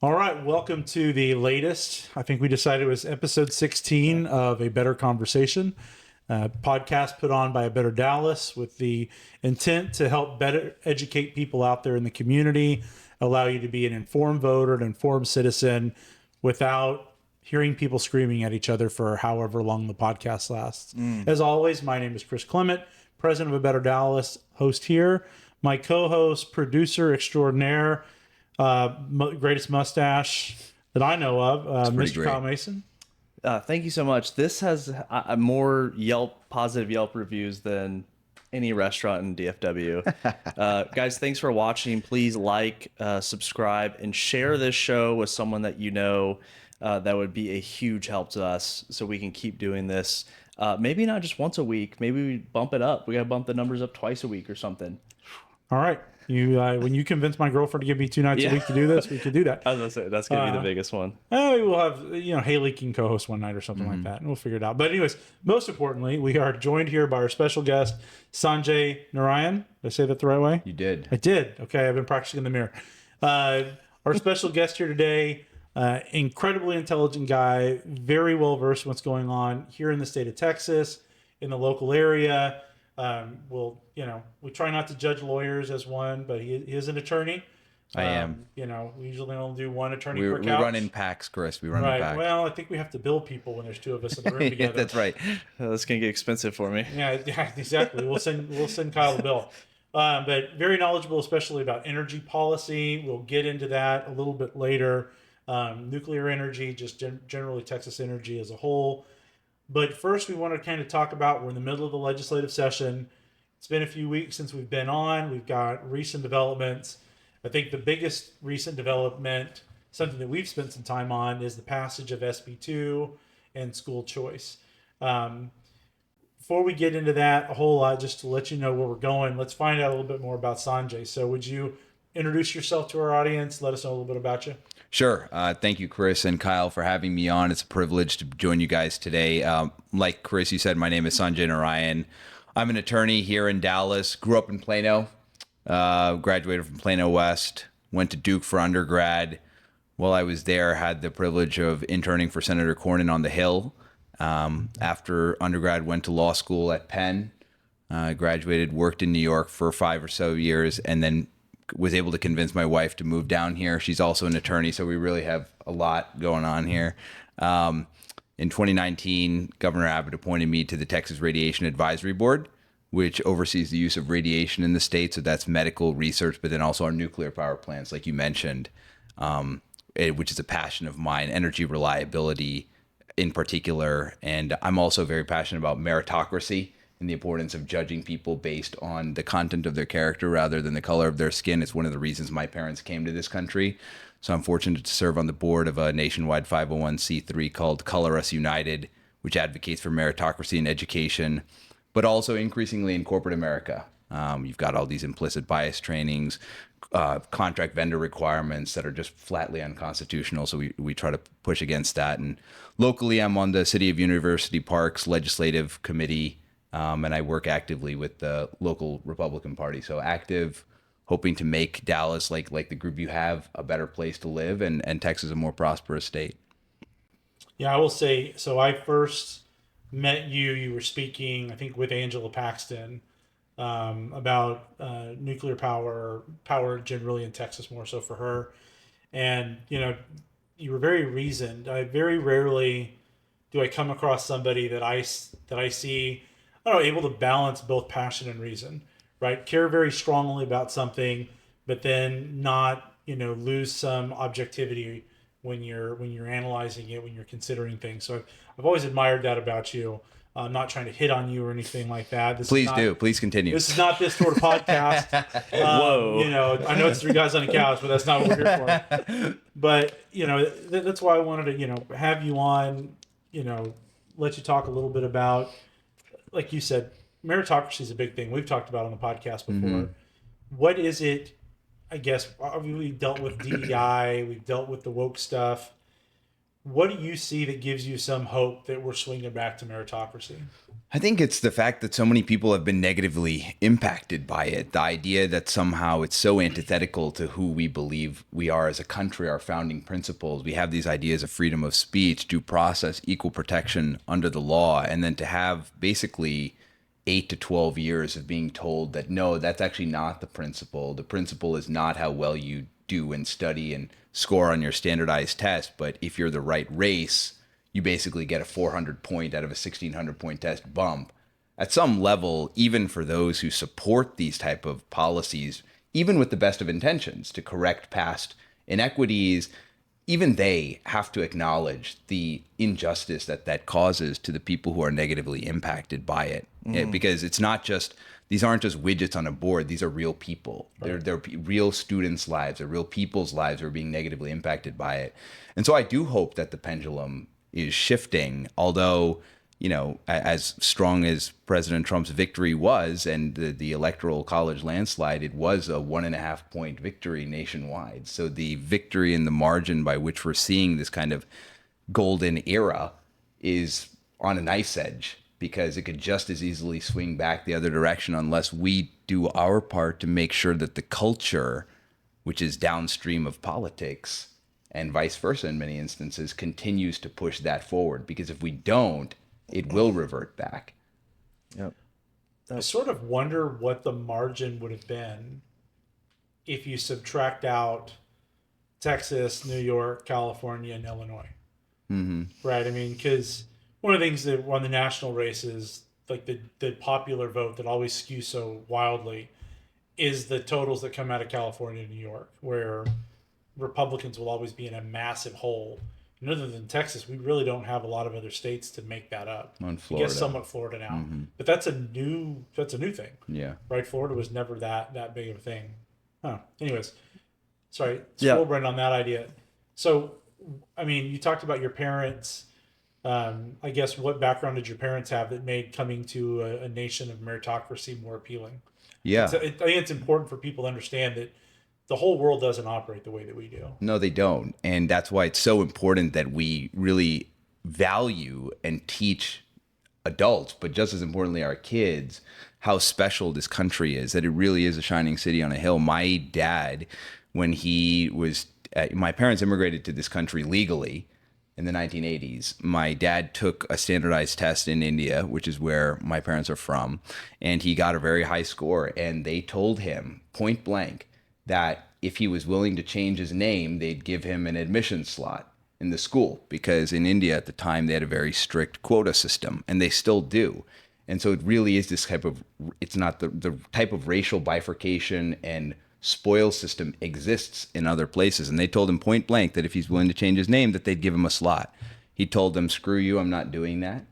All right, welcome to the latest. I think we decided it was episode 16 of A Better Conversation, podcast put on by A Better Dallas with the intent to help better educate people out there in the community, allow you to be an informed voter, an informed citizen without hearing people screaming at each other for however long the podcast lasts. As always, my name is Chris Clement, president of A Better Dallas, host here. My co-host, producer extraordinaire, greatest mustache that I know of, Mr. great. Kyle Mason. Thank you so much. This has more positive Yelp reviews than any restaurant in DFW. Guys, thanks for watching. Please like, subscribe, and share this show with someone that you know. That would be a huge help to us so we can keep doing this. Maybe not just once a week. Maybe we bump it up. We got to bump the numbers up twice a week or something. All right. When you convince my girlfriend to give me 2 nights a week to do this, we could do that. I was going to say, that's going to be the biggest one. We'll have, Haley can co-host one night or something like that, and we'll figure it out. But anyways, most importantly, we are joined here by our special guest, Sanjay Narayan. Did I say that the right way? You did. I did. Okay, I've been practicing in the mirror. Our special guest here today, incredibly intelligent guy, very well versed in what's going on here in the state of Texas, in the local area. We try not to judge lawyers as one, but he is an attorney. I am. We usually only do one attorney We per couch. run in packs, Chris. We run in packs. Well, I think we have to bill people when there's 2 of us in the room together. That's right. That's going to get expensive for me. Yeah, exactly. We'll send Kyle the bill. But very knowledgeable, especially about energy policy. We'll get into that a little bit later. Nuclear energy, just generally Texas energy as a whole. But first, we want to kind of talk about, we're in the middle of the legislative session. It's been a few weeks since we've been on. We've got recent developments. I think the biggest recent development, something that we've spent some time on, is the passage of SB2 and school choice. Before we get into that a whole lot, just to let you know where we're going, let's find out a little bit more about Sanjay. So would you introduce yourself to our audience? Let us know a little bit about you. Sure. Thank you, Chris and Kyle, for having me on. It's a privilege to join you guys today. Like Chris, you said, my name is Sanjay Narayan. I'm an attorney here in Dallas. Grew up in Plano. Graduated from Plano West. Went to Duke for undergrad. While I was there, had the privilege of interning for Senator Cornyn on the Hill. After undergrad, went to law school at Penn. Graduated, worked in New York for 5 or so years, and then was able to convince my wife to move down here. She's also an attorney, so we really have a lot going on here. In 2019, Governor Abbott appointed me to the Texas Radiation Advisory Board, which oversees the use of radiation in the state. So that's medical research, but then also our nuclear power plants, like you mentioned, which is a passion of mine, energy reliability in particular. And I'm also very passionate about meritocracy and the importance of judging people based on the content of their character rather than the color of their skin. It's one of the reasons my parents came to this country. So I'm fortunate to serve on the board of a nationwide 501c3 called Color Us United, which advocates for meritocracy in education, but also increasingly in corporate America. You've got all these implicit bias trainings, contract vendor requirements that are just flatly unconstitutional. So we try to push against that. And locally, I'm on the City of University Parks Legislative Committee, and I work actively with the local Republican Party. So active, hoping to make Dallas, like the group you have, a better place to live, and Texas a more prosperous state. Yeah, I will say, so I first met you were speaking, I think, with Angela Paxton about nuclear power generally in Texas, more so for her. And, you were very reasoned. I very rarely do I come across somebody that I see, able to balance both passion and reason, right? Care very strongly about something, but then not, lose some objectivity when you're analyzing it, when you're considering things. So I've always admired that about you. I'm not trying to hit on you or anything like that. Please continue. This is not this sort of podcast. Whoa. I know it's 3 guys on a couch, but that's not what we're here for. But, that's why I wanted to, have you on, let you talk a little bit about, like you said, meritocracy is a big thing we've talked about on the podcast before. Mm-hmm. What is it? I guess we've dealt with DEI, we've dealt with the woke stuff. What do you see that gives you some hope that we're swinging back to meritocracy? I think it's the fact that so many people have been negatively impacted by it. The idea that somehow it's so antithetical to who we believe we are as a country, our founding principles. We have these ideas of freedom of speech, due process, equal protection under the law, and then to have basically 8 to 12 years of being told that no, that's actually not the principle. The principle is not how well you do and study and score on your standardized test, but if you're the right race, you basically get a 400 point out of a 1600 point test bump. At some level, even for those who support these type of policies, even with the best of intentions to correct past inequities, even they have to acknowledge the injustice that that causes to the people who are negatively impacted by it. Because it's not just, these aren't just widgets on a board. These are real people. They're real students' lives. They're real people's lives who are being negatively impacted by it. And so I do hope that the pendulum is shifting, although, you know, as strong as President Trump's victory was and the electoral college landslide, it was a 1.5 point victory nationwide. So the victory and the margin by which we're seeing this kind of golden era is on a knife's edge, because it could just as easily swing back the other direction unless we do our part to make sure that the culture, which is downstream of politics, and vice versa in many instances, continues to push that forward. Because if we don't, it will revert back. Yep. I sort of wonder what the margin would have been if you subtract out Texas, New York, California, and Illinois. Right? I mean, because one of the things that on the national races, like the popular vote that always skews so wildly, is the totals that come out of California and New York, where Republicans will always be in a massive hole. And other than Texas, we really don't have a lot of other states to make that up. On I Florida. guess somewhat Florida now, but that's a new thing. Yeah. Right? Florida was never that big of a thing. Huh. Anyways, sorry, Yeah. scroll Brent on that idea. So, I mean, you talked about your parents. I guess what background did your parents have that made coming to a nation of meritocracy more appealing? Yeah. I think it's important for people to understand that the whole world doesn't operate the way that we do. No, they don't. And that's why it's so important that we really value and teach adults, but just as importantly, our kids, how special this country is, that it really is a shining city on a hill. My dad, when he was, my parents immigrated to this country legally in the 1980s. My dad took a standardized test in India, which is where my parents are from, and he got a very high score. And they told him point blank that if he was willing to change his name, they'd give him an admission slot in the school, because in India at the time they had a very strict quota system, and they still do. And so it really is this type of, it's not the type of racial bifurcation and spoil system exists in other places. And they told him point blank that if he's willing to change his name, that they'd give him a slot. He told them, screw you, I'm not doing that.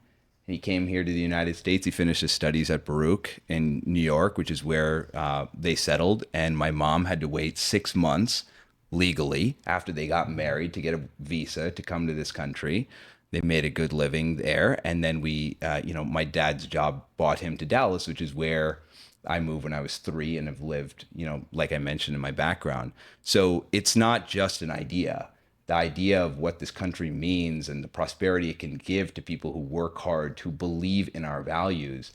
He came here to the United States. He finished his studies at Baruch in New York, which is where they settled. And my mom had to wait 6 months legally after they got married to get a visa to come to this country. They made a good living there. And then my dad's job brought him to Dallas, which is where I moved when I was 3 and have lived, like I mentioned in my background. So it's not just an idea. The idea of what this country means and the prosperity it can give to people who work hard, who believe in our values,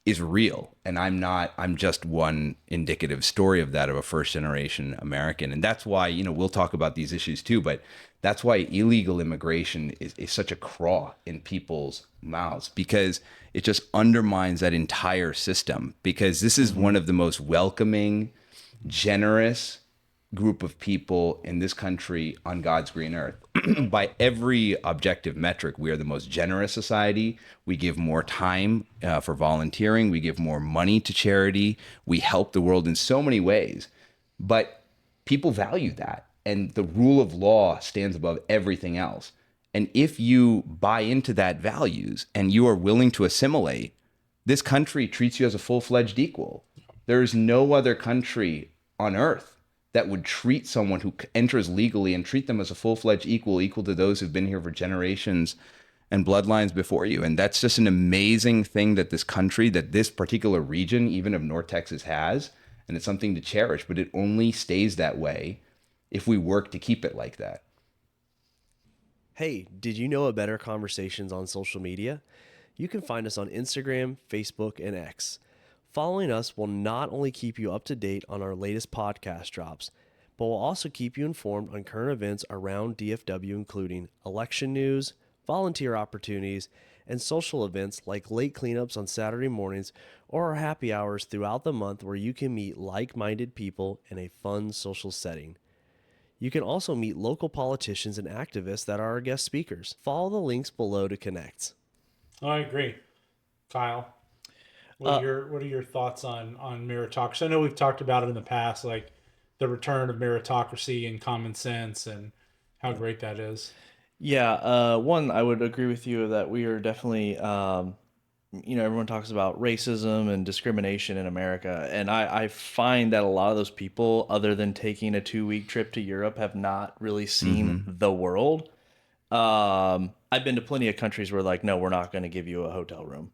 is real. And I'm just one indicative story of that, of a first generation American. And that's why, we'll talk about these issues too, but that's why illegal immigration is such a craw in people's mouths, because it just undermines that entire system. Because this is one of the most welcoming, generous group of people in this country on God's green earth. By every objective metric, we are the most generous society. We give more time for volunteering. We give more money to charity. We help the world in so many ways. But people value that. And the rule of law stands above everything else. And if you buy into that values and you are willing to assimilate, this country treats you as a full-fledged equal. There is no other country on earth that would treat someone who enters legally and treat them as a full-fledged equal to those who've been here for generations and bloodlines before you. And that's just an amazing thing that this country, that this particular region, even of North Texas, has. And it's something to cherish, but it only stays that way if we work to keep it like that. Hey, did you know a Better Conversations on social media? You can find us on Instagram, Facebook, and X. Following us will not only keep you up to date on our latest podcast drops, but will also keep you informed on current events around DFW, including election news, volunteer opportunities, and social events like late cleanups on Saturday mornings or our happy hours throughout the month where you can meet like-minded people in a fun social setting. You can also meet local politicians and activists that are our guest speakers. Follow the links below to connect. Oh, I agree. Kyle, what are your thoughts on meritocracy? I know we've talked about it in the past, like the return of meritocracy and common sense and how great that is. Yeah, one, I would agree with you that we are definitely, everyone talks about racism and discrimination in America. And I find that a lot of those people, other than taking a 2-week trip to Europe, have not really seen the world. I've been to plenty of countries where, like, no, we're not going to give you a hotel room.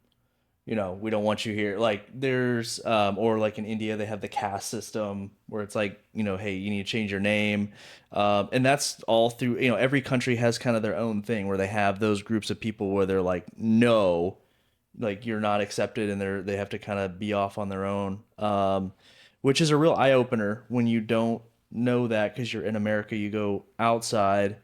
We don't want you here. Like there's, or like in India, they have the caste system where it's like, hey, you need to change your name. And that's all through, every country has kind of their own thing where they have those groups of people where they're like, no, like you're not accepted, and they have to kind of be off on their own. Which is a real eye opener when you don't know that, because you're in America, you go outside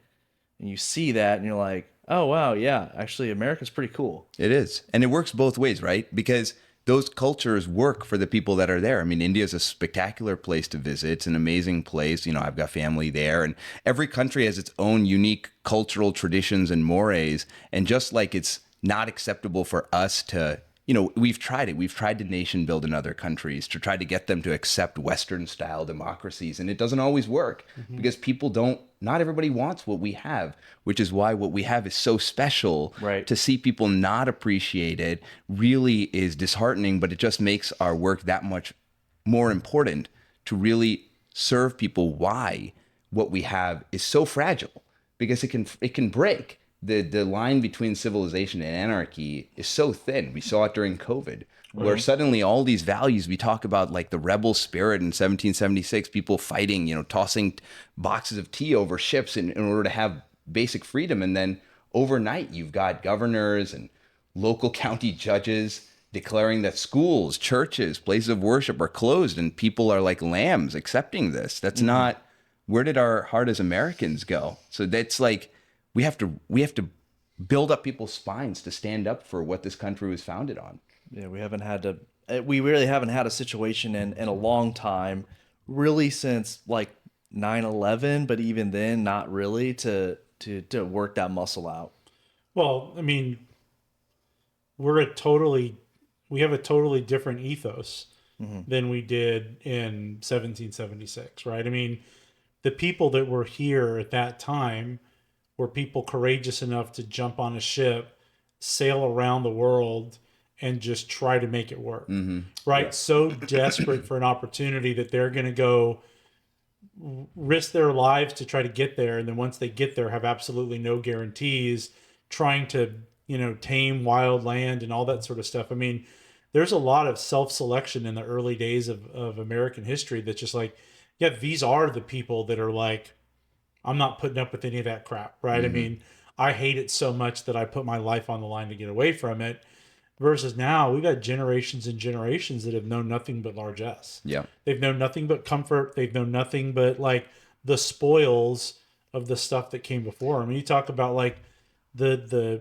and you see that and you're like, oh, wow, yeah, actually, America's pretty cool. It is. And it works both ways, right? Because those cultures work for the people that are there. I mean, India is a spectacular place to visit. It's an amazing place. I've got family there. And every country has its own unique cultural traditions and mores. And just like it's not acceptable for us to, we've tried it. We've tried to nation build in other countries to try to get them to accept Western style democracies. And it doesn't always work because people not everybody wants what we have, which is why what we have is so special. Right. To see people not appreciate it really is disheartening, but it just makes our work that much more important to really serve people why what we have is so fragile, because it can break. The line between civilization and anarchy is so thin. We saw it during COVID, where suddenly all these values we talk about, like the rebel spirit in 1776, people fighting, tossing boxes of tea over ships in order to have basic freedom. And then overnight, you've got governors and local county judges declaring that schools, churches, places of worship are closed, and people are like lambs accepting this. That's not, where did our heart as Americans go? So that's like, we have to build up people's spines to stand up for what this country was founded on. Yeah, we really haven't had a situation in a long time, really since like 9/11, but even then, not really to work that muscle out. Well, I mean, we have a totally different ethos than we did in 1776, right? I mean, the people that were here at that time were people courageous enough to jump on a ship, sail around the world, and just try to make it work, right? Yeah. So desperate for an opportunity that they're going to go risk their lives to try to get there. And then once they get there, have absolutely no guarantees, trying to, tame wild land and all that sort of stuff. I mean, there's a lot of self-selection in the early days of American history that's just like, yeah, these are the people that are like, I'm not putting up with any of that crap, right? I mean, I hate it so much that I put my life on the line to get away from it. Versus now, we've got generations and generations that have known nothing but largesse. Yeah. They've known nothing but comfort. They've known nothing but like the spoils of the stuff that came before. I mean, you talk about like the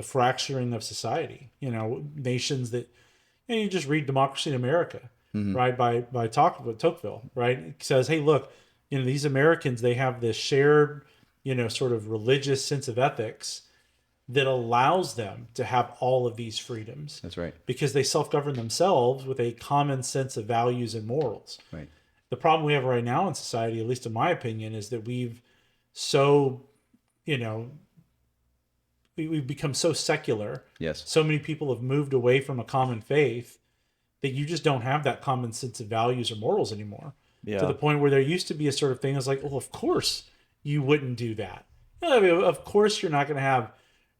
fracturing of society. Nations that, you just read Democracy in America, right? By Tocqueville, right? It says, hey, look, these Americans, they have this shared, sort of religious sense of ethics that allows them to have all of these freedoms. That's right. Because they self-govern themselves with a common sense of values and morals. Right. The problem we have right now in society, at least in my opinion, is that we've become so secular. Yes. So many people have moved away from a common faith that you just don't have that common sense of values or morals anymore. Yeah. To the point where there used to be a sort of thing that's like, well, of course you wouldn't do that. I mean, of course you're not going to have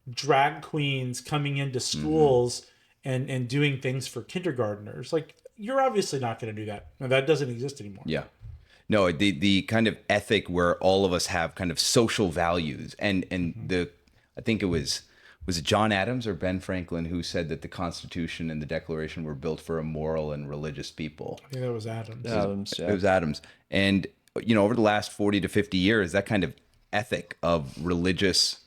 drag queens coming into schools and doing things for kindergartners. Like, you're obviously not going to do that. No, that doesn't exist anymore. Yeah. No, the kind of ethic where all of us have kind of social values and I think it was was it John Adams or Ben Franklin who said that the Constitution and the Declaration were built for a moral and religious people? I think that was Adams. It was Adams. And, over the last 40 to 50 years, that kind of ethic of religious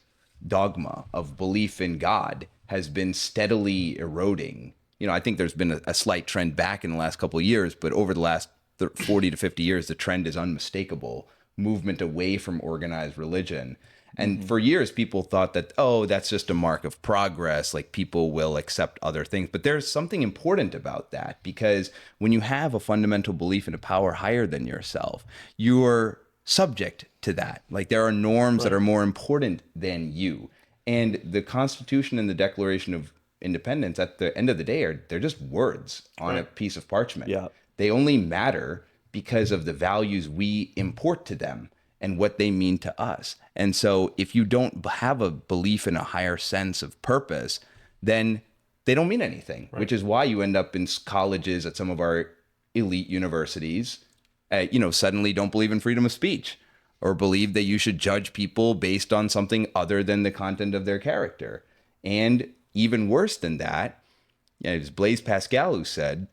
dogma, of belief in God, has been steadily eroding. I think there's been a slight trend back in the last couple of years, but over the last 40 to 50 years, the trend is unmistakable. Movement away from organized religion. And for years, people thought that, oh, that's just a mark of progress. Like, people will accept other things. But there's something important about that, because when you have a fundamental belief in a power higher than yourself, you're subject to that. Like, there are norms that are more important than you. And the Constitution and the Declaration of Independence, at the end of the day, they're just words on a piece of parchment. Yeah. They only matter because of the values we import to them and what they mean to us. And so if you don't have a belief in a higher sense of purpose, then they don't mean anything, which is why you end up in colleges at some of our elite universities, suddenly don't believe in freedom of speech, or believe that you should judge people based on something other than the content of their character. And even worse than that, it was Blaise Pascal who said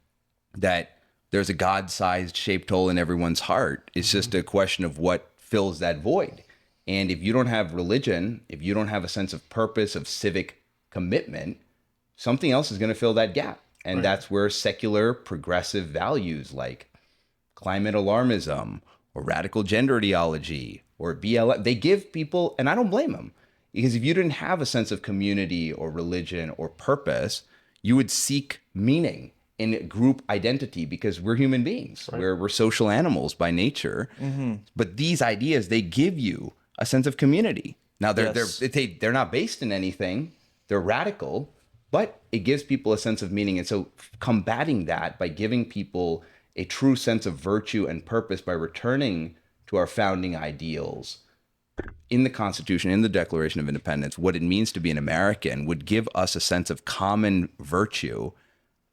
that there's a God-sized shaped hole in everyone's heart. It's just a question of what fills that void. And if you don't have religion, if you don't have a sense of purpose, of civic commitment, something else is going to fill that gap. And that's where secular progressive values like climate alarmism or radical gender ideology or BLM, they give people, and I don't blame them, because if you didn't have a sense of community or religion or purpose, you would seek meaning in group identity, because we're human beings. We're social animals by nature. But these ideas, they give you a sense of community. Now, they're not based in anything. They're radical, but it gives people a sense of meaning. And so combating that by giving people a true sense of virtue and purpose, by returning to our founding ideals in the Constitution, in the Declaration of Independence, what it means to be an American, would give us a sense of common virtue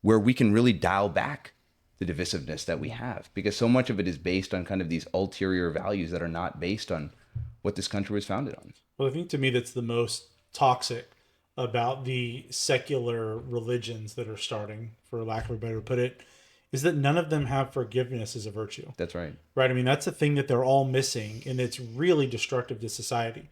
where we can really dial back the divisiveness that we have, because so much of it is based on kind of these ulterior values that are not based on what this country was founded on. Well, I think to me that's the most toxic about the secular religions that are starting, for lack of a better put it, is that none of them have forgiveness as a virtue. That's right. Right? I mean, that's the thing that they're all missing, and it's really destructive to society.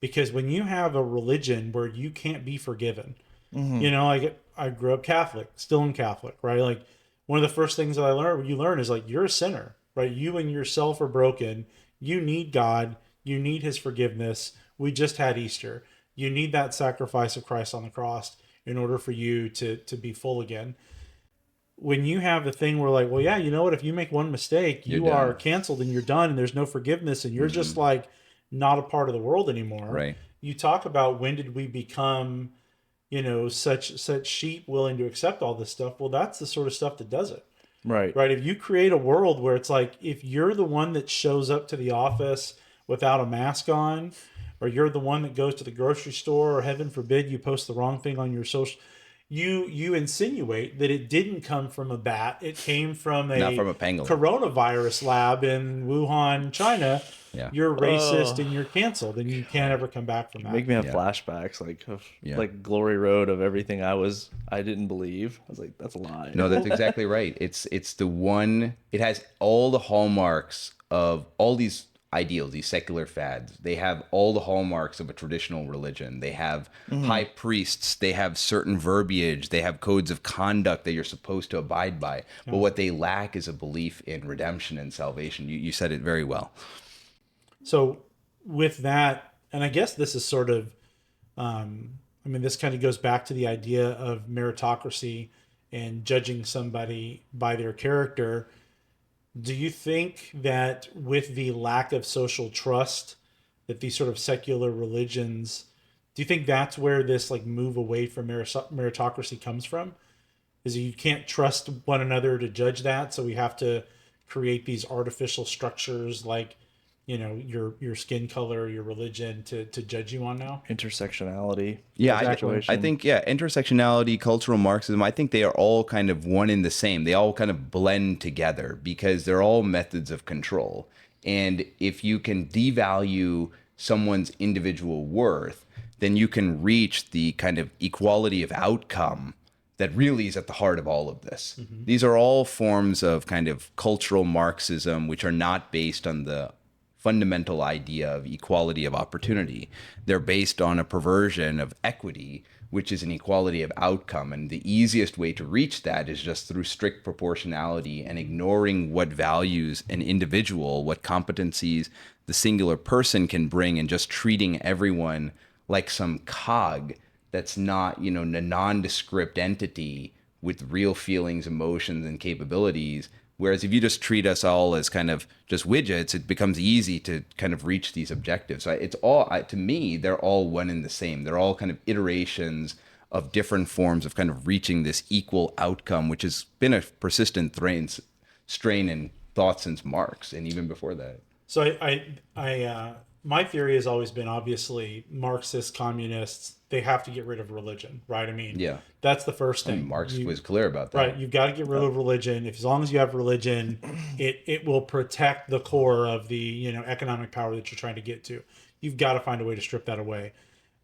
Because when you have a religion where you can't be forgiven, I grew up Catholic, still in Catholic, right? Like, one of the first things that you learn is, like, you're a sinner, right? You and yourself are broken. You need God. You need his forgiveness. We just had Easter. You need that sacrifice of Christ on the cross in order for you to be full again. When you have the thing where, like, well, yeah, you know what? If you make one mistake, you are canceled and you're done, and there's no forgiveness, and you're just like not a part of the world anymore. Right. You talk about, when did we become, such sheep willing to accept all this stuff? Well, that's the sort of stuff that does it. Right. Right. If you create a world where it's like, if you're the one that shows up to the office without a mask on, or you're the one that goes to the grocery store, or heaven forbid you post the wrong thing on your social, you insinuate that it didn't come from a bat. It came from Not from a pangolin. Coronavirus lab in Wuhan, China. Yeah. You're racist and you're canceled, and you can't ever come back from that. Make me have flashbacks, like Glory Road, of everything I didn't believe. I was like, that's a lie. No, that's exactly right. It's the one, it has all the hallmarks of all these ideals, these secular fads. They have all the hallmarks of a traditional religion. They have high priests. They have certain verbiage. They have codes of conduct that you're supposed to abide by. But what they lack is a belief in redemption and salvation. You said it very well. So with that, and I guess this is sort of, this kind of goes back to the idea of meritocracy and judging somebody by their character. Do you think that with the lack of social trust that these sort of secular religions, do you think that's where this like move away from meritocracy comes from? Is you can't trust one another to judge that, so we have to create these artificial structures like, your skin color, your religion to judge you on now? Intersectionality. Yeah, I think intersectionality, cultural Marxism, I think they are all kind of one in the same. They all kind of blend together because they're all methods of control. And if you can devalue someone's individual worth, then you can reach the kind of equality of outcome that really is at the heart of all of this. These are all forms of kind of cultural Marxism, which are not based on the fundamental idea of equality of opportunity. They're based on a perversion of equity, which is an equality of outcome. And the easiest way to reach that is just through strict proportionality and ignoring what values an individual, what competencies the singular person can bring, and just treating everyone like some cog that's not, a nondescript entity with real feelings, emotions, and capabilities. Whereas if you just treat us all as kind of just widgets, it becomes easy to kind of reach these objectives. So it's all, to me, they're all one and the same. They're all kind of iterations of different forms of kind of reaching this equal outcome, which has been a persistent strain in thought since Marx and even before that. So my theory has always been, obviously, Marxist communists, they have to get rid of religion, right? I mean, Yeah. that's the first thing. Marx was clear about that. Right. You've got to get rid of religion. As long as you have religion, it will protect the core of the, economic power that you're trying to get to. You've got to find a way to strip that away.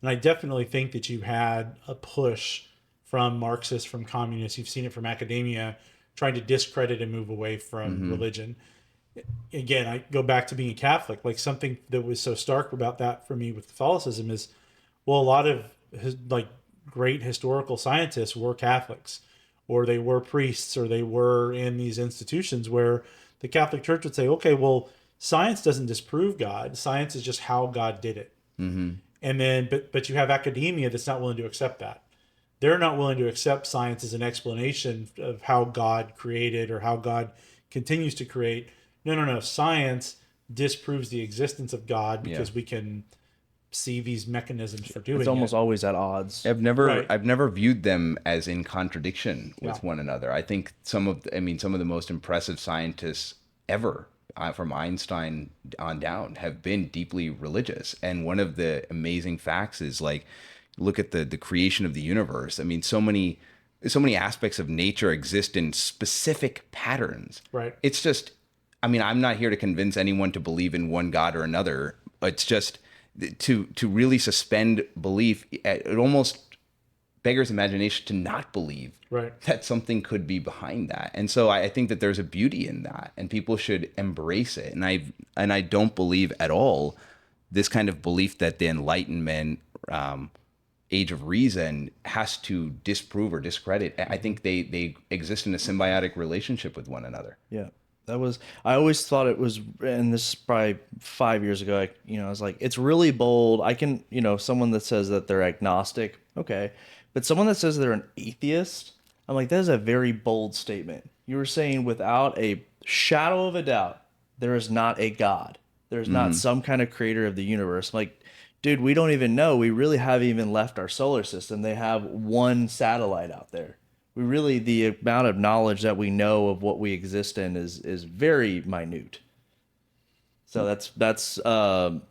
And I definitely think that you had a push from Marxists, from communists. You've seen it from academia, trying to discredit and move away from religion. Again, I go back to being a Catholic. Like, something that was so stark about that for me with Catholicism is, well, a lot of great historical scientists were Catholics, or they were priests, or they were in these institutions where the Catholic Church would say, okay, well, science doesn't disprove God. Science is just how God did it. And then, but you have academia that's not willing to accept that. They're not willing to accept science as an explanation of how God created or how God continues to create. No. Science disproves the existence of God because we can see these mechanisms for doing it. It's almost always at odds. I've never viewed them as in contradiction with one another. I think some of the most impressive scientists ever, from Einstein on down, have been deeply religious. And one of the amazing facts is, like, look at the creation of the universe. I mean, so many aspects of nature exist in specific patterns. Right. It's just, I'm not here to convince anyone to believe in one God or another. It's just to really suspend belief. It almost beggars imagination to not believe that something could be behind that. And so I think that there's a beauty in that, and people should embrace it. And I don't believe at all this kind of belief that the Enlightenment, age of reason, has to disprove or discredit. I think they exist in a symbiotic relationship with one another. Yeah. I always thought it was, and this is probably 5 years ago, I was like, it's really bold. I can, someone that says that they're agnostic, okay. But someone that says they're an atheist, I'm like, that is a very bold statement. You were saying without a shadow of a doubt, there is not a God. There's not some kind of creator of the universe. I'm like, dude, we don't even know. We really haven't even left our solar system. They have one satellite out there. The amount of knowledge that we know of what we exist in is very minute. So that's that,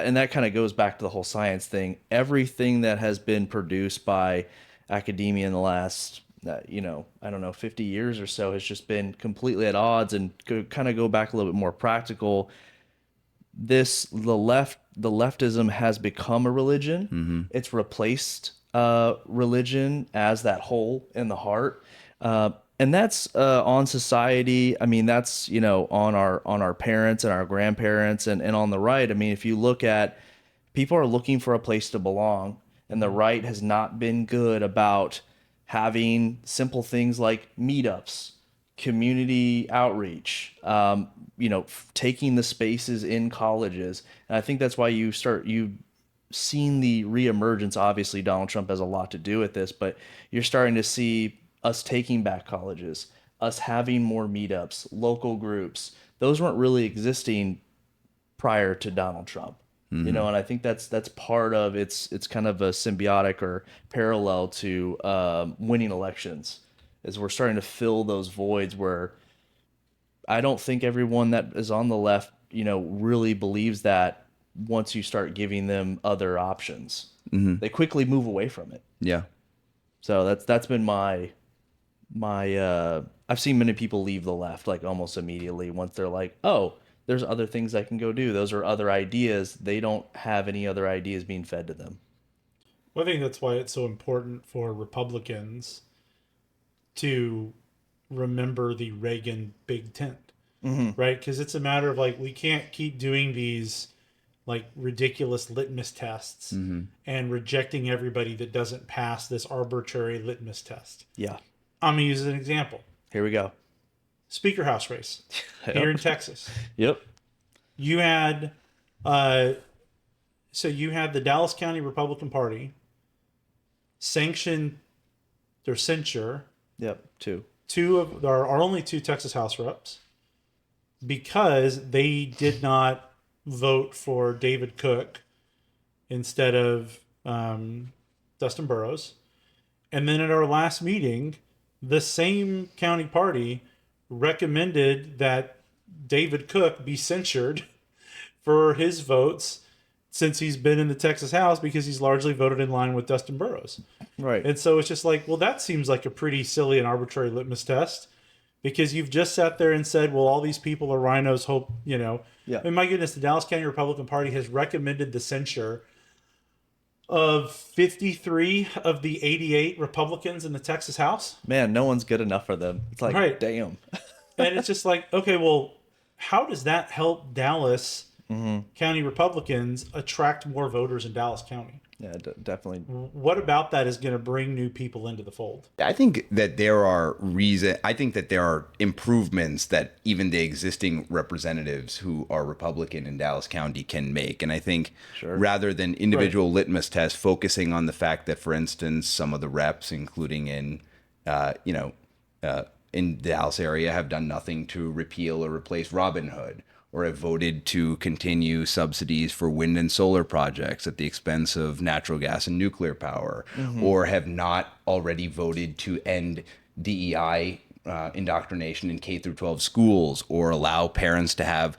and that kind of goes back to the whole science thing. Everything that has been produced by academia in the last, 50 years or so has just been completely at odds. And kind of go back a little bit more practical. The leftism has become a religion. It's replaced religion as that hole in the heart, and that's on society. That's on our parents and our grandparents, and on the right. If you look at, people are looking for a place to belong, and the right has not been good about having simple things like meetups, community outreach, taking the spaces in colleges. And I think that's why you've seen the reemergence. Obviously, Donald Trump has a lot to do with this, but you're starting to see us taking back colleges, us having more meetups, local groups. Those weren't really existing prior to Donald Trump. And I think that's part of it's kind of a symbiotic or parallel to winning elections, is we're starting to fill those voids where I don't think everyone that is on the left, really believes that. Once you start giving them other options, they quickly move away from it. Yeah. So that's been my I've seen many people leave the left like almost immediately once they're like, oh, there's other things I can go do. Those are other ideas. They don't have any other ideas being fed to them. Well, I think that's why it's so important for Republicans to remember the Reagan big tent, right? Because it's a matter of like, we can't keep doing these like ridiculous litmus tests and rejecting everybody that doesn't pass this arbitrary litmus test. Yeah. I'm going to use an example. Here we go. Speaker House race here in Texas. Yep. You had, so you had the Dallas County Republican Party sanction their censure Yep. our only two Texas House reps because they did not vote for David Cook instead of Dustin Burrows. And then at our last meeting, the same county party recommended that David Cook be censured for his votes since he's been in the Texas House because he's largely voted in line with Dustin Burrows. Right. And so it's just like, well, that seems like a pretty silly and arbitrary litmus test because you've just sat there and said, well, all these people are rhinos, hope, you know. Yeah. I mean, my goodness, the Dallas County Republican Party has recommended the censure of 53 of the 88 Republicans in the Texas House. Man, no one's good enough for them. It's like, Right. damn. And it's just like, okay, well, how does that help Dallas County Republicans attract more voters in Dallas County? Yeah, definitely. What about that is going to bring new people into the fold? I think that there are improvements that even the existing representatives who are Republican in Dallas County can make. And I think rather than individual litmus tests, focusing on the fact that, for instance, some of the reps, including in the Dallas area, have done nothing to repeal or replace Robin Hood, or have voted to continue subsidies for wind and solar projects at the expense of natural gas and nuclear power, or have not already voted to end DEI indoctrination in K through 12 schools, or allow parents to have,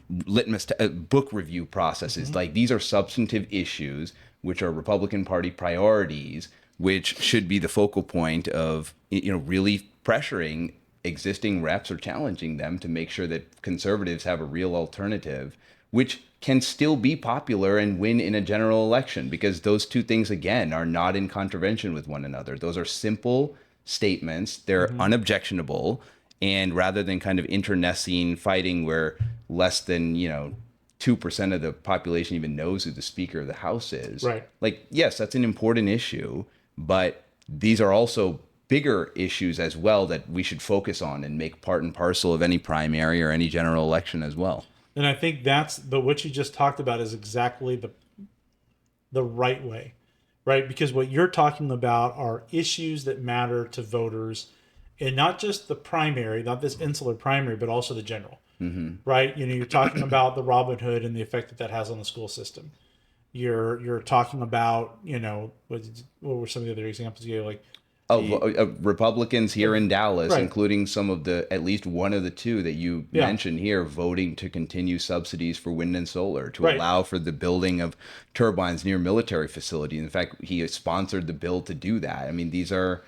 book review processes. Like, these are substantive issues which are Republican Party priorities, which should be the focal point of, really pressuring existing reps or challenging them to make sure that conservatives have a real alternative, which can still be popular and win in a general election, because those two things, again, are not in contravention with one another. Those are simple statements. They're unobjectionable. And rather than kind of internecine fighting where less than, 2% of the population even knows who the Speaker of the House is. Right. Like, yes, that's an important issue, but these are also bigger issues as well that we should focus on and make part and parcel of any primary or any general election as well. And I think but what you just talked about is exactly the right way, right? Because what you're talking about are issues that matter to voters, and not just the primary, not this insular primary, but also the general, right? You're talking about the Robin Hood and the effect that has on the school system. You're talking about, what were some of the other examples you gave, like, Republicans here in Dallas, Right. including some of at least one of the two that you mentioned here, voting to continue subsidies for wind and solar, to allow for the building of turbines near military facilities. In fact, he sponsored the bill to do that. I mean, these are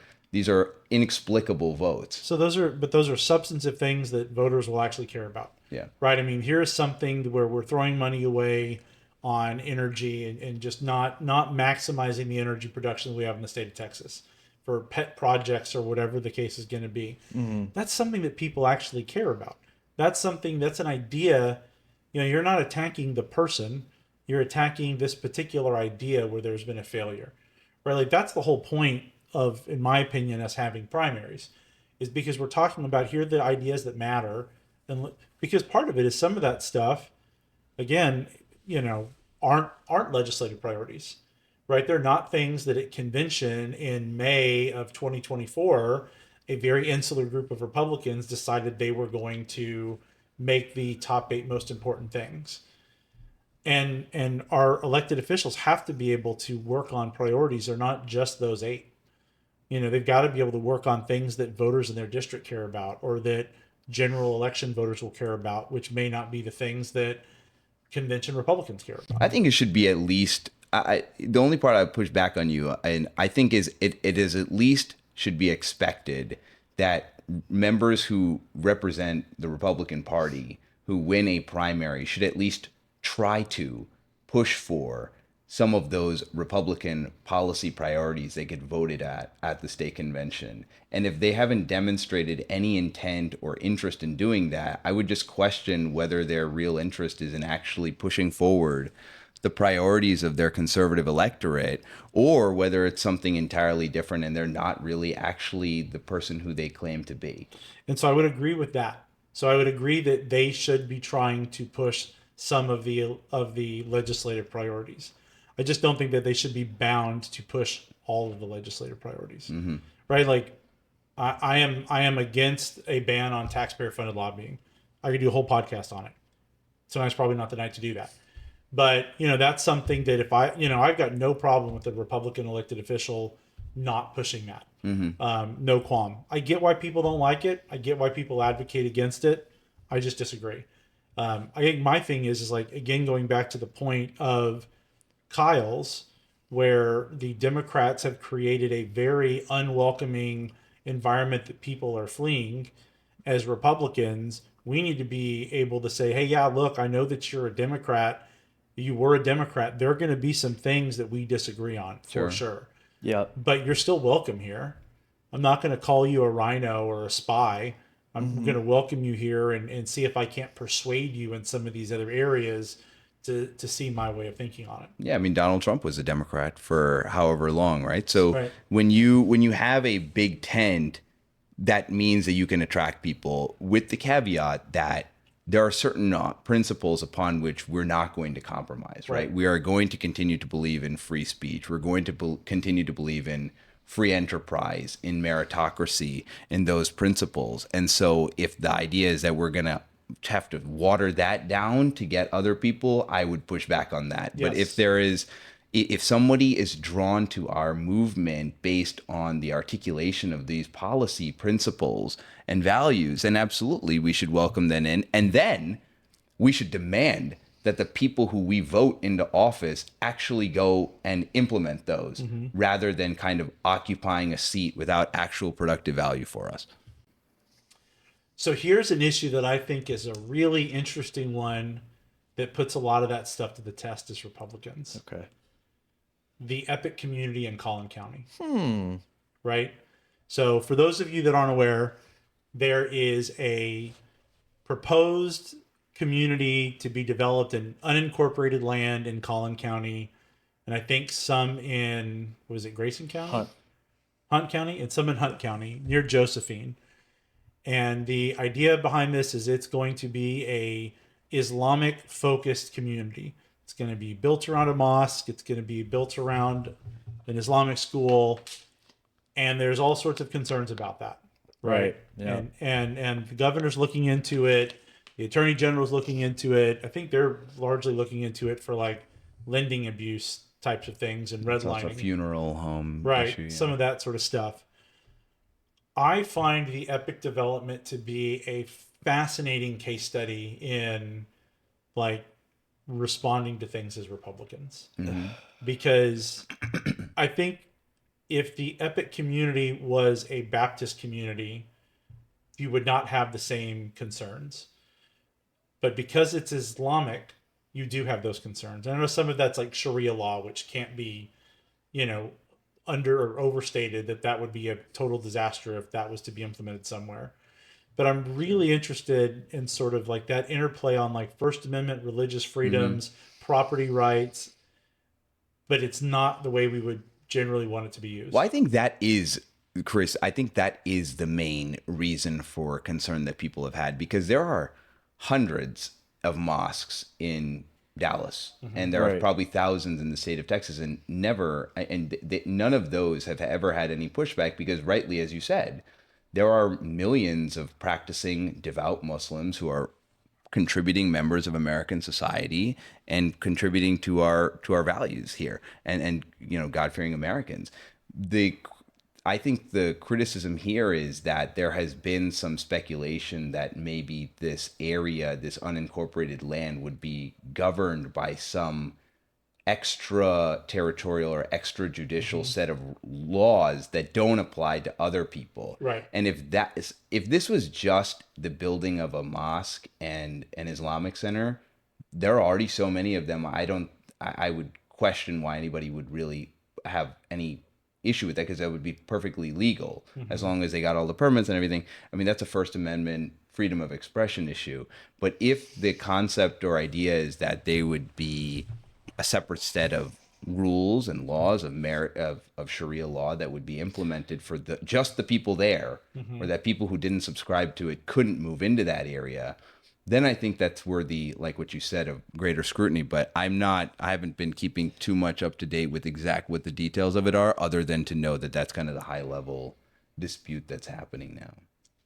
inexplicable votes. So those are substantive things that voters will actually care about. Yeah. Right. I mean, here's something where we're throwing money away on energy and just not maximizing the energy production that we have in the state of Texas for pet projects or whatever the case is going to be. That's something that people actually care about. That's an idea. You're not attacking the person. You're attacking this particular idea where there's been a failure, right? Like, that's the whole point of, in my opinion, us having primaries, is because we're talking about, here are the ideas that matter. And because part of it is some of that stuff, again, aren't legislative priorities. Right, they're not things that at convention in May of 2024, a very insular group of Republicans decided they were going to make the top 8 most important things. And our elected officials have to be able to work on priorities. They're not just those 8. They've got to be able to work on things that voters in their district care about, or that general election voters will care about, which may not be the things that convention Republicans care about. I think it should be at least. The only part I would push back on you, and I think it is at least should be expected that members who represent the Republican Party who win a primary should at least try to push for some of those Republican policy priorities they get voted at the state convention. And if they haven't demonstrated any intent or interest in doing that, I would just question whether their real interest is in actually pushing forward the priorities of their conservative electorate, or whether it's something entirely different and they're not really actually the person who they claim to be. And so I would agree with that. So I would agree that they should be trying to push some of the legislative priorities. I just don't think that they should be bound to push all of the legislative priorities. Right? Like I am against a ban on taxpayer funded lobbying. I could do a whole podcast on it. Tonight's probably not the night to do that. But, that's something that if I've got no problem with a Republican elected official not pushing that. No qualm. I get why people don't like it. I get why people advocate against it. I just disagree. I think my thing is like, again, going back to the point of Kyle's, where the Democrats have created a very unwelcoming environment that people are fleeing. As Republicans, we need to be able to say, hey, yeah, look, I know that you're a Democrat. You were a Democrat. There are going to be some things that we disagree on, for sure. Yeah. But you're still welcome here. I'm not going to call you a rhino or a spy. I'm going to welcome you here and see if I can't persuade you in some of these other areas to see my way of thinking on it. Yeah, I mean, Donald Trump was a Democrat for however long, right? So Right. when you have a big tent, that means that you can attract people, with the caveat that there are certain principles upon which we're not going to compromise, right? We are going to continue to believe in free speech. We're going to continue to believe in free enterprise, in meritocracy, in those principles. And so if the idea is that we're going to have to water that down to get other people, I would push back on that. Yes. But if somebody is drawn to our movement based on the articulation of these policy principles and values, then absolutely we should welcome them in. And then we should demand that the people who we vote into office actually go and implement those, rather than kind of occupying a seat without actual productive value for us. So here's an issue that I think is a really interesting one that puts a lot of that stuff to the test as Republicans. Okay. The Epic community in Collin County. Right? So for those of you that aren't aware, there is a proposed community to be developed in unincorporated land in Collin County. And I think some in, was it Grayson County? Hunt County, and some in Hunt County near Josephine. And the idea behind this is it's going to be a Islamic focused community. It's going to be built around a mosque. It's going to be built around an Islamic school. And there's all sorts of concerns about that. Right. Yeah. And the governor's looking into it. The attorney general's looking into it. I think they're largely looking into it for like lending abuse types of things and It's also a redlining. funeral home Right. issue, yeah. Some of that sort of stuff. I find the Epic development to be a fascinating case study in like responding to things as Republicans. Because I think if the Epic community was a Baptist community, you would not have the same concerns. But because it's Islamic, you do have those concerns. And I know some of that's like Sharia law, which can't be, under or overstated, that would be a total disaster if that was to be implemented somewhere. But I'm really interested in sort of like that interplay on like First Amendment, religious freedoms, property rights, but it's not the way we would generally want it to be used. Well, I think that is, Chris, I think that is the main reason for concern that people have had, because there are hundreds of mosques in Dallas, and there are probably thousands in the state of Texas, and none of those have ever had any pushback, because rightly, as you said, there are millions of practicing devout Muslims who are contributing members of American society and contributing to our values here, and God-fearing Americans. I think the criticism here is that there has been some speculation that maybe this area, this unincorporated land, would be governed by some extraterritorial or extrajudicial set of laws that don't apply to other people. Right. And if this was just the building of a mosque and an Islamic center, there are already so many of them. I would question why anybody would really have any issue with that, because that would be perfectly legal as long as they got all the permits and everything. I mean, that's a First Amendment freedom of expression issue. But if the concept or idea is that they would be a separate set of rules and laws of of Sharia law that would be implemented for just the people there, or that people who didn't subscribe to it couldn't move into that area, then I think that's worthy, like what you said, of greater scrutiny. But I haven't been keeping too much up to date with what the details of it are, other than to know that that's kind of the high level dispute that's happening now.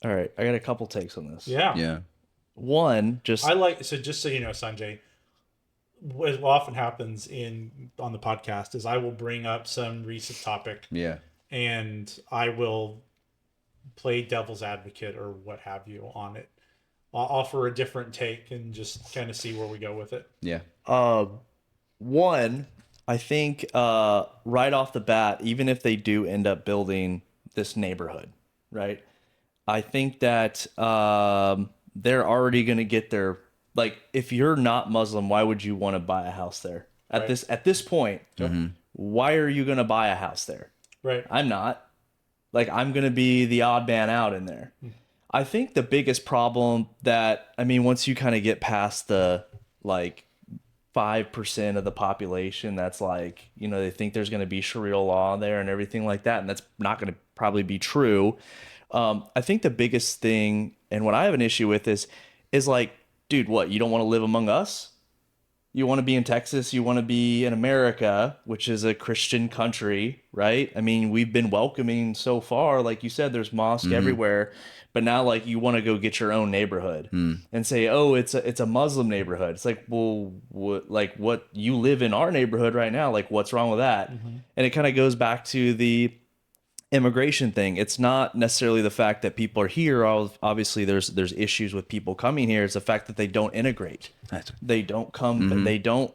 All right, I got a couple takes on this. Yeah. One, just so you know, Sanjay, what often happens on the podcast is I will bring up some recent topic. Yeah. And I will play devil's advocate or what have you on it. I'll offer a different take and just kind of see where we go with it. Yeah. One, I think right off the bat, even if they do end up building this neighborhood, right? I think that they're already going to get their, like, if you're not Muslim, why would you want to buy a house there? At this point, why are you going to buy a house there? Right. I'm not. Like, I'm going to be the odd man out in there. I think the biggest problem once you kind of get past the, like, 5% of the population that's like, they think there's going to be Sharia law there and everything like that, and that's not going to probably be true. I think the biggest thing, and what I have an issue with is like, dude, what, you don't want to live among us? You want to be in Texas, you want to be in America, which is a Christian country, right? I mean, we've been welcoming so far. Like you said, there's mosque everywhere, but now, like, you want to go get your own neighborhood and say, oh, it's a Muslim neighborhood. It's like, well, what you live in our neighborhood right now, like, what's wrong with that? And it kind of goes back to the immigration thing. It's not necessarily the fact that people are here. Obviously there's issues with people coming here. It's the fact that they don't integrate. They don't come. They don't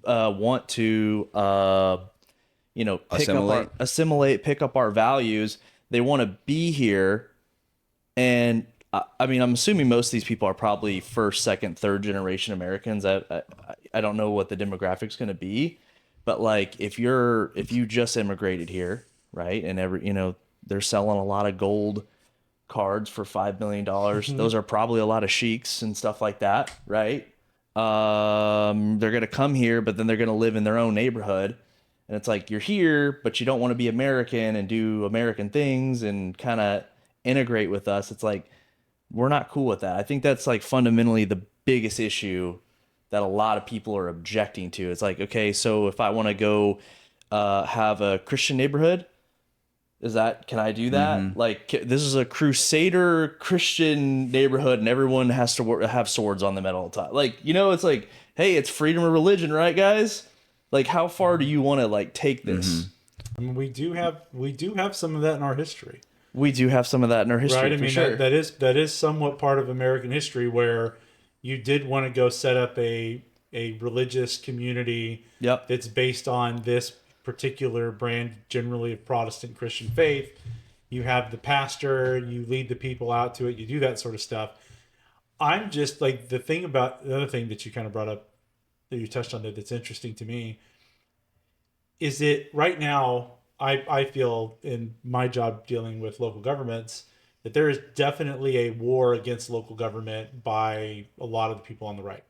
want to pick up our values. They want to be here. And I'm assuming most of these people are probably first, second, third generation Americans. I don't know what the demographic's going to be, but like, if you just immigrated here, right, and they're selling a lot of gold cards for $5 million. Those are probably a lot of sheiks and stuff like that, right? They're gonna come here, but then they're gonna live in their own neighborhood, and it's like, you're here, but you don't want to be American and do American things and kind of integrate with us. It's like, we're not cool with that. I think that's like fundamentally the biggest issue that a lot of people are objecting to. It's like, okay, so if I want to go have a Christian neighborhood, can I do that? Like, this is a Crusader Christian neighborhood and everyone has to have swords on them at all times. Like, it's like, hey, it's freedom of religion, right, guys? Like, how far do you want to, like, take this? I mean, we do have some of that in our history. We do have some of that in our history, right? I mean, sure. that is somewhat part of American history, where you did want to go set up a religious community that's based on this particular brand, generally of Protestant Christian faith. You have the pastor, you lead the people out to it, you do that sort of stuff. I'm just like, the other thing that you kind of brought up, that you touched on, that's interesting to me, is it right now, I feel in my job dealing with local governments, that there is definitely a war against local government by a lot of the people on the right.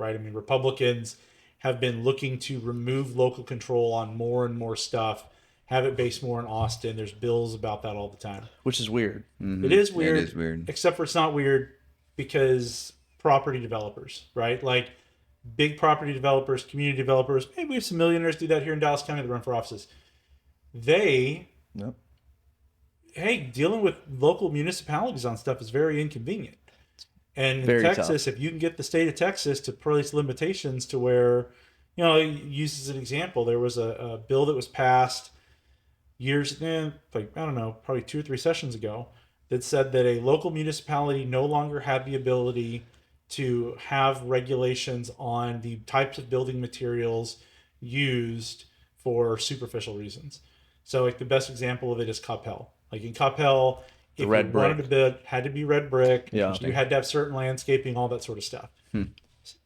I mean, Republicans have been looking to remove local control on more and more stuff, have it based more in Austin. There's bills about that all the time. Which is weird. It is weird. Except for it's not weird because property developers, right? Like, big property developers, community developers, maybe we have some millionaires do that here in Dallas County that run for offices. Hey, dealing with local municipalities on stuff is very inconvenient. And in Texas, if you can get the state of Texas to place limitations to where, use as an example, there was a bill that was passed probably 2 or 3 sessions ago, that said that a local municipality no longer had the ability to have regulations on the types of building materials used for superficial reasons. So, like, the best example of it is Coppell. Like, in Coppell, if you wanted to build, had to be red brick. You had to have certain landscaping, all that sort of stuff.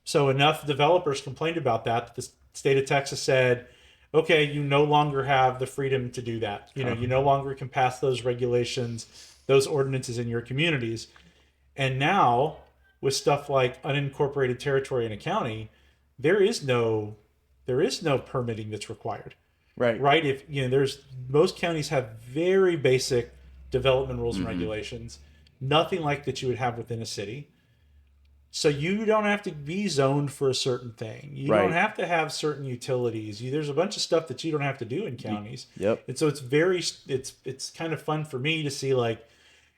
So enough developers complained about that State of Texas said, okay, you no longer have the freedom to do that. You no longer can pass those regulations, those ordinances in your communities. And now, with stuff like unincorporated territory in a county, there is no permitting that's required. Right. Right? If there's most counties have very basic development rules and regulations, nothing like that you would have within a city. So you don't have to be zoned for a certain thing. You Right. don't have to have certain utilities. There's a bunch of stuff that you don't have to do in counties. Yep. And so it's kind of fun for me to see, like,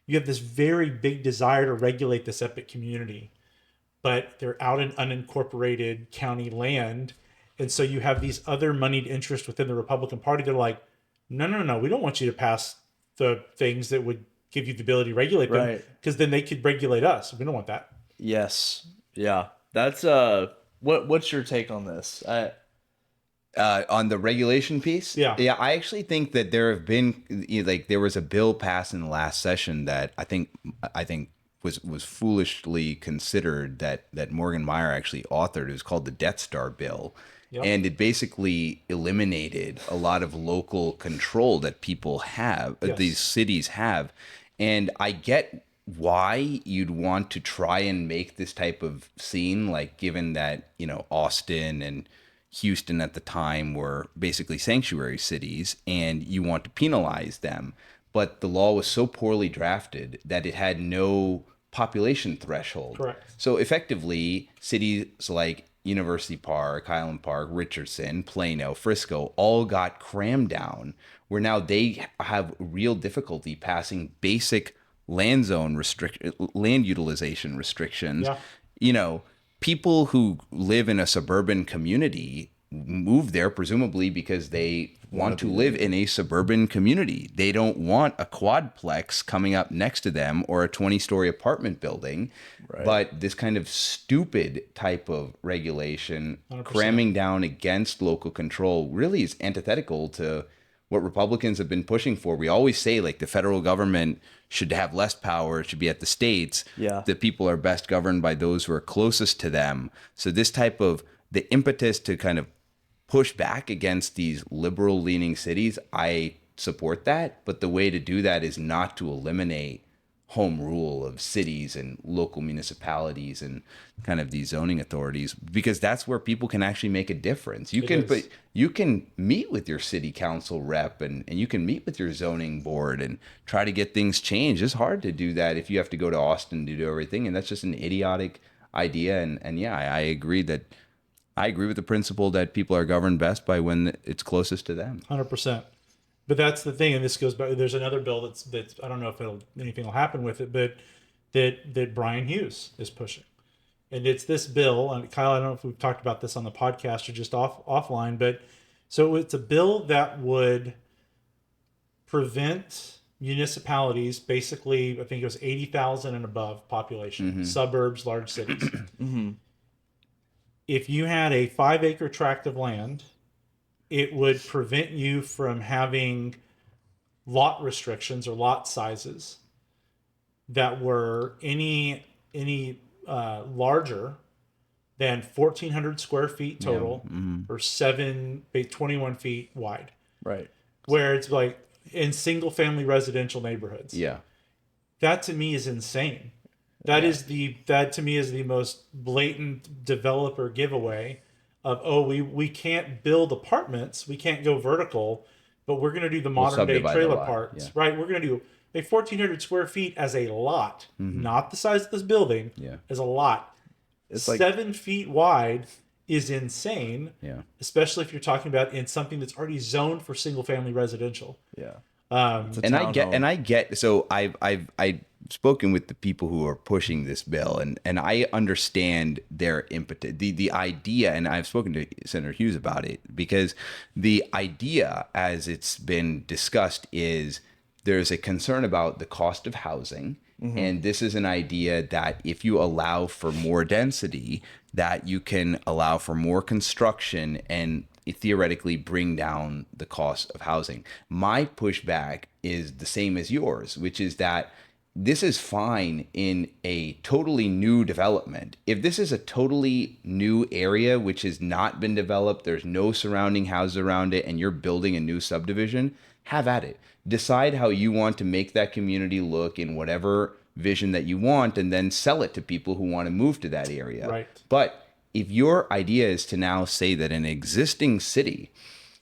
you have this very big desire to regulate this epic community, but they're out in unincorporated county land. And so you have these other moneyed interests within the Republican Party. They're like, no, we don't want you to pass the things that would give you the ability to regulate them, Right. because then they could regulate us. We don't want that. Yes. Yeah. That's what's your take on this? On the regulation piece, Yeah. I actually think that there have been, like, there was a bill passed in the last session that I think was foolishly considered, that Morgan Meyer actually authored. It was called the Death Star bill. Yep. And it basically eliminated a lot of local control that people have, Yes. these cities have. And I get why you'd want to try and make this type of scene, like, given that, Austin and Houston at the time were basically sanctuary cities, and you want to penalize them. But the law was so poorly drafted that it had no population threshold. Correct. So effectively, cities like University Park, Highland Park, Richardson, Plano, Frisco all got crammed down, where now they have real difficulty passing basic land utilization restrictions. Yeah. People who live in a suburban community move there presumably because they want to live in a suburban community. They don't want a quadplex coming up next to them or a 20-story apartment building. Right. But this kind of stupid type of regulation 100%. cramming down against local control really is antithetical to what Republicans have been pushing for. We always say, like, the federal government should have less power, it should be at the states. Yeah. The people are best governed by those who are closest to them. So this type of, the impetus to kind of push back against these liberal leaning cities, I support that. But the way to do that is not to eliminate home rule of cities and local municipalities and kind of these zoning authorities, because that's where people can actually make a difference. You can meet with your city council rep and you can meet with your zoning board and try to get things changed. It's hard to do that if you have to go to Austin to do everything, and that's just an idiotic idea. And yeah, I agree with the principle that people are governed best by when it's closest to them. 100%. But that's the thing, and this goes back. There's another bill that's I don't know if anything will happen with it, but that Brian Hughes is pushing, and it's this bill. And Kyle, I don't know if we've talked about this on the podcast or just offline, but so it's a bill that would prevent municipalities, basically, I think it was 80,000 and above population, suburbs, large cities. If you had a 5-acre tract of land, it would prevent you from having lot restrictions or lot sizes that were any larger than 1,400 square feet total, or 21 feet wide. Right. Where it's like in single family residential neighborhoods. Yeah. That to me is insane. That to me is the most blatant developer giveaway of, we can't build apartments, we can't go vertical, but we're going to do the modern day trailer parks, right? We're going to do a 1,400 square feet as a lot, not the size of this building, as a lot. It's 7 feet wide is insane, especially if you're talking about in something that's already zoned for single family residential. Yeah. I get. So I've spoken with the people who are pushing this bill, and I understand their impetus, the idea, and I've spoken to Senator Hughes about it, because the idea as it's been discussed is there's a concern about the cost of housing. And this is an idea that if you allow for more density, that you can allow for more construction and theoretically bring down the cost of housing. My pushback is the same as yours, which is that this is fine in a totally new development. If this is a totally new area which has not been developed, there's no surrounding houses around it, and you're building a new subdivision, have at it. Decide how you want to make that community look in whatever vision that you want, and then sell it to people who want to move to that area. Right. But if your idea is to now say that an existing city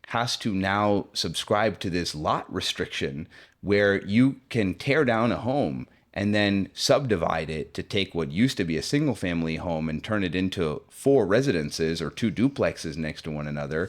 has to now subscribe to this lot restriction where you can tear down a home and then subdivide it to take what used to be a single family home and turn it into 4 residences or 2 duplexes next to one another.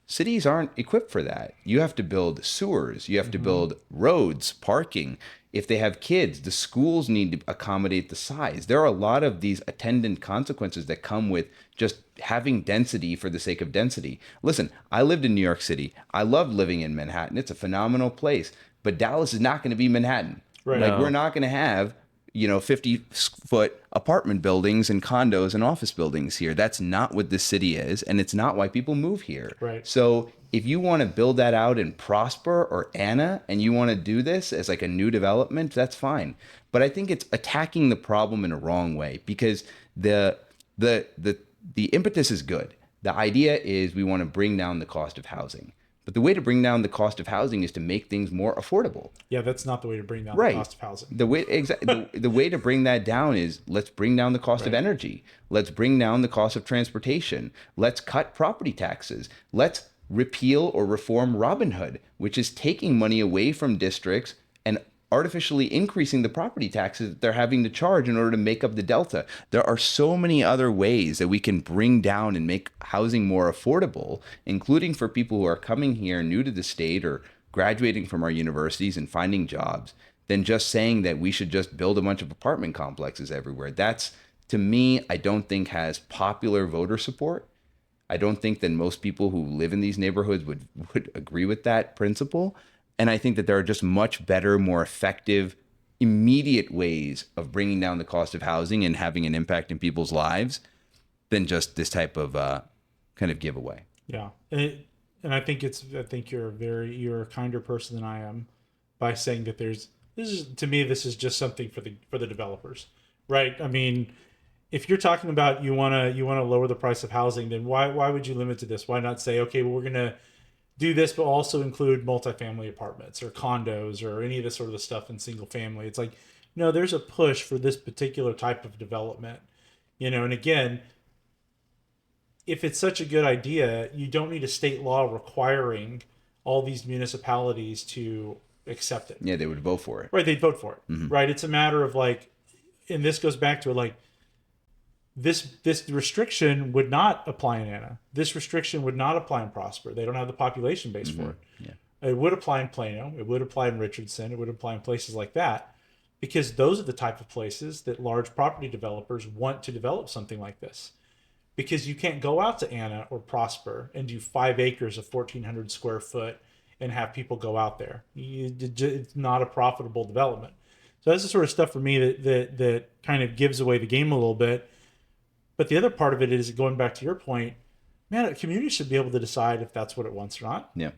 Cities aren't equipped for that. You have to build sewers, you have to build roads, parking. If they have kids, the schools need to accommodate the size. There are a lot of these attendant consequences that come with just having density for the sake of density. Listen, I lived in New York City. I loved living in Manhattan. It's a phenomenal place. But Dallas is not going to be Manhattan. Right. Like, No. we're not going to have, 50-foot apartment buildings and condos and office buildings here. That's not what this city is, and it's not why people move here. Right. So if you want to build that out in Prosper or Anna, and you want to do this as like a new development, that's fine. But I think it's attacking the problem in a wrong way, because the impetus is good. The idea is we want to bring down the cost of housing. But the way to bring down the cost of housing is to make things more affordable. Yeah, that's not the way to bring down Right. the cost of housing. The way to bring that down is, let's bring down the cost of energy. Let's bring down the cost of transportation. Let's cut property taxes. Let's repeal or reform Robinhood, which is taking money away from districts and artificially increasing the property taxes that they're having to charge in order to make up the delta. There are so many other ways that we can bring down and make housing more affordable, including for people who are coming here new to the state or graduating from our universities and finding jobs, than just saying that we should just build a bunch of apartment complexes everywhere. That's, to me, I don't think has popular voter support. I don't think that most people who live in these neighborhoods would agree with that principle. And I think that there are just much better, more effective, immediate ways of bringing down the cost of housing and having an impact in people's lives than just this type of kind of giveaway. Yeah, and I think you're a kinder person than I am by saying that this is just something for the developers, right? I mean, if you're talking about you want to lower the price of housing, then why would you limit to this? Why not say, okay, well, we're gonna do this, but also include multifamily apartments or condos or any of this sort of stuff in single family? It's like, no, there's a push for this particular type of development, and again, if it's such a good idea, you don't need a state law requiring all these municipalities to accept it. Yeah, they would vote for it. Right, they'd vote for it. Mm-hmm. Right, it's a matter of like, and this goes back to like, this restriction would not apply in Anna. This restriction would not apply in Prosper. They don't have the population base for it. Yeah. It would apply in Plano. It would apply in Richardson. It would apply in places like that, because those are the type of places that large property developers want to develop something like this. Because you can't go out to Anna or Prosper and do 5 acres of 1,400 square foot and have people go out there. It's not a profitable development. So that's the sort of stuff for me that kind of gives away the game a little bit. But the other part of it is, going back to your point, man, a community should be able to decide if that's what it wants or not. Yeah.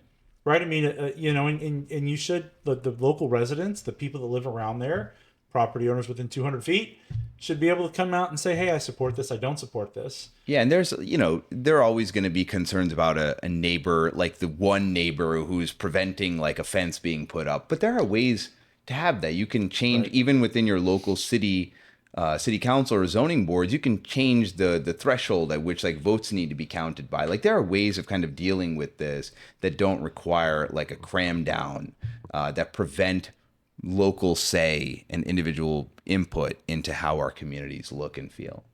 Right. I mean, and you should, the local residents, the people that live around there, property owners within 200 feet, should be able to come out and say, hey, I support this. I don't support this. Yeah. And there are always going to be concerns about a neighbor, like the one neighbor who's preventing like a fence being put up. But there are ways to have that. You can change, right, even within your local city council or zoning boards. You can change the threshold at which like votes need to be counted by. Like, there are ways of kind of dealing with this that don't require like a cram down, that prevent local say and individual input into how our communities look and feel.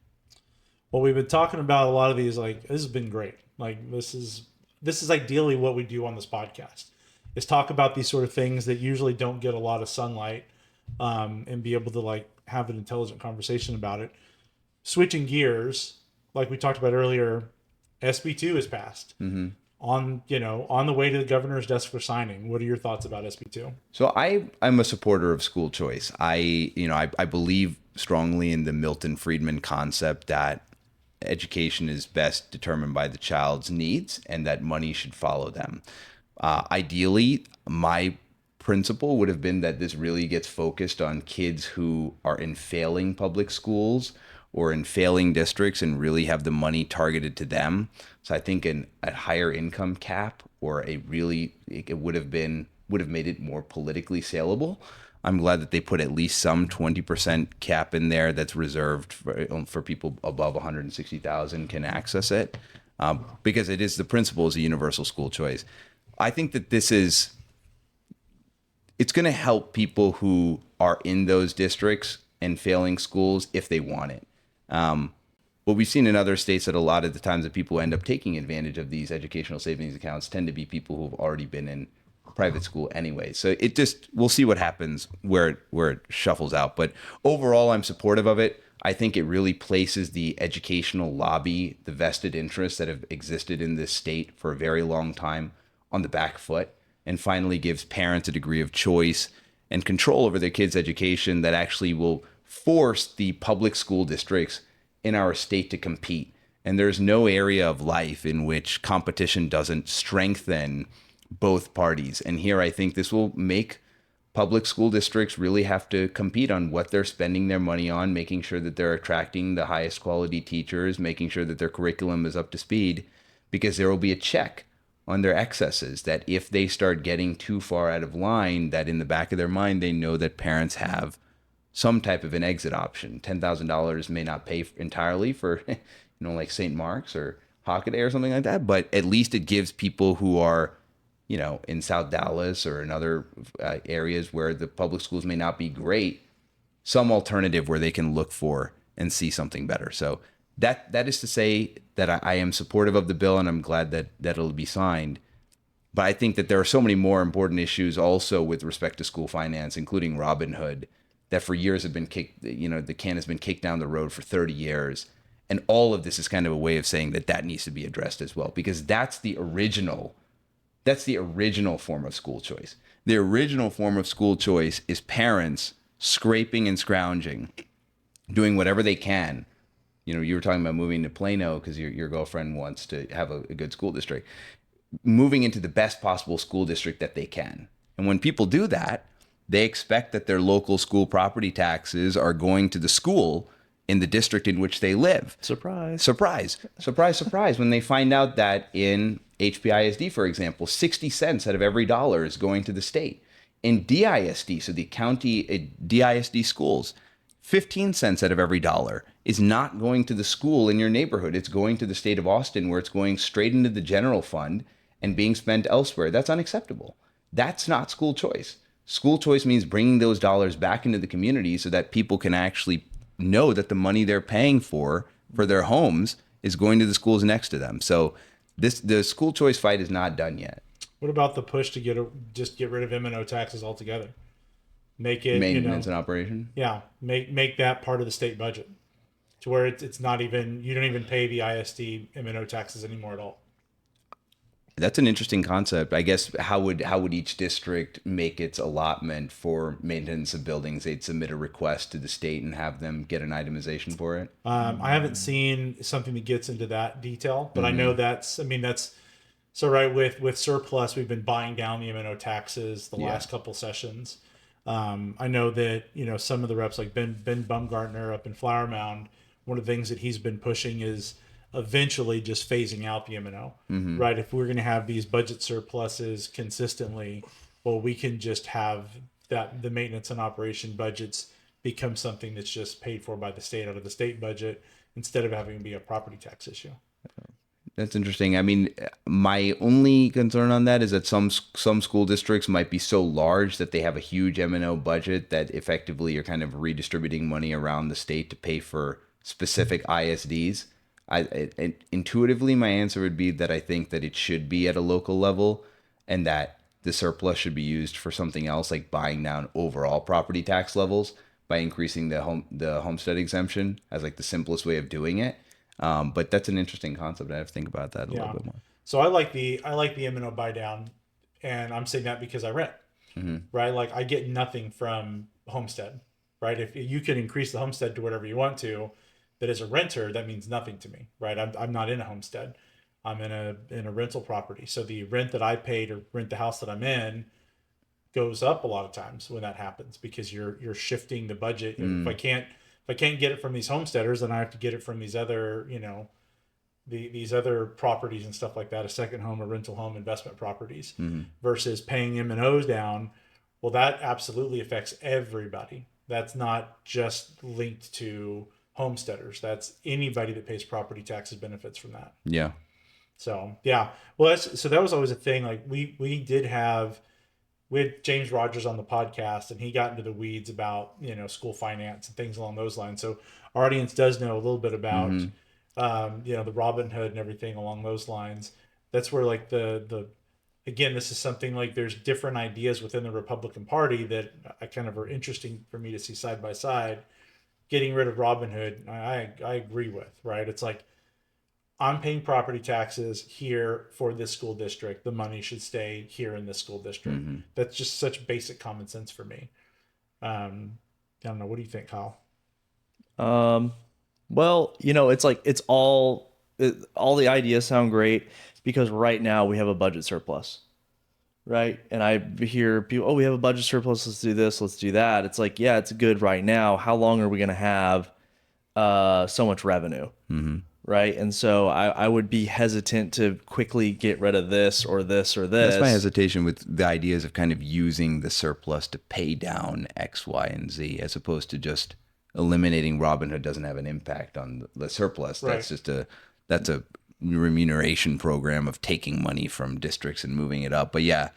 Well, we've been talking about a lot of these. Like, this has been great. Like, this is ideally what we do on this podcast, is talk about these sort of things that usually don't get a lot of sunlight, and be able to like have an intelligent conversation about it. Switching gears, like we talked about earlier, SB2 is passed. Mm-hmm. On the way to the governor's desk for signing. What are your thoughts about SB2? So I'm a supporter of school choice. I believe strongly in the Milton Friedman concept that education is best determined by the child's needs and that money should follow them. Ideally, my principle would have been that this really gets focused on kids who are in failing public schools or in failing districts and really have the money targeted to them. So I think a higher income cap or it would have made it more politically saleable. I'm glad that they put at least some 20% cap in there that's reserved for people above 160,000 can access it, because the principle is a universal school choice. I think that it's going to help people who are in those districts and failing schools if they want it. What we've seen in other states that a lot of the times that people end up taking advantage of these educational savings accounts tend to be people who've already been in private school anyway. So we'll see what happens where it shuffles out. But overall, I'm supportive of it. I think it really places the educational lobby, the vested interests that have existed in this state for a very long time, on the back foot, and finally gives parents a degree of choice and control over their kids' education that actually will force the public school districts in our state to compete. And there's no area of life in which competition doesn't strengthen both parties. And here I think this will make public school districts really have to compete on what they're spending their money on, making sure that they're attracting the highest quality teachers, making sure that their curriculum is up to speed, because there will be a check on their excesses, that if they start getting too far out of line, that in the back of their mind, they know that parents have some type of an exit option. $10,000 may not pay entirely for, like St. Mark's or Hockaday or something like that, but at least it gives people who are, in South Dallas or in other areas where the public schools may not be great, some alternative where they can look for and see something better. So that is to say that I am supportive of the bill, and I'm glad that it'll be signed. But I think that there are so many more important issues also with respect to school finance, including Robinhood, that for years have been kicked, the can has been kicked down the road for 30 years. And all of this is kind of a way of saying that needs to be addressed as well, because that's the original form of school choice. The original form of school choice is parents scraping and scrounging, doing whatever they can. You were talking about moving to Plano because your girlfriend wants to have a good school district, moving into the best possible school district that they can. And when people do that, they expect that their local school property taxes are going to the school in the district in which they live. Surprise. Surprise. Surprise, surprise. When they find out that in HPISD, for example, 60 cents out of every dollar is going to the state. In DISD, so the county DISD schools, 15 cents out of every dollar is not going to the school in your neighborhood. It's going to the state of Austin, where it's going straight into the general fund and being spent elsewhere. That's unacceptable. That's not school choice. School choice means bringing those dollars back into the community so that people can actually know that the money they're paying for their homes is going to the schools next to them. So the school choice fight is not done yet. What about the push to just get rid of M&O taxes altogether? Make it Maintenance and operation. Yeah, make that part of the state budget, to where it's not even, you don't even pay the ISD M&O taxes anymore at all. That's an interesting concept. I guess how would each district make its allotment for maintenance of buildings? They'd submit a request to the state and have them get an itemization for it. I haven't seen something that gets into that detail, but I know that's so right with surplus. We've been buying down the M&O taxes the last couple sessions. I know that some of the reps like Ben Bumgartner up in Flower Mound, one of the things that he's been pushing is eventually just phasing out the M&O, right? If we're going to have these budget surpluses consistently, well, we can just have the maintenance and operation budgets become something that's just paid for by the state out of the state budget, instead of having to be a property tax issue. That's interesting. I mean, my only concern on that is that some school districts might be so large that they have a huge M&O budget that effectively you're kind of redistributing money around the state to pay for specific ISDs. Intuitively, my answer would be that I think that it should be at a local level, and that the surplus should be used for something else, like buying down overall property tax levels by increasing the homestead exemption as like the simplest way of doing it. But that's an interesting concept. I have to think about that a little bit more. So I like the M&O buy down, and I'm saying that because I rent, right? Like I get nothing from homestead, right? If you can increase the homestead to whatever you want to, but as a renter, that means nothing to me, right? I'm not in a homestead. I'm in a rental property. So the rent that I pay to rent the house that I'm in, goes up a lot of times when that happens, because you're shifting the budget. If I can't get it from these homesteaders, then I have to get it from these other, these other properties and stuff like that, a second home, a rental home, investment properties, versus paying M&Os down. Well, that absolutely affects everybody. That's not just linked to homesteaders. That's anybody that pays property taxes benefits from that. Yeah. So yeah, well, so that was always a thing. Like we had James Rogers on the podcast, and he got into the weeds about school finance and things along those lines. So our audience does know a little bit about the Robin Hood and everything along those lines. That's where like the again, this is something like there's different ideas within the Republican Party that I kind of are interesting for me to see side by side. Getting rid of Robin Hood, I agree with, right? It's like, I'm paying property taxes here for this school district. The money should stay here in this school district. That's just such basic common sense for me. I don't know. What do you think, Kyle? Well, it's like all the ideas sound great because right now we have a budget surplus, right? And I hear people, we have a budget surplus. Let's do this. Let's do that. It's like, yeah, it's good right now. How long are we going to have so much revenue? Right. And so I would be hesitant to quickly get rid of this or this or this. That's my hesitation with the ideas of kind of using the surplus to pay down X, Y, and Z, as opposed to just eliminating Robinhood doesn't have an impact on the surplus. Right. That's just that's a remuneration program of taking money from districts and moving it up. But yeah,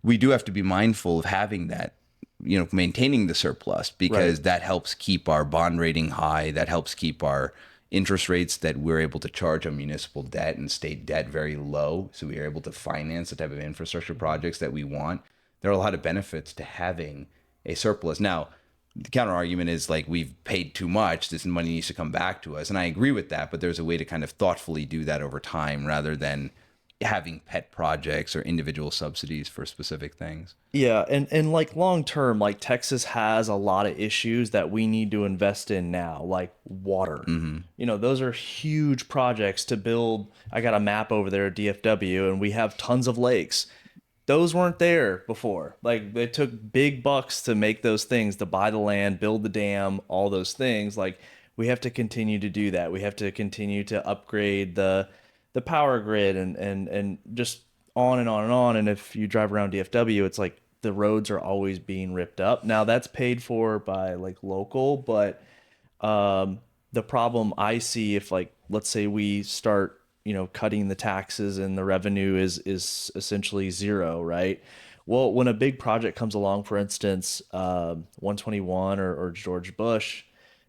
we do have to be mindful of having that, maintaining the surplus, because that helps keep our bond rating high. That helps keep our interest rates that we're able to charge on municipal debt and state debt very low, so we are able to finance the type of infrastructure projects that we want. There are a lot of benefits to having a surplus. Now, the counter argument is like, we've paid too much, this money needs to come back to us, and I agree with that, but there's a way to kind of thoughtfully do that over time rather than having pet projects or individual subsidies for specific things. Yeah, and like long term, like Texas has a lot of issues that we need to invest in now, like water. Those are huge projects to build. I got a map over there at DFW, and we have tons of lakes. Those weren't there before. Like, they took big bucks to make those things, to buy the land, build the dam, all those things. Like, we have to continue to do that. We have to continue to upgrade the power grid and just on and on and on. And if you drive around DFW, it's like the roads are always being ripped up. Now that's paid for by like local, but the problem I see, if like, let's say we start, cutting the taxes and the revenue is essentially zero, right? Well, when a big project comes along, for instance, 121 or George Bush,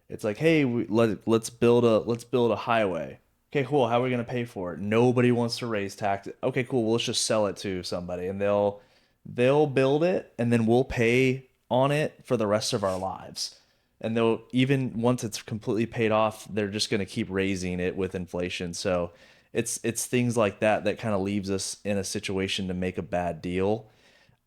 it's like, hey, let's build a highway. Okay, cool. How are we going to pay for it? Nobody wants to raise taxes. Okay, cool. Well, let's just sell it to somebody, and they'll build it, and then we'll pay on it for the rest of our lives. And they'll, even once it's completely paid off, they're just going to keep raising it with inflation. So it's things like that kind of leaves us in a situation to make a bad deal.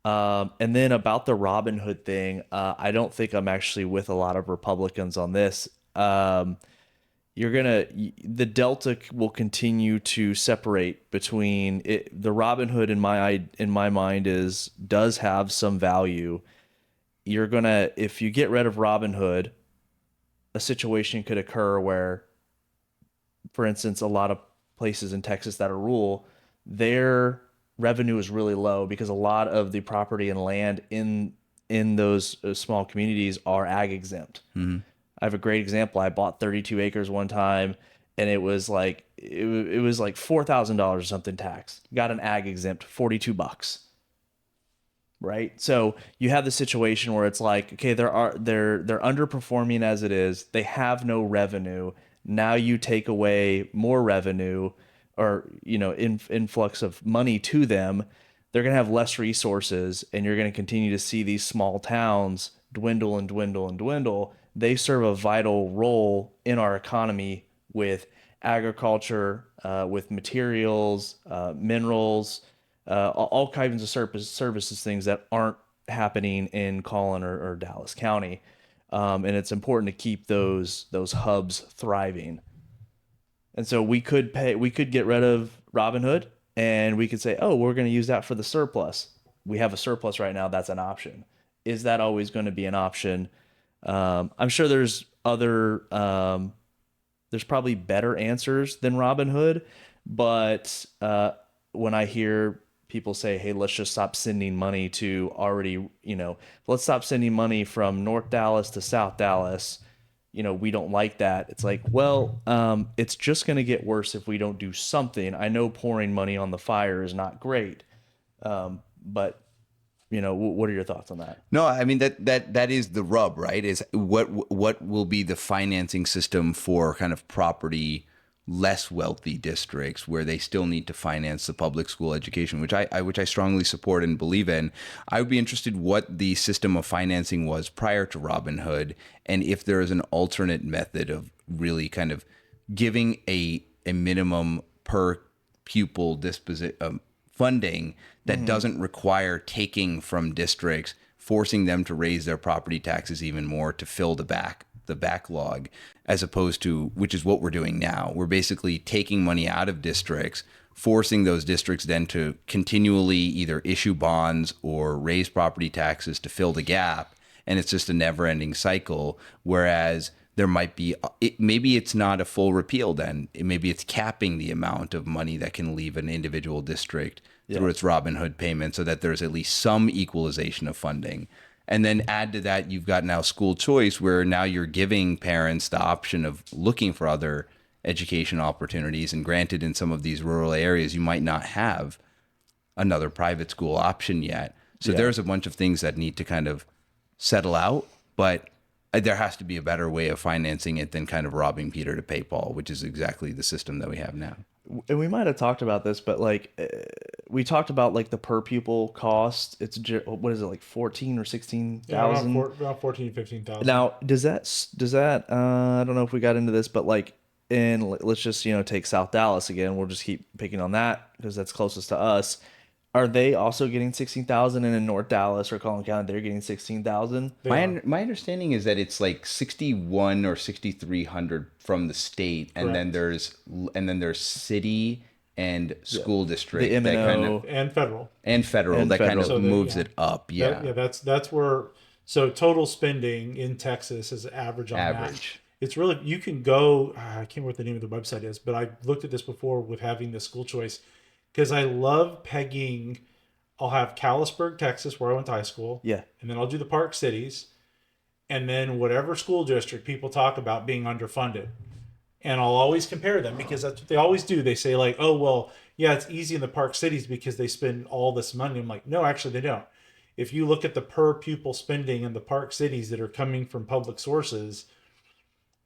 And then about the Robin Hood thing, I don't think I'm actually with a lot of Republicans on this. The delta will continue to separate between it. The Robin Hood in my mind does have some value. If you get rid of Robin Hood, a situation could occur where, for instance, a lot of places in Texas that are rural, their revenue is really low because a lot of the property and land in those small communities are ag exempt. I have a great example. I bought 32 acres one time, and it was like $4,000 or something tax. Got an ag exempt, $42. Right? So you have the situation where it's like, okay, they're underperforming as it is. They have no revenue. Now you take away more revenue, or influx of money to them. They're going to have less resources, and you're going to continue to see these small towns dwindle and dwindle and dwindle. They serve a vital role in our economy with agriculture, with materials, minerals, all kinds of services, things that aren't happening in Collin or Dallas County. And it's important to keep those hubs thriving. And so we could get rid of Robin Hood, and we could say, oh, we're going to use that for the surplus. we have a surplus right now, that's an option. Is that always going to be an option? I'm sure there's other there's probably better answers than Robinhood, but when I hear people say, "Hey, let's just stop sending money to already," let's stop sending money from North Dallas to South Dallas. We don't like that. It's like, well, it's just going to get worse if we don't do something. I know pouring money on the fire is not great, but what are your thoughts on that? No, I mean that is the rub, right? Is what will be the financing system for kind of property less wealthy districts where they still need to finance the public school education, which I strongly support and believe in. I would be interested what the system of financing was prior to Robinhood, and if there is an alternate method of really kind of giving a minimum per pupil funding that doesn't require taking from districts, forcing them to raise their property taxes even more to fill the backlog, as opposed to, which is what we're doing now. We're basically taking money out of districts, forcing those districts then to continually either issue bonds or raise property taxes to fill the gap. And it's just a never ending cycle. Whereas there might be, maybe it's not a full repeal then. Maybe it's capping the amount of money that can leave an individual district through its Robinhood payment so that there's at least some equalization of funding. And then add to that, you've got now school choice, where now you're giving parents the option of looking for other education opportunities. And granted, in some of these rural areas, you might not have another private school option yet. So there's a bunch of things that need to kind of settle out, but there has to be a better way of financing it than kind of robbing Peter to pay Paul, which is exactly the system that we have now. And we might have talked about this, but we talked about like the per pupil cost. It's what is it, like 14 or 16,000? Around 14, 15,000. Now, does that I don't know if we got into this, but like let's just take South Dallas again. We'll just keep picking on that because that's closest to us. Are they also getting 16,000, and in North Dallas or Collin County they're getting 16,000? My understanding is that it's like 61 or 6,300 from the state, and then there's city and school district the that kind of and federal that kind of moves it up. That's where, so total spending in Texas is average on that. It's really, you can go, I can't remember what the name of the website is, but I looked at this before with having the school choice, because I love pegging. I'll have Callisburg, Texas, where I went to high school. Yeah. And then I'll do the Park Cities. And then whatever school district people talk about being underfunded. And I'll always compare them, because that's what they always do. They say like, oh, well, yeah, it's easy in the Park Cities because they spend all this money. I'm like, no, actually they don't. If you look at the per pupil spending in the Park Cities that are coming from public sources,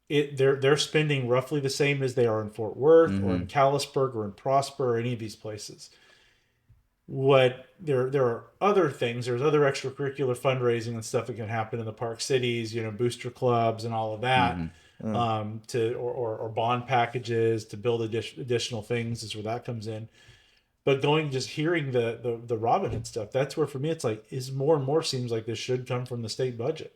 they're spending roughly the same as they are in Fort Worth or in Callisburg or in Prosper or any of these places. There are other things. There's other extracurricular fundraising and stuff that can happen in the Park Cities, booster clubs and all of that, or bond packages to build additional things is where that comes in. But just hearing the Robinhood stuff, that's where for me it's like, is more and more seems like this should come from the state budget.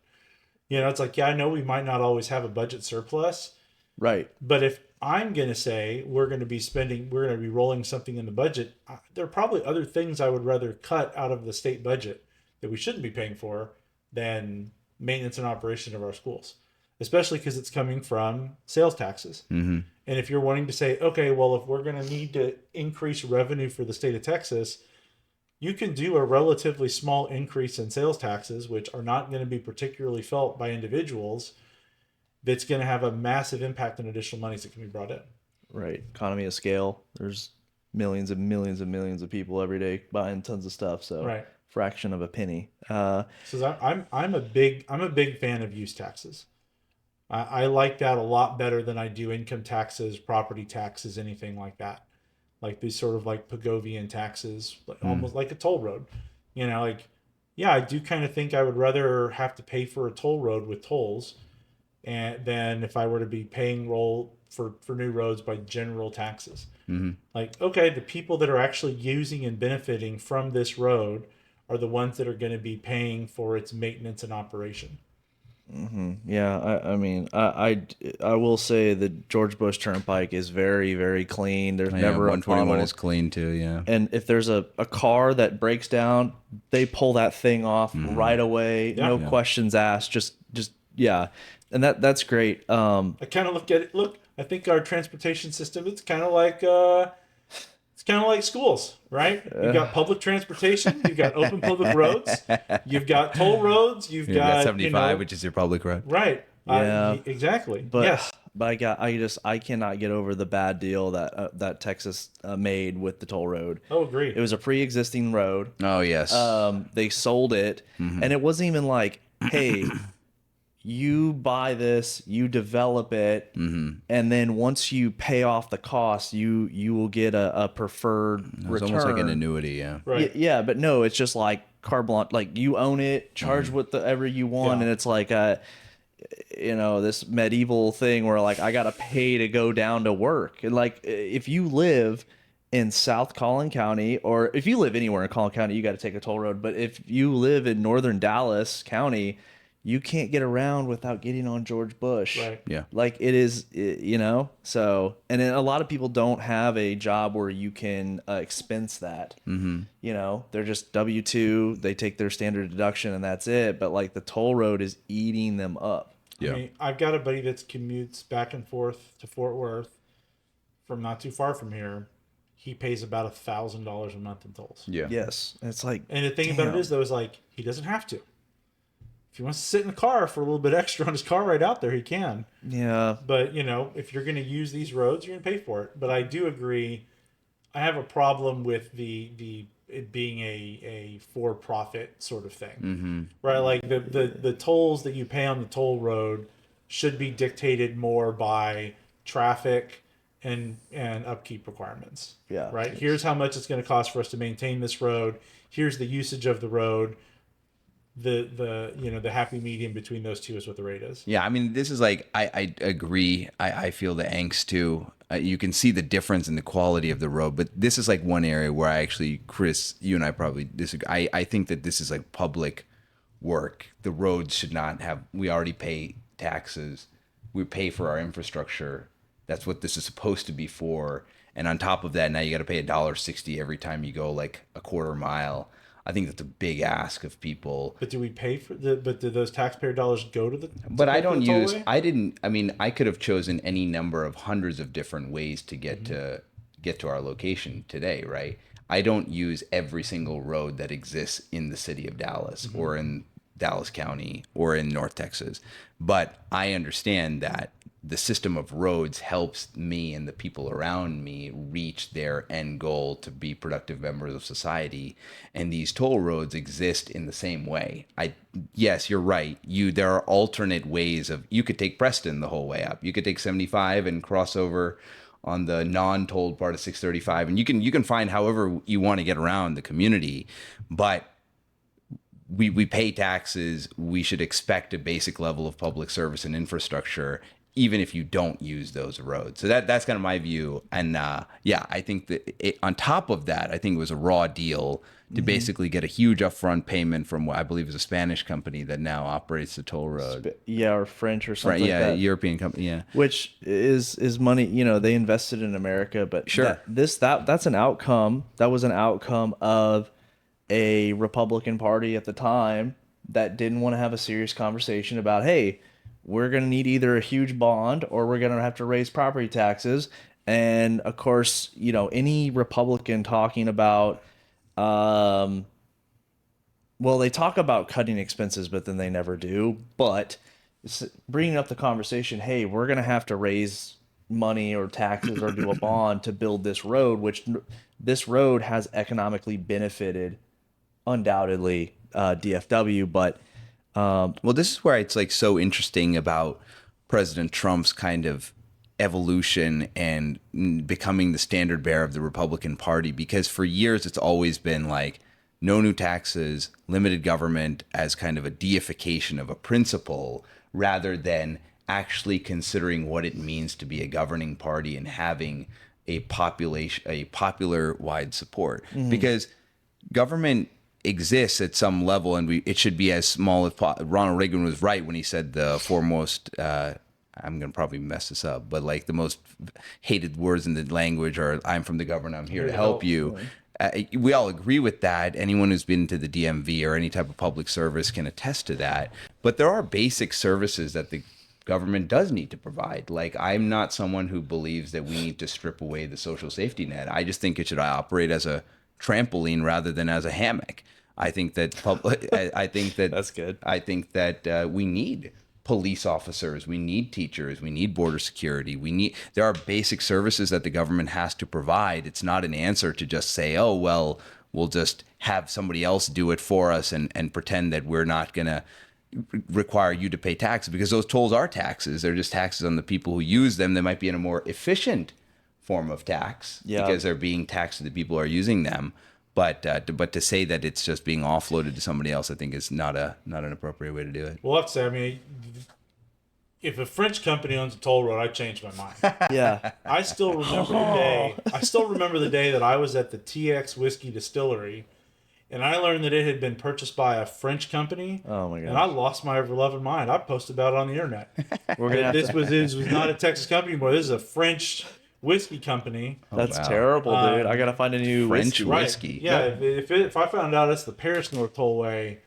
It's like, I know we might not always have a budget surplus. Right. But if I'm going to say we're going to be rolling something in the budget, there are probably other things I would rather cut out of the state budget that we shouldn't be paying for than maintenance and operation of our schools, especially because it's coming from sales taxes. And if you're wanting to say, okay, well, if we're going to need to increase revenue for the state of Texas, you can do a relatively small increase in sales taxes, which are not going to be particularly felt by individuals. That's going to have a massive impact on additional monies that can be brought in. Right. Economy of scale. There's millions and millions and millions of people every day buying tons of stuff. So fraction of a penny. So I'm a big fan of use taxes. I like that a lot better than I do income taxes, property taxes, anything like that. Like these sort of like Pagovian taxes, almost like a toll road. I do kind of think I would rather have to pay for a toll road with tolls than if I were to be paying for new roads by general taxes. Like, okay, the people that are actually using and benefiting from this road are the ones that are going to be paying for its maintenance and operation. Yeah, I mean, I will say the George Bush Turnpike is very, very clean. There's Yeah, never a 121 puddle. is clean too. Yeah. And if there's a car that breaks down, they pull that thing off right away, Yeah. no questions asked. Just yeah, and that's great. I kind of look at it. Look, I think our transportation system, it's kind of like schools, right? You've got public transportation, you've got open public roads, you've got toll roads, you've You got got 75, which is your public road. right. Yeah. Exactly. But Yes. but I cannot get over the bad deal that Texas made with the toll road. Oh, agreed. It was a pre-existing road. Oh yes. They sold it, and it wasn't even like, hey, you buy this, you develop it, and then once you pay off the cost, you will get a preferred It's return. almost like an annuity. Yeah. Right. Yeah, but no, it's just like carte blanche. Like you own it, charge whatever you want, Yeah. and it's like this medieval thing where like I gotta pay to go down to work. And like if you live in South Collin County, or if you live anywhere in Collin County, you got to take a toll road. But if you live in northern Dallas County, you can't get around without getting on George Bush. Right. Yeah. Like so, and then a lot of people don't have a job where you can expense that. They're just W-2, they take their standard deduction and that's it. But like the toll road is eating them up. Yeah. I mean, I've got a buddy that commutes back and forth to Fort Worth from not too far from here. He pays about $1,000 a month in tolls. Yeah. Yes. And it's like, And the thing about it is, though, is like he doesn't have to. If he wants to sit in the car for a little bit extra on his car ride out there, he can. yeah. But if you're going to use these roads, you're going to pay for it. But I do agree. I have a problem with it being a for-profit sort of thing, right? Like the tolls that you pay on the toll road should be dictated more by traffic and upkeep requirements. Yeah. Right. Here's how much it's going to cost for us to maintain this road. Here's the usage of the road. The happy medium between those two is what the rate is. Yeah, I mean, this is like, I agree. I feel the angst too. You can see the difference in the quality of the road, but this is like one area where I actually, Chris, you and I probably disagree. I think that this is like public work. The roads should not have, we already pay taxes. We pay for our infrastructure. That's what this is supposed to be for. And on top of that, now you got to pay $1.60 every time you go like a quarter mile. I think that's a big ask of people. But do we pay for but do those taxpayer dollars go to the? But I don't use. tollway? I mean, I could have chosen any number of hundreds of different ways to get to our location today, right? I don't use every single road that exists in the city of Dallas or in Dallas County or in North Texas. But I understand that the system of roads helps me and the people around me reach their end goal to be productive members of society. And these toll roads exist in the same way. Yes, you're right. There are alternate ways you could take Preston the whole way up. You could take 75 and cross over on the non-tolled part of 635. And you can find however you want to get around the community. But we pay taxes. We should expect a basic level of public service and infrastructure, even if you don't use those roads. So that's kind of my view. And I think that on top of that, I think it was a raw deal to basically get a huge upfront payment from what I believe is a Spanish company that now operates the toll road. Or French or something Right, like that. European company, yeah. Which is money, they invested in America, but Sure. that's an outcome. That was an outcome of a Republican Party at the time that didn't want to have a serious conversation about, hey, we're going to need either a huge bond or we're going to have to raise property taxes. And of course, any Republican talking about, they talk about cutting expenses, but then they never do. But bringing up the conversation, hey, we're going to have to raise money or taxes or do a bond to build this road, which this road has economically benefited, undoubtedly, DFW, but well, this is where it's like so interesting about President Trump's kind of evolution and becoming the standard bearer of the Republican Party, because for years it's always been like no new taxes, limited government as kind of a deification of a principle rather than actually considering what it means to be a governing party and having a popular wide support. Because government exists at some level, and it should be as small as Ronald Reagan was right when he said the foremost. I'm gonna probably mess this up, but like the most hated words in the language are "I'm from the government. I'm here to help you." We all agree with that. Anyone who's been to the DMV or any type of public service can attest to that. But there are basic services that the government does need to provide. Like, I'm not someone who believes that we need to strip away the social safety net. I just think it should operate as a trampoline rather than as a hammock. I think that I think that That's good. I think that we need police officers, we need teachers, we need border security. There are basic services that the government has to provide. It's not an answer to just say, oh, well, we'll just have somebody else do it for us and pretend that we're not going to require you to pay taxes, because those tolls are taxes. They're just taxes on the people who use them. They might be in a more efficient form of tax because they're being taxed to the people who are using them. But to say that it's just being offloaded to somebody else, I think is not an appropriate way to do it. Well, I have to say, I mean, if a French company owns a toll road, I change my mind. Yeah. I still remember the day. I still remember the day that I was at the TX whiskey distillery, and I learned that it had been purchased by a French company. Oh my gosh. And I lost my ever-loving mind. I posted about it on the internet. We're gonna have This to- was not a Texas company anymore. This is a French whiskey company. That's wow. terrible, dude. I gotta find a new French whiskey. whiskey. Yeah, if I found out it's the Paris North Tollway,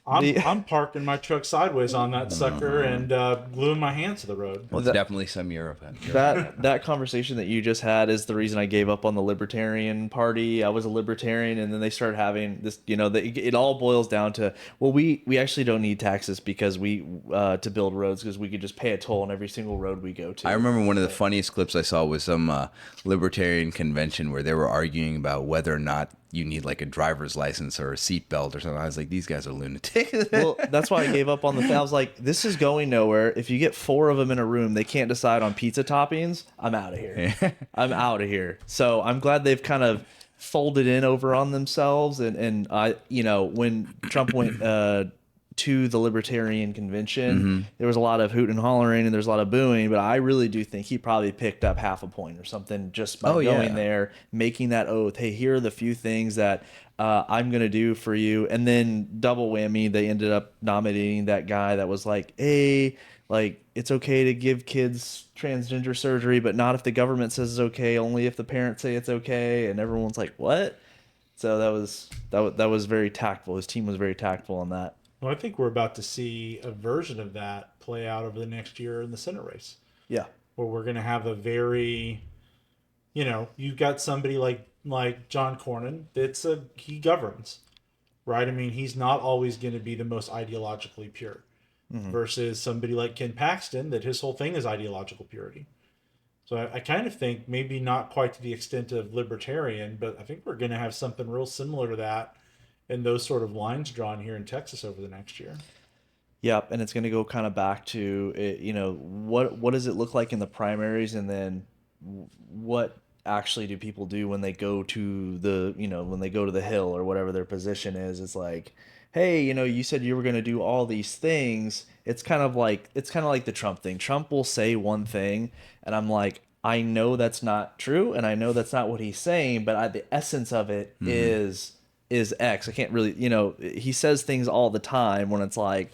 I'm parking my truck sideways on that sucker and gluing my hands to the road. Well, it's definitely some Europe. That conversation that you just had is the reason I gave up on the Libertarian Party. I was a Libertarian, and then they started having this. It all boils down to, well, we actually don't need taxes because we to build roads, because we could just pay a toll on every single road we go to. I remember one of the funniest clips I saw was some libertarian convention where they were arguing about whether or not you need like a driver's license or a seatbelt or something. I was like, these guys are lunatics. Well, that's why I gave up on the thing. I was like, this is going nowhere. If you get 4 of them in a room, they can't decide on pizza toppings. I'm out of here. I'm out of here. So I'm glad they've kind of folded in over on themselves. And I, when Trump went to the Libertarian Convention, there was a lot of hoot and hollering and there's a lot of booing, but I really do think he probably picked up half a point or something just by going there, making that oath. Hey, here are the few things that I'm going to do for you. And then double whammy, they ended up nominating that guy that was like, hey, like, it's okay to give kids transgender surgery, but not if the government says it's okay, only if the parents say it's okay. And everyone's like, what? So that was very tactful. His team was very tactful on that. Well, I think we're about to see a version of that play out over the next year in the Senate race. Yeah. Where we're going to have a very, you've got somebody like John Cornyn he governs, right? I mean, he's not always going to be the most ideologically pure versus somebody like Ken Paxton that his whole thing is ideological purity. So I kind of think maybe not quite to the extent of libertarian, but I think we're going to have something real similar to that and those sort of lines drawn here in Texas over the next year. Yep, and it's going to go kind of back to what does it look like in the primaries, and then what actually do people do when they go to the Hill or whatever their position is? It's like, hey, you said you were going to do all these things. It's kind of like the Trump thing. Trump will say one thing, and I'm like, I know that's not true, and I know that's not what he's saying, but the essence of it is X. I can't really, he says things all the time when it's like,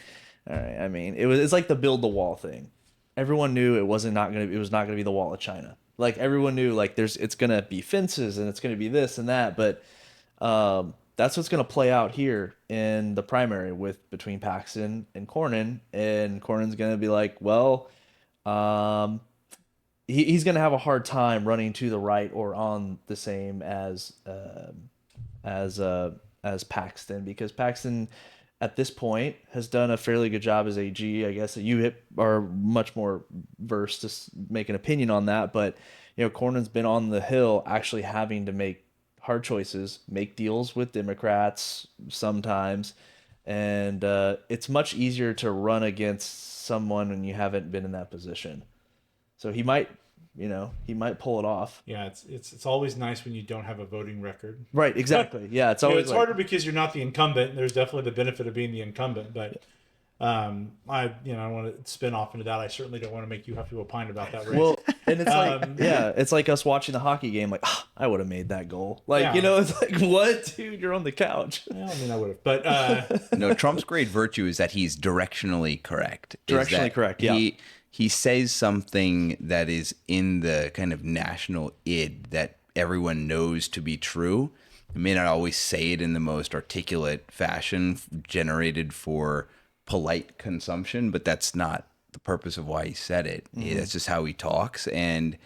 all right, I mean, it's like the build the wall thing. Everyone knew it was not going to be the wall of China. Like, everyone knew, like, it's going to be fences and it's going to be this and that, but that's what's going to play out here in the primary between Paxton and Cornyn, and Cornyn's going to be like, well, he's going to have a hard time running to the right or on the same as Paxton, because Paxton at this point has done a fairly good job as AG. I guess that you are much more versed to make an opinion on that, but Cornyn's been on the Hill actually having to make hard choices, make deals with Democrats sometimes, and it's much easier to run against someone when you haven't been in that position. So he might pull it off. Yeah, it's always nice when you don't have a voting record. Right, exactly. Yeah, it's always it's harder because you're not the incumbent. There's definitely the benefit of being the incumbent, but I want to spin off into that. I certainly don't want to make you have to opine about that race. Well, and it's like, Um, yeah, it's like us watching the hockey game. Like, I would have made that goal. Like, Yeah. you know, it's like, what, dude? You're on the couch. well, I mean, I would have, but No, Trump's great virtue is that he's directionally correct. Is Directionally that correct, yeah. He says something that is in the kind of national id that everyone knows to be true. He may not always say it in the most articulate fashion generated for polite consumption, but that's not the purpose of why he said it. That's just how he talks. And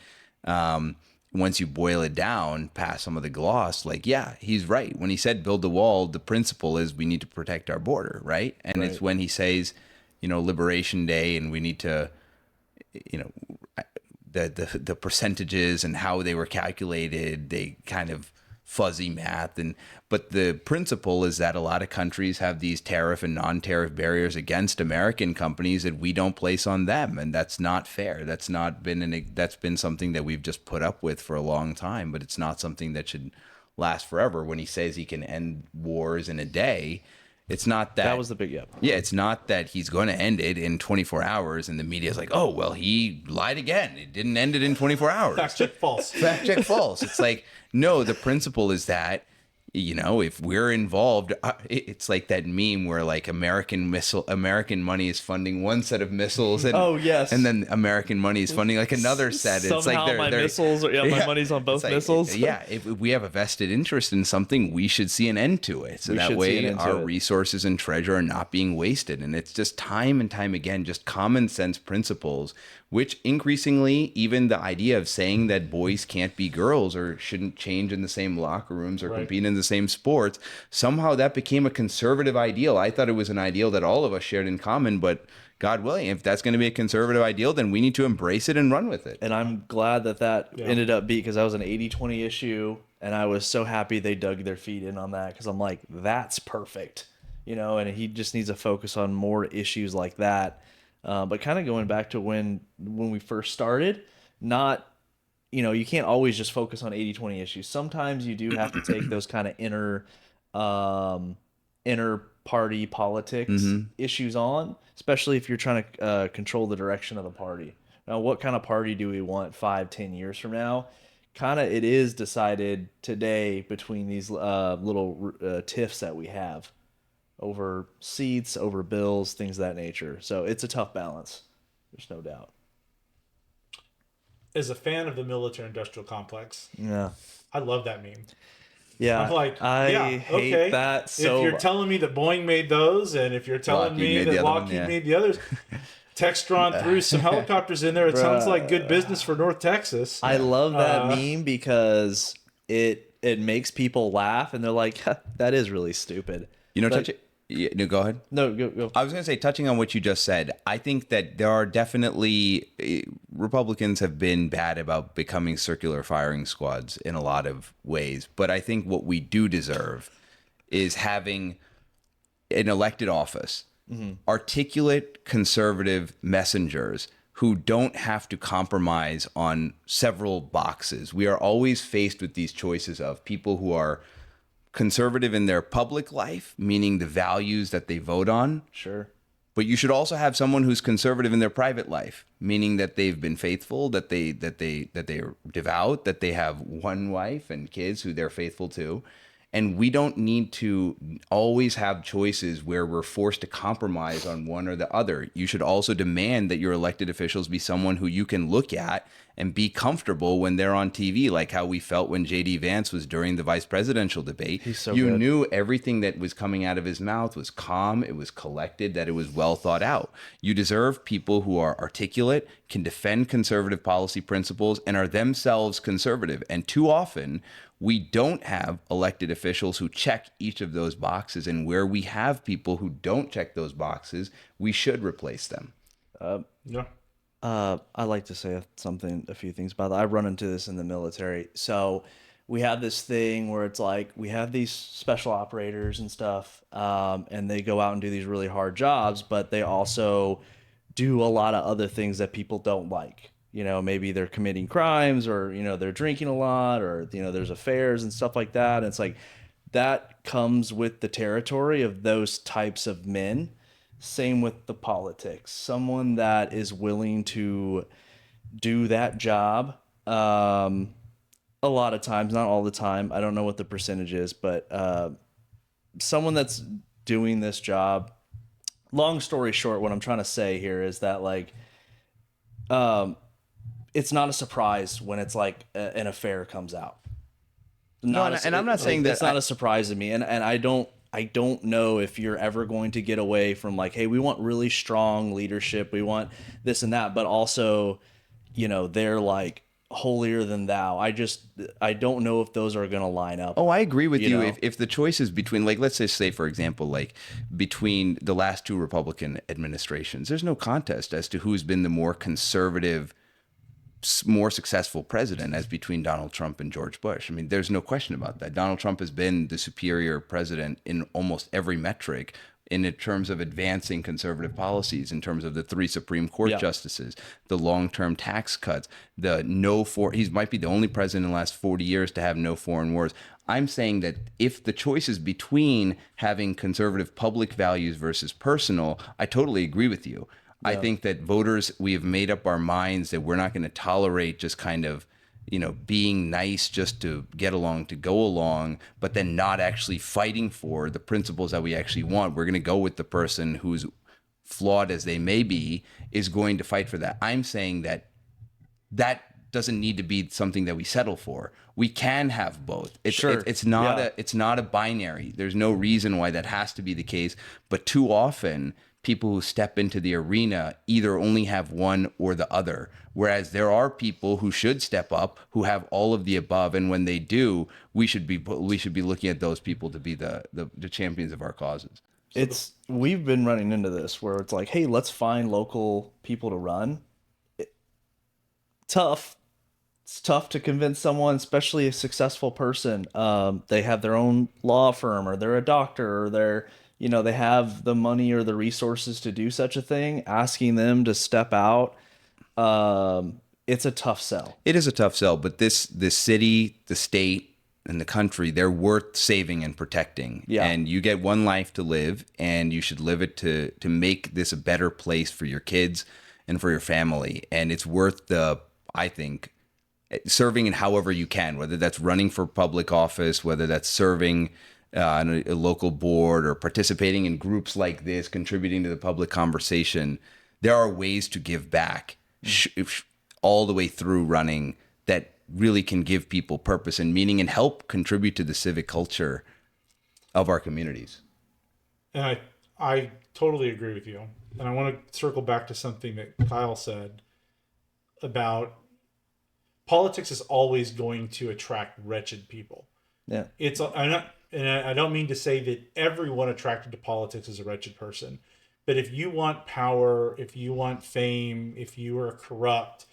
once you boil it down past some of the gloss, like, yeah, he's right. When he said build the wall, the principle is we need to protect our border, right? And it's when he says, Liberation Day, and we need to, the percentages and how they were calculated, they kind of fuzzy math, but the principle is that a lot of countries have these tariff and non-tariff barriers against American companies that we don't place on them, and that's not fair. That's been something that we've just put up with for a long time, but it's not something that should last forever. When he says he can end wars in a day, it's not that. That was the big yep. Yeah, it's not that he's going to end it in 24 hours, and the media's like, oh, well, he lied again. He didn't end it in 24 hours. fact check false. Fact check false. It's like, no, the principle is that, if we're involved, it's like that meme where like American money is funding one set of missiles, and Oh, yes. and then American money is funding like another set. It's Somehow like my missiles, my money's on both it's like, missiles. Yeah, if we have a vested interest in something, we should see an end to it. So We that should see an way end to our it. resources and treasure are not being wasted. And it's just time and time again, just common sense principles, which increasingly, even the idea of saying that boys can't be girls or shouldn't change in the same locker rooms or Right. compete in the same sports, somehow that became a conservative ideal. I thought it was an ideal that all of us shared in common, but God willing, if that's going to be a conservative ideal, then we need to embrace it and run with it. And I'm glad that Yeah. ended up because that was an 80-20 issue, and I was so happy they dug their feet in on that because I'm like, that's perfect, and he just needs to focus on more issues like that. But kind of going back to when we first started, not, you can't always just focus on 80-20 issues. Sometimes you do have to take those kind of inner party politics issues on, especially if you're trying to control the direction of the party. Now, what kind of party do we want 5-10 years from now? Kind of it is decided today between these little tiffs that we have over seats, over bills, things of that nature. So it's a tough balance. There's no doubt. As a fan of the military-industrial complex, Yeah. I love that meme. Yeah. I'm like, I yeah, hate okay. that so If you're telling me that Boeing made those, and if you're telling Lockheed me made the that other one, Lockheed yeah. made the others, Textron threw some helicopters in there. It sounds like good business for North Texas. I love that meme because it makes people laugh and they're like, that is really stupid. But- No, go ahead. No, go. I was going to say, touching on what you just said, I think that there are definitely Republicans have been bad about becoming circular firing squads in a lot of ways. But I think what we do deserve is having an elected office, articulate conservative messengers who don't have to compromise on several boxes. We are always faced with these choices of people who are conservative in their public life, meaning the values that they vote on. Sure. But you should also have someone who's conservative in their private life, meaning that they've been faithful, that they're devout, that they have one wife and kids who they're faithful to. And we don't need to always have choices where we're forced to compromise on one or the other. You should also demand that your elected officials be someone who you can look at and be comfortable when they're on TV, like how we felt when J.D. Vance was during the vice presidential debate. He's so you good. knew everything that was coming out of his mouth was calm, it was collected, that it was well thought out. You deserve people who are articulate, can defend conservative policy principles, and are themselves conservative. And too often, we don't have elected officials who check each of those boxes. And where we have people who don't check those boxes, we should replace them. Yeah. I like to say a few things about that. I run into this in the military. So we have this thing where it's like we have these special operators and stuff, and they go out and do these really hard jobs, but they also do a lot of other things that people don't like. Maybe they're committing crimes or, they're drinking a lot or, there's affairs and stuff like that. And it's like that comes with the territory of those types of men. Same with the politics. Someone that is willing to do that job. A lot of times, not all the time. I don't know what the percentage is, but someone that's doing this job. Long story short, what I'm trying to say here is that like, it's not a surprise when it's like an affair comes out. No, Not and I'm not saying that it's not a surprise to me, and I don't know if you're ever going to get away from like, hey, we want really strong leadership, we want this and that, but also, they're like holier than thou. I don't know if those are going to line up. Oh, I agree with you. know? If the choice is between, like, let's say, for example, like between the last two Republican administrations, there's no contest as to who's been the more conservative, more successful president as between Donald Trump and George Bush. I mean, there's no question about that. Donald Trump has been the superior president in almost every metric in terms of advancing conservative policies, in terms of the 3 Supreme Court justices, the long-term tax cuts, he might be the only president in the last 40 years to have no foreign wars. I'm saying that if the choice is between having conservative public values versus personal, I totally agree with you. I think that voters, we have made up our minds that we're not going to tolerate just kind of, being nice just to get along, to go along, but then not actually fighting for the principles that we actually want. We're going to go with the person who's flawed as they may be, is going to fight for that. I'm saying that doesn't need to be something that we settle for. We can have both. It's not a binary. There's no reason why that has to be the case. But too often, people who step into the arena either only have one or the other. Whereas there are people who should step up, who have all of the above, and when they do, we should be looking at those people to be the champions of our causes. We've been running into this where it's like, hey, let's find local people to run. Tough. It's tough to convince someone, especially a successful person. They have their own law firm, or they're a doctor, or they have the money or the resources to do such a thing. Asking them to step out, it's a tough sell. It is a tough sell, but this city, the state, and the country, they're worth saving and protecting. Yeah. And you get one life to live, and you should live it to make this a better place for your kids and for your family. And it's worth I think, serving in however you can, whether that's running for public office, whether that's serving on a local board, or participating in groups like this, contributing to the public conversation. There are ways to give back all the way through running that really can give people purpose and meaning and help contribute to the civic culture of our communities. And I totally agree with you. And I want to circle back to something that Kyle said about politics is always going to attract wretched people. Yeah. I don't mean to say that everyone attracted to politics is a wretched person, but if you want power, if you want fame, if you are corrupt,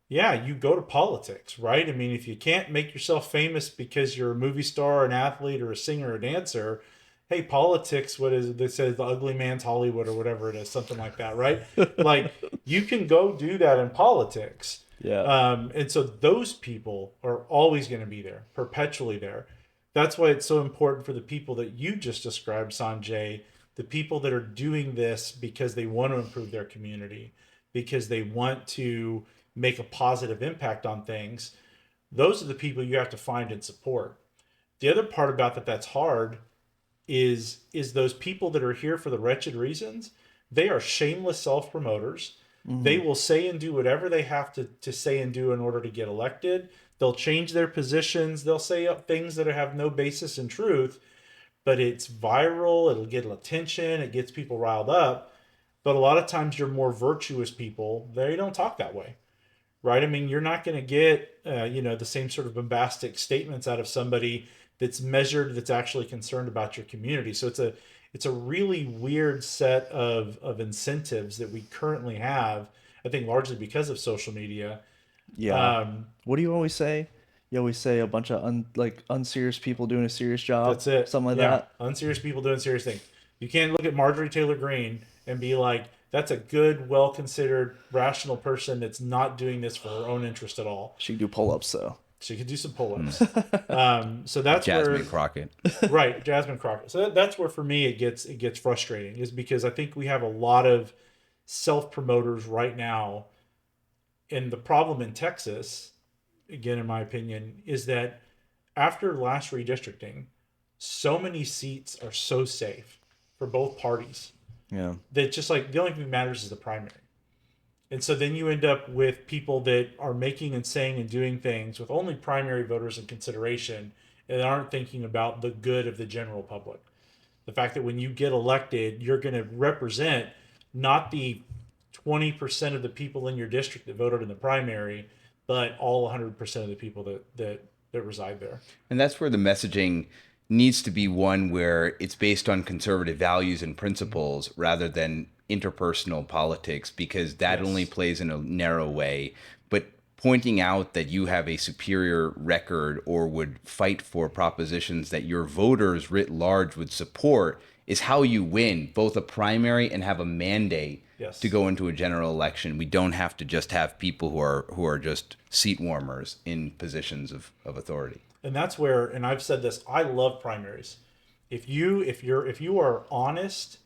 you go to politics, right? I mean, if you can't make yourself famous because you're a movie star, an athlete, or a singer or dancer, hey, politics, what is it? They say the ugly man's Hollywood or whatever it is, something like that, right? Like, you can go do that in politics. Yeah. And so those people are always going to be there, perpetually there. That's why it's so important for the people that you just described, Sanjay, the people that are doing this because they want to improve their community, because they want to make a positive impact on things. Those are the people you have to find and support. The other part about that's hard is those people that are here for the wretched reasons. They are shameless self-promoters. Mm-hmm. They will say and do whatever they have to say and do in order to get elected. They'll change their positions. They'll say things that have no basis in truth, but it's viral. It'll get attention. It gets people riled up. But a lot of times your more virtuous people, they don't talk that way, right? I mean, you're not going to get, the same sort of bombastic statements out of somebody that's measured, that's actually concerned about your community. So it's a really weird set of incentives that we currently have, I think largely because of social media. Yeah. What do you always say? You always say a bunch of unserious people doing a serious job. That's it. Something like that. Unserious people doing serious things. You can't look at Marjorie Taylor Greene and be like, that's a good, well-considered, rational person that's not doing this for her own interest at all. She can do pull-ups, though. She could do some pull-ups. So that's Jasmine where, Crockett. right, Jasmine Crockett. So that's where for me it gets frustrating, is because I think we have a lot of self-promoters right now, and the problem in Texas, again in my opinion, is that after last redistricting, so many seats are so safe for both parties Yeah. that just like the only thing that matters is the primary. And so then you end up with people that are making and saying and doing things with only primary voters in consideration and aren't thinking about the good of the general public. The fact that when you get elected, you're going to represent not the 20% of the people in your district that voted in the primary, but all 100% of the people that reside there. And that's where the messaging needs to be one where it's based on conservative values and principles rather than interpersonal politics, because that Yes. only plays in a narrow way. But pointing out that you have a superior record or would fight for propositions that your voters writ large would support is how you win both a primary and have a mandate Yes. to go into a general election. We don't have to just have people who are just seat warmers in positions of authority. And that's where, and I've said this, I love primaries. If you are honest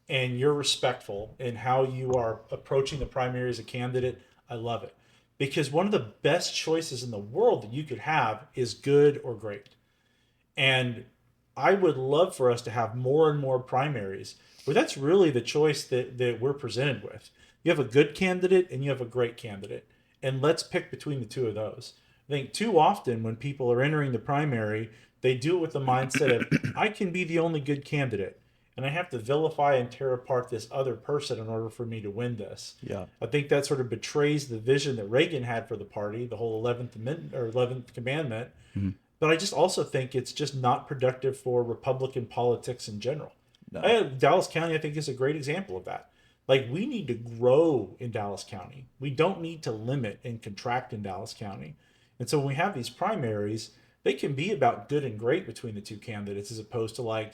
and you're respectful in how you are approaching the primary as a candidate, I love it. Because one of the best choices in the world that you could have is good or great. And I would love for us to have more and more primaries where that's really the choice that we're presented with. You have a good candidate and you have a great candidate. And let's pick between the two of those. I think too often when people are entering the primary, they do it with the mindset of, I can be the only good candidate, and I have to vilify and tear apart this other person in order for me to win this. Yeah. I think that sort of betrays the vision that Reagan had for the party, the whole 11th Amendment or 11th Commandment. Mm-hmm. But I just also think it's just not productive for Republican politics in general. No. Dallas County, I think, is a great example of that. Like, we need to grow in Dallas County. We don't need to limit and contract in Dallas County. And so when we have these primaries, they can be about good and great between the two candidates, as opposed to like,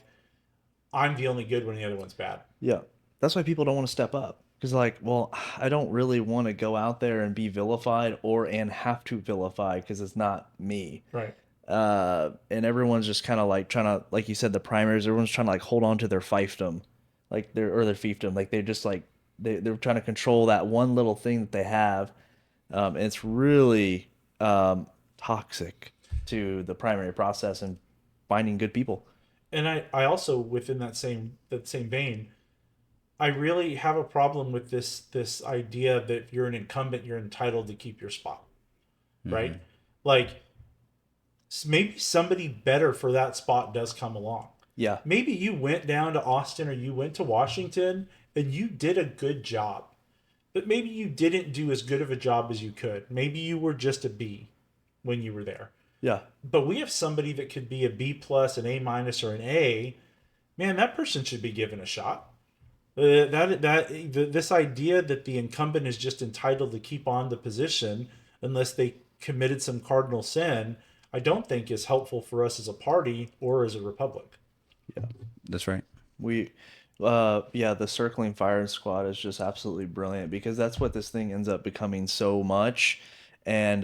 I'm the only good one and the other one's bad. Yeah. That's why people don't want to step up. Because like, well, I don't really want to go out there and be vilified and have to vilify because it's not me. Right. And everyone's just kind of like trying to, like you said, the primaries, everyone's trying to like hold on to their fiefdom, like their fiefdom. Like they're just like, they're trying to control that one little thing that they have. And it's really toxic to the primary process and finding good people. And I also, within that same vein, I really have a problem with this idea that if you're an incumbent, you're entitled to keep your spot, right? Mm-hmm. Like, maybe somebody better for that spot does come along. Yeah. Maybe you went down to Austin or you went to Washington and you did a good job, but maybe you didn't do as good of a job as you could. Maybe you were just a B when you were there. Yeah. But we have somebody that could be a B plus, an A minus, or an A. Man, that person should be given a shot. This idea that the incumbent is just entitled to keep on the position unless they committed some cardinal sin, I don't think is helpful for us as a party or as a republic. Yeah, that's right. The circling firing squad is just absolutely brilliant because that's what this thing ends up becoming so much. And,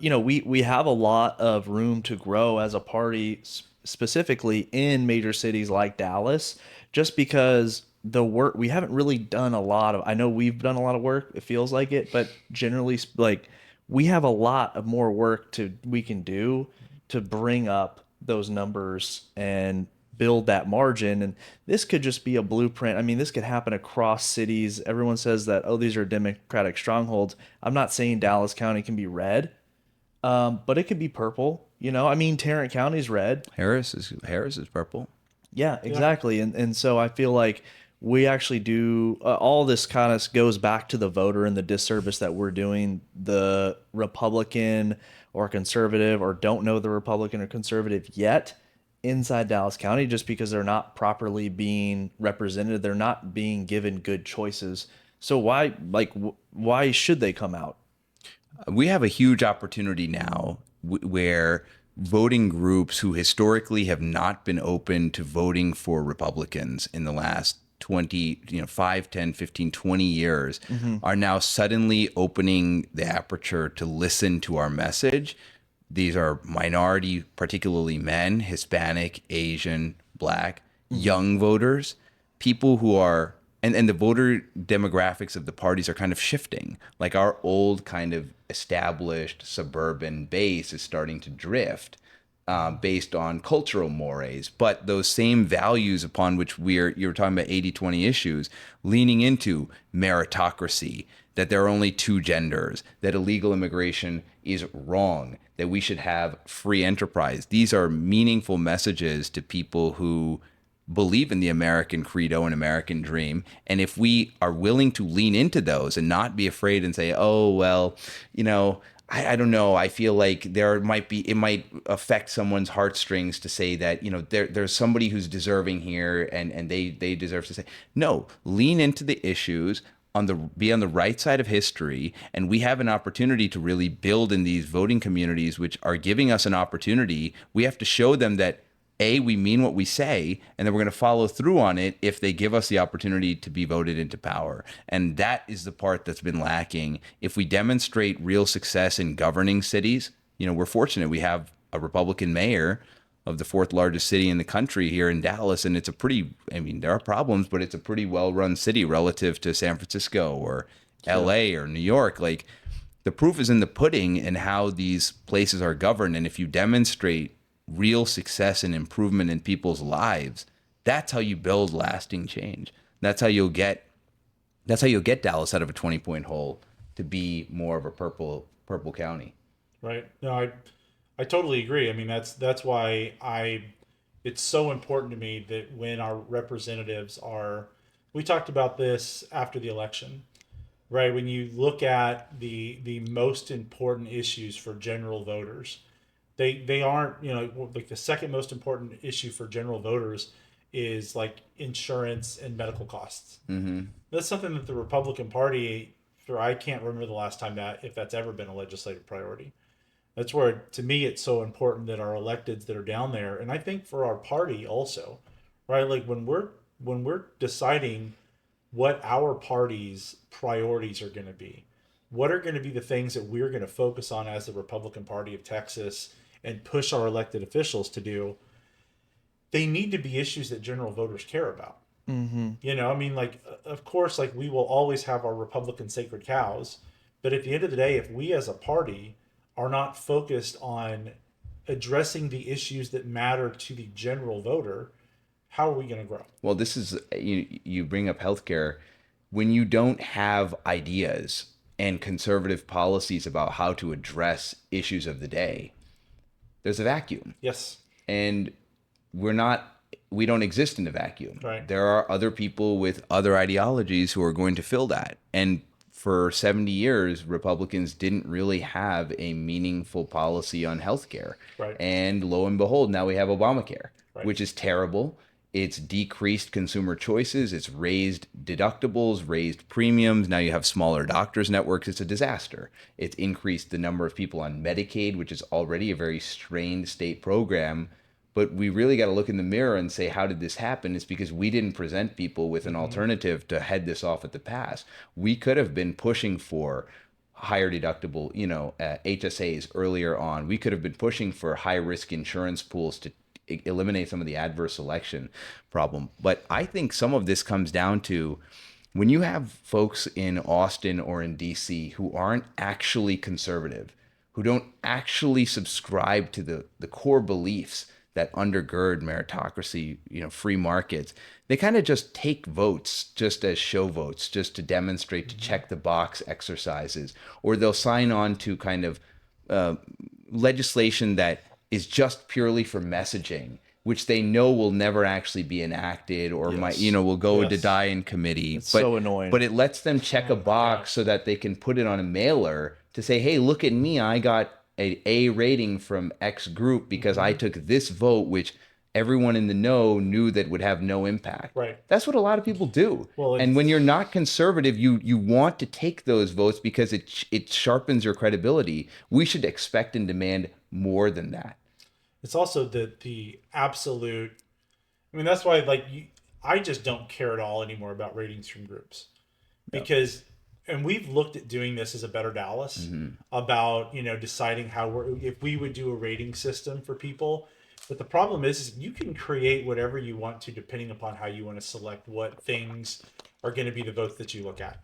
we have a lot of room to grow as a party, specifically in major cities like Dallas, just because the work, we haven't really done a lot of, I know we've done a lot of work, it feels like it, but generally, like, we have a lot of more work we can do to bring up those numbers and build that margin. And this could just be a blueprint. I mean, this could happen across cities. Everyone says that, oh, these are Democratic strongholds. I'm not saying Dallas County can be red, but it could be purple. I mean, Tarrant County's red. Harris is purple. Yeah, exactly. Yeah. And so I feel like we actually do all this kind of goes back to the voter and the disservice that we're doing the Republican or conservative or don't know the Republican or conservative yet inside Dallas County, just because they're not properly being represented. They're not being given good choices. So why should they come out? We have a huge opportunity now where voting groups who historically have not been open to voting for Republicans in the last 5, 10, 15, 20 years are now suddenly opening the aperture to listen to our message These are minority, particularly men, Hispanic, Asian, Black, young voters, people who are, and the voter demographics of the parties are kind of shifting. Like our old kind of established suburban base is starting to drift based on cultural mores, but those same values upon which you're talking about 80-20 issues, leaning into meritocracy, that there are only two genders, that illegal immigration is wrong, that we should have free enterprise. These are meaningful messages to people who believe in the American credo and American dream. And if we are willing to lean into those and not be afraid and say, oh, well, I don't know. I feel like it might affect someone's heartstrings to say that, there's somebody who's deserving here and they deserve to say, no, lean into the issues, be on the right side of history, and we have an opportunity to really build in these voting communities, which are giving us an opportunity. We have to show them that we mean what we say, and then we're going to follow through on it if they give us the opportunity to be voted into power. And that is the part that's been lacking. If we demonstrate real success in governing cities, we're fortunate. We have a Republican mayor of the fourth largest city in the country here in Dallas, and there are problems, but it's a pretty well-run city relative to San Francisco or LA or New York. Like, the proof is in the pudding and how these places are governed. And if you demonstrate real success and improvement in people's lives, that's how you build lasting change. That's how you'll get Dallas out of a 20-point hole to be more of a purple county. Right. No, I totally agree. I mean, that's why it's so important to me that when our representatives we talked about this after the election, right? When you look at the most important issues for general voters, they aren't, like the second most important issue for general voters is like insurance and medical costs. Mm-hmm. That's something that the Republican Party, I can't remember the last time if that's ever been a legislative priority. That's where, to me, it's so important that our electeds that are down there, and I think for our party also, right? Like when we're deciding what our party's priorities are going to be, what are going to be the things that we're going to focus on as the Republican Party of Texas and push our elected officials to do, they need to be issues that general voters care about. Mm-hmm. I mean, like, of course, like we will always have our Republican sacred cows, but at the end of the day, if we as a party are not focused on addressing the issues that matter to the general voter, how are we going to grow? Well, this is, you bring up healthcare. When you don't have ideas and conservative policies about how to address issues of the day, there's a vacuum. Yes. And we don't exist in a vacuum. Right. There are other people with other ideologies who are going to fill that. And for 70 years, Republicans didn't really have a meaningful policy on healthcare. Right. And lo and behold, now we have Obamacare, right. which is terrible. It's decreased consumer choices. It's raised deductibles, raised premiums. Now you have smaller doctors' networks. It's a disaster. It's increased the number of people on Medicaid, which is already a very strained state program. But we really got to look in the mirror and say, how did this happen? It's because we didn't present people with an alternative to head this off at the pass. We could have been pushing for higher deductible, HSAs earlier on. We could have been pushing for high risk insurance pools to eliminate some of the adverse selection problem. But I think some of this comes down to when you have folks in Austin or in DC who aren't actually conservative, who don't actually subscribe to the core beliefs that undergird meritocracy, free markets, they kind of just take votes just as show votes, just to demonstrate, to check the box exercises, or they'll sign on to kind of legislation that is just purely for messaging, which they know will never actually be enacted or will go to die in committee. It's so annoying. But it lets them check a box so that they can put it on a mailer to say, hey, look at me, I got an A rating from X group because I took this vote, which everyone in the know knew that would have no impact. Right. That's what a lot of people do. Well, and when you're not conservative, you want to take those votes because it sharpens your credibility. We should expect and demand more than that. It's also the absolute. I mean, that's why I just don't care at all anymore about ratings from groups, because and we've looked at doing this as a Better Dallas about, deciding if we would do a rating system for people. But the problem is you can create whatever you want to depending upon how you want to select what things are going to be the votes that you look at.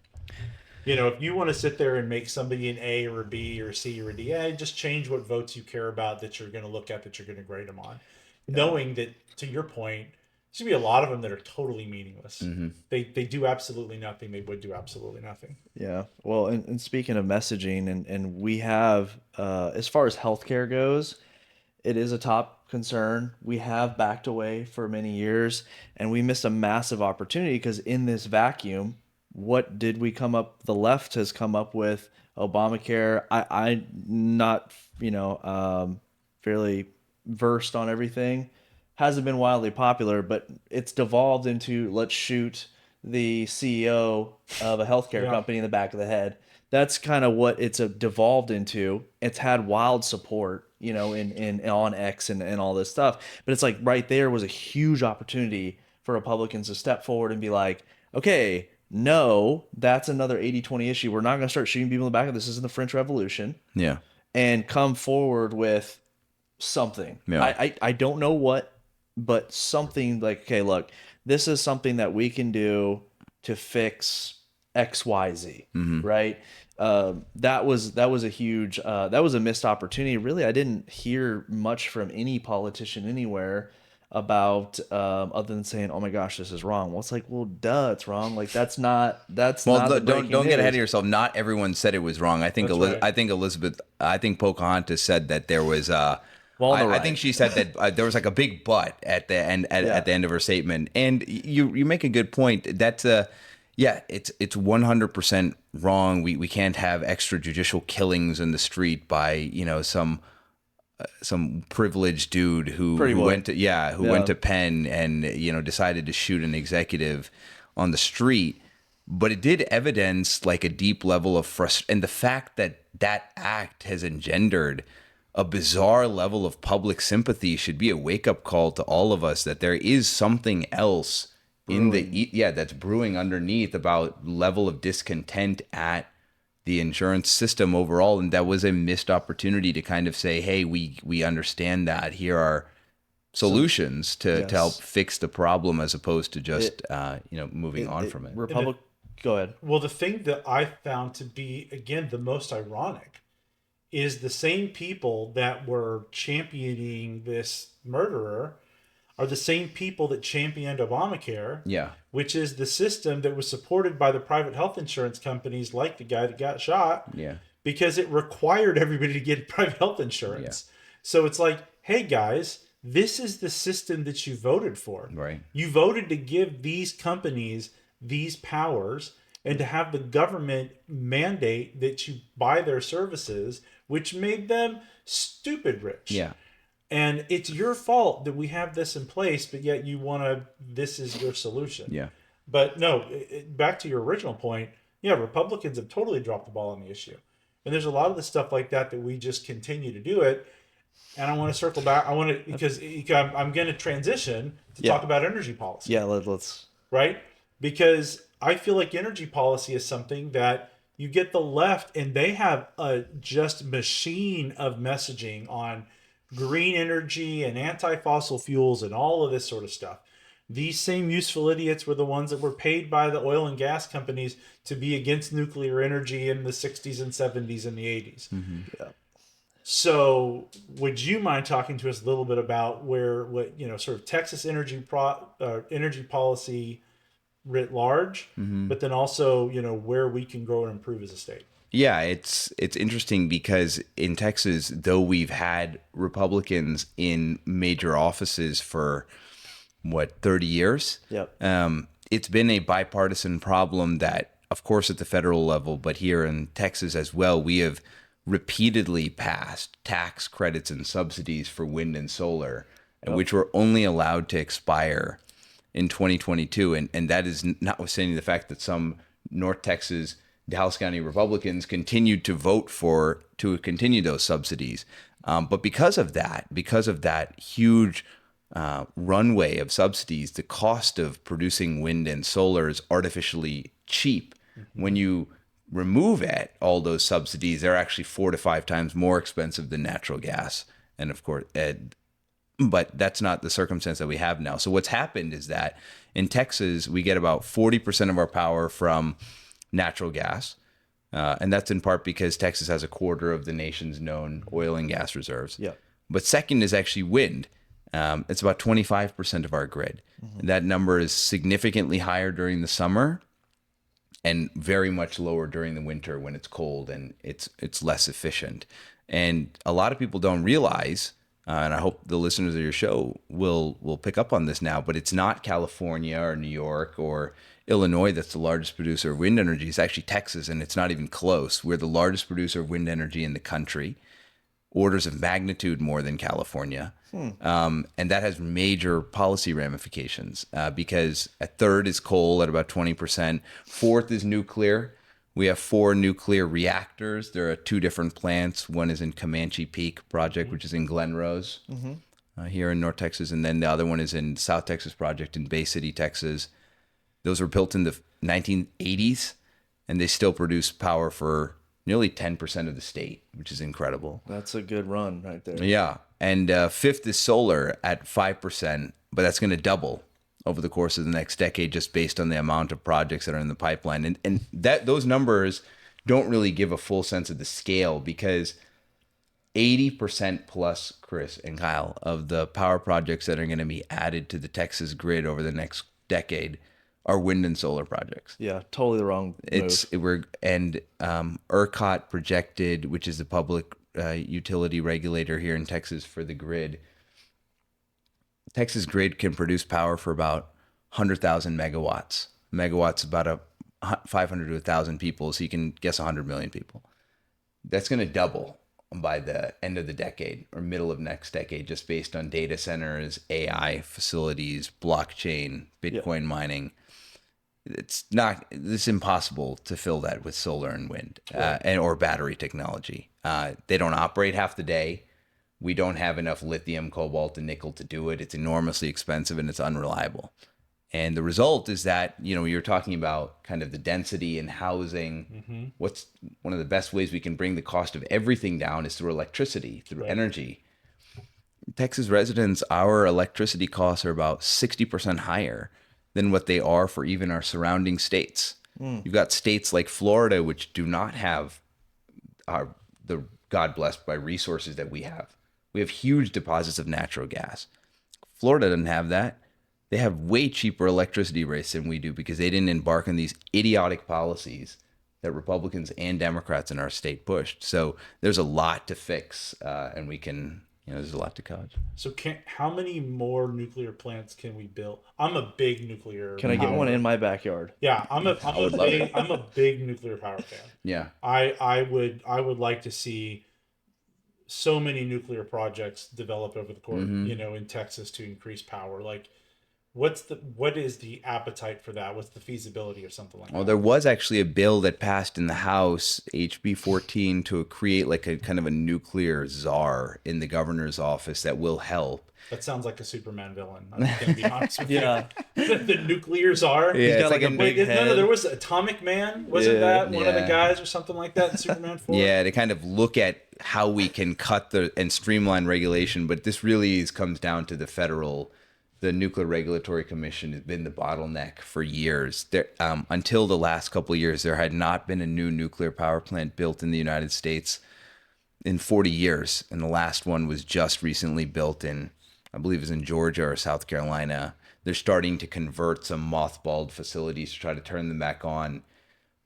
If you want to sit there and make somebody an A or a B or a C or a D, just change what votes you care about that you're going to look at, that you're going to grade them on. Yeah. Knowing that, to your point, there's going to be a lot of them that are totally meaningless. They do absolutely nothing. They would do absolutely nothing. Yeah. Well, and speaking of messaging, and we have, as far as healthcare goes, it is a top concern. We have backed away for many years, and we missed a massive opportunity because in this vacuum, what did we come up? The left has come up with Obamacare. I'm not, fairly versed on everything. Hasn't been wildly popular, but it's devolved into let's shoot the CEO of a healthcare company in the back of the head. That's kind of what it's devolved into. It's had wild support, in on X and all this stuff. But it's like right there was a huge opportunity for Republicans to step forward and be like, okay, no, that's another 80-20 issue. We're not going to start shooting people in the back of this. Isn't the French Revolution. Yeah. And come forward with something. Yeah. I don't know what, but something like, okay, look, this is something that we can do to fix XYZ, right? That was a huge, that was a missed opportunity. Really, I didn't hear much from any politician anywhere about, other than saying, "Oh my gosh, this is wrong." Well, it's like, well, duh, it's wrong. Like that's not. Well, don't get ahead of yourself. Not everyone said it was wrong. I think Right. I think Pocahontas said that there was. I think she said that there was like a big but at the end at the end of her statement, and you make a good point. That's it's 100% wrong. We can't have extrajudicial killings in the street by some privileged dude who went to Penn and decided to shoot an executive on the street. But it did evidence like a deep level of frustration, and the fact that act has engendered a bizarre level of public sympathy should be a wake-up call to all of us that there is something else that's brewing underneath about level of discontent at the insurance system overall, and that was a missed opportunity to kind of say, hey, we understand that. Here are solutions to help fix the problem, as opposed to just moving on from it. Go ahead. Well, the thing that I found to be, again, the most ironic is the same people that were championing this murderer are the same people that championed Obamacare, which is the system that was supported by the private health insurance companies like the guy that got shot, because it required everybody to get private health insurance. So it's like, hey, guys, this is the system that you voted for. Right. You voted to give these companies these powers and to have the government mandate that you buy their services, which made them stupid rich. Yeah. And it's your fault that we have this in place, but yet this is your solution. Yeah. But no, back to your original point, Republicans have totally dropped the ball on the issue. And there's a lot of the stuff like that we just continue to do it. And I want to circle back. Because I'm going to transition to talk about energy policy. Yeah, let's. Right? Because I feel like energy policy is something that you get the left, and they have a just machine of messaging on green energy and anti-fossil fuels and all of this sort of stuff. These same useful idiots were the ones that were paid by the oil and gas companies to be against nuclear energy in the 60s and 70s and the 80s. Mm-hmm. Yeah. So would you mind talking to us a little bit about sort of Texas energy policy writ large, but then also, where we can grow and improve as a state? Yeah, it's interesting because in Texas, though we've had Republicans in major offices for 30 years. Yep. It's been a bipartisan problem that, of course, at the federal level, but here in Texas as well, we have repeatedly passed tax credits and subsidies for wind and solar, which were only allowed to expire in 2022. And that is notwithstanding the fact that some North Texas Dallas County Republicans continued to vote to continue those subsidies. But because of that huge runway of subsidies, the cost of producing wind and solar is artificially cheap when you remove it, all those subsidies, they're actually 4 to 5 times more expensive than natural gas. And of course, but that's not the circumstance that we have now. So what's happened is that in Texas, we get about 40% of our power from natural gas. And that's in part because Texas has a quarter of the nation's known oil and gas reserves. Yeah. But second is actually wind. It's about 25% of our grid. That number is significantly higher during the summer and very much lower during the winter when it's cold and it's less efficient. And a lot of people don't realize, and I hope the listeners of your show will pick up on this now, but it's not California or New York or Illinois that's the largest producer of wind energy. It's actually Texas, and it's not even close. We're the largest producer of wind energy in the country, orders of magnitude more than California. And that has major policy ramifications because a third is coal at about 20%. Fourth is nuclear. We have 4 nuclear reactors. There are 2 different plants. One is in Comanche Peak Project, which is in Glen Rose here in North Texas. And then the other one is in South Texas Project in Bay City, Texas. Those were built in the 1980s, and they still produce power for nearly 10% of the state, which is incredible. That's a good run right there. Yeah. And fifth is solar at 5%, but that's going to double over the course of the next decade just based on the amount of projects that are in the pipeline. And that those numbers don't really give a full sense of the scale because 80% plus, Chris and Kyle, of the power projects that are going to be added to the Texas grid over the next decade are wind and solar projects. Yeah, totally the wrong move. ERCOT projected, which is the public utility regulator here in Texas for the grid. Texas grid can produce power for about 100,000 megawatts. Megawatts about 500 to 1,000 people, so you can guess 100 million people. That's going to double by the end of the decade or middle of next decade, just based on data centers, AI facilities, blockchain, Bitcoin mining. It's impossible to fill that with solar and wind or battery technology. They don't operate half the day. We don't have enough lithium, cobalt, and nickel to do it. It's enormously expensive and it's unreliable. And the result is that, you're talking about kind of the density in housing. What's one of the best ways we can bring the cost of everything down is through electricity, through energy. Texas residents, our electricity costs are about 60% higher than what they are for even our surrounding states. You've got states like Florida, which do not have the God blessed by resources that we have. We have huge deposits of natural gas. Florida doesn't have that. They have way cheaper electricity rates than we do because they didn't embark on these idiotic policies that Republicans and Democrats in our state pushed. So there's a lot to fix, and we can, there's a lot to cut. So how many more nuclear plants can we build? I'm a big nuclear. Can I get one in my backyard? Yeah, I'm a big nuclear power fan. Yeah, I would like to see so many nuclear projects develop over the course, in Texas to increase power. Like, what is the appetite for that? What's the feasibility or something like that? Well, there was actually a bill that passed in the House, HB 14, to create like a kind of a nuclear czar in the governor's office that will help. That sounds like a Superman villain. I'm going to be honest with Yeah. you. The nuclear czar. He's got it's like a big head. No, there was Atomic Man. Wasn't that one of the Yeah. guys or something like that in Superman 4? Yeah, to kind of look at how we can cut and streamline regulation, but this really comes down to the Nuclear Regulatory Commission has been the bottleneck for years. Until the last couple of years, there had not been a new nuclear power plant built in the United States in 40 years, and the last one was just recently built in, I believe it was in Georgia or South Carolina. They're starting to convert some mothballed facilities to try to turn them back on.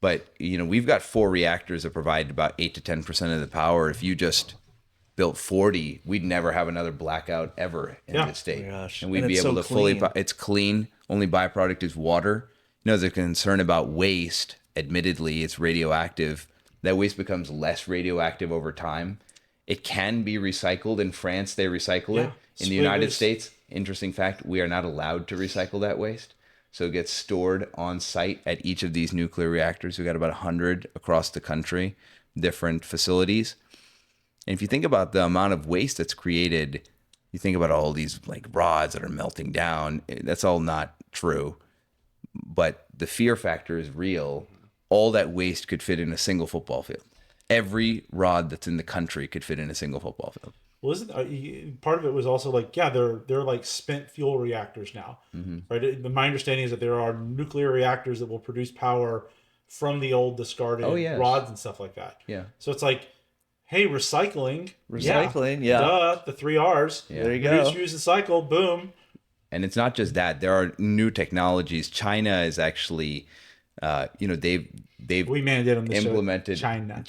But, we've got 4 reactors that provide about 8 to 10% of the power. If you just built 40, we'd never have another blackout ever in this state. Oh my gosh. And we'd And be it's able so to fully, clean. it's clean. Only byproduct is water. There's a concern about waste. Admittedly, it's radioactive. That waste becomes less radioactive over time. It can be recycled. In France, they recycle it. In the United States, interesting fact, we are not allowed to recycle that waste. So it gets stored on site at each of these nuclear reactors. We've got about 100 across the country, different facilities. And if you think about the amount of waste that's created, you think about all these like rods that are melting down. That's all not true. But the fear factor is real all that waste could fit in a single football field. Every rod that's in the country could fit in a single football field. Well, isn't part of it was also like, yeah, they're like spent fuel reactors now, right? My understanding is that there are nuclear reactors that will produce power from the old discarded yes. rods and stuff like that. Yeah. So it's like, hey, recycling, Yeah. duh, the 3 R's. Yeah. There you Reduce, go. use, and cycle, boom. And it's not just that. There are new technologies. China is actually, they've We mandated them to implemented China.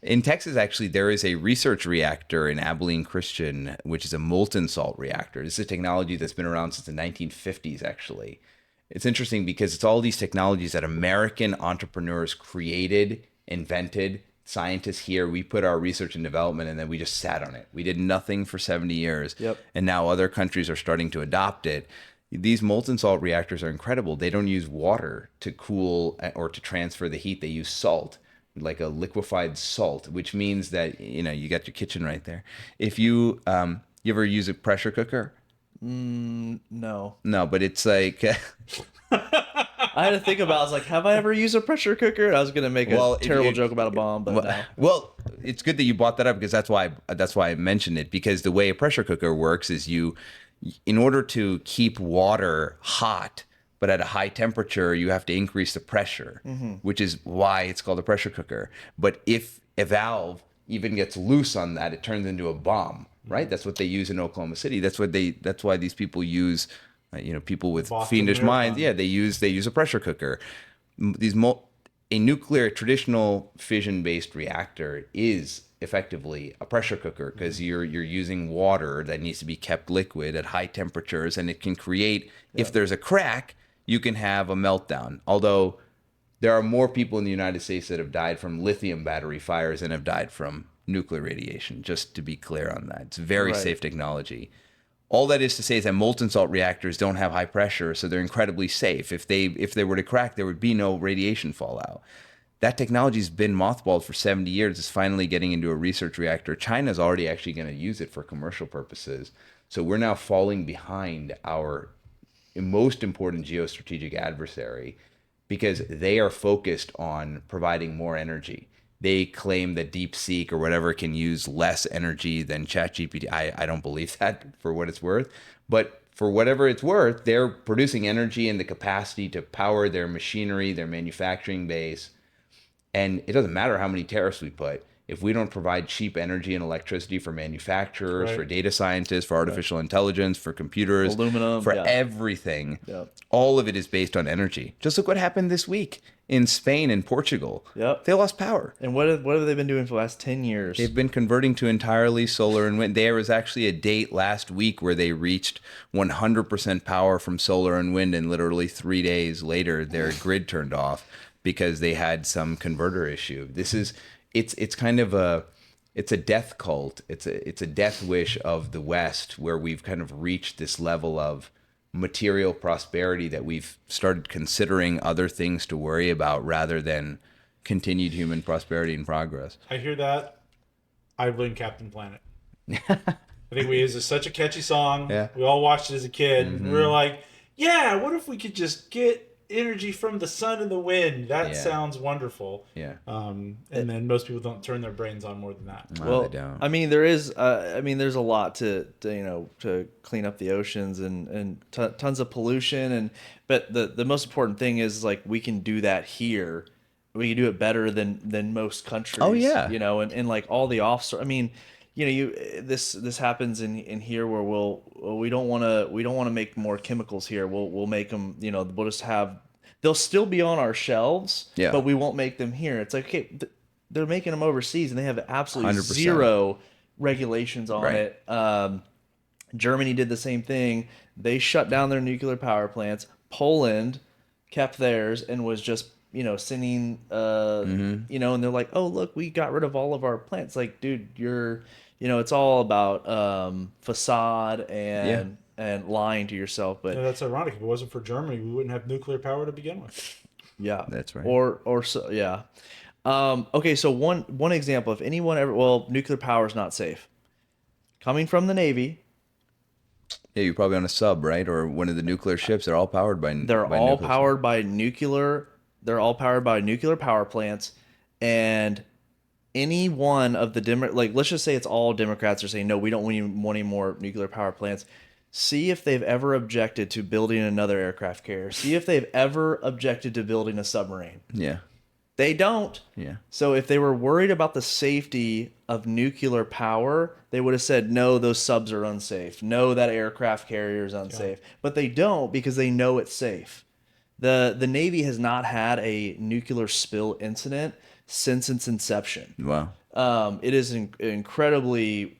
In Texas, actually, there is a research reactor in Abilene Christian, which is a molten salt reactor. This is a technology that's been around since the 1950s, actually. It's interesting because it's all these technologies that American entrepreneurs created, invented. Scientists here, we put our research and development, and then we just sat on it. We did nothing for 70 years. Yep. And now other countries are starting to adopt it. These molten salt reactors are incredible. They don't use water to cool or to transfer the heat. They use salt, like a liquefied salt, which means that, you got your kitchen right there. If you ever use a pressure cooker? No. No, but it's like I had to think about it. I was like, have I ever used a pressure cooker? And I was going to make a terrible joke about a bomb, but no. Well, it's good that you brought that up because that's why I mentioned it, because the way a pressure cooker works is in order to keep water hot but at a high temperature, you have to increase the pressure, which is why it's called a pressure cooker. But if a valve even gets loose on that, it turns into a bomb, right? That's what they use in Oklahoma City. That's why these people use, people with Boston fiendish minds. Marathon. Yeah, they use a pressure cooker. A nuclear traditional fission-based reactor is effectively a pressure cooker because you're using water that needs to be kept liquid at high temperatures, and it can create, if there's a crack, you can have a meltdown. Although there are more people in the United States that have died from lithium battery fires than have died from nuclear radiation, just to be clear on that. It's very safe technology. All that is to say is that molten salt reactors don't have high pressure, so they're incredibly safe. If they were to crack, there would be no radiation fallout. That technology's been mothballed for 70 years. It's finally getting into a research reactor. China's already actually going to use it for commercial purposes. So we're now falling behind our most important geostrategic adversary because they are focused on providing more energy. They claim that DeepSeek or whatever can use less energy than ChatGPT. I don't believe that, for what it's worth. But for whatever it's worth, they're producing energy and the capacity to power their machinery, their manufacturing base. And it doesn't matter how many tariffs we put. If we don't provide cheap energy and electricity for manufacturers, for data scientists, for artificial intelligence, for computers, aluminum, for everything, Yeah. all of it is based on energy. Just look what happened this week in Spain and Portugal. Yep. They lost power. And what have they been doing for the last 10 years? They've been converting to entirely solar and wind. There was actually a date last week where they reached 100% power from solar and wind, and literally 3 days later, their grid turned off because they had some converter issue. It's kind of a death cult. It's a death wish of the West, where we've kind of reached this level of material prosperity that we've started considering other things to worry about rather than continued human prosperity and progress. I hear that. I blame Captain Planet. I think it was such a catchy song. Yeah. We all watched it as a kid. And we were like, yeah, what if we could just get energy from the sun and the wind? That sounds wonderful. Yeah. And then most people don't turn their brains on more than that. Well, they don't. I mean, there's a lot to clean up the oceans and tons of pollution, but the most important thing is, like, we can do that here. We can do it better than most countries. Oh, yeah. And like all the offshore. I mean, this happens in here where we don't want to make more chemicals here. We'll make them. We'll just have. They'll still be on our shelves, but we won't make them here. It's like, okay, they're making them overseas, and they have absolutely 100%. zero regulations on it. Germany did the same thing. They shut down their nuclear power plants. Poland kept theirs and was just sending and they're like, oh, look, we got rid of all of our plants. Like, dude, it's all about facade and lying to yourself. But That's ironic. If it wasn't for Germany, we wouldn't have nuclear power to begin with. yeah, That's right. Or so, yeah. Okay, so one example, if anyone ever, nuclear power is not safe. Coming from the Navy. Yeah, you're probably on a sub, right? Or one of the nuclear ships. They're all powered by They're all nuclear. powered by nuclear they're all powered by nuclear power plants, and any one of the like, let's just say it's all Democrats are saying no, we don't want any more nuclear power plants. See if they've ever objected to building another aircraft carrier. See if they've ever objected to building a submarine. Yeah. They don't. Yeah. So if they were worried about the safety of nuclear power, they would have said, no, those subs are unsafe. No, that aircraft carrier is unsafe. But they don't, because they know it's safe. The Navy has not had a nuclear spill incident since its inception. Wow. It is an incredibly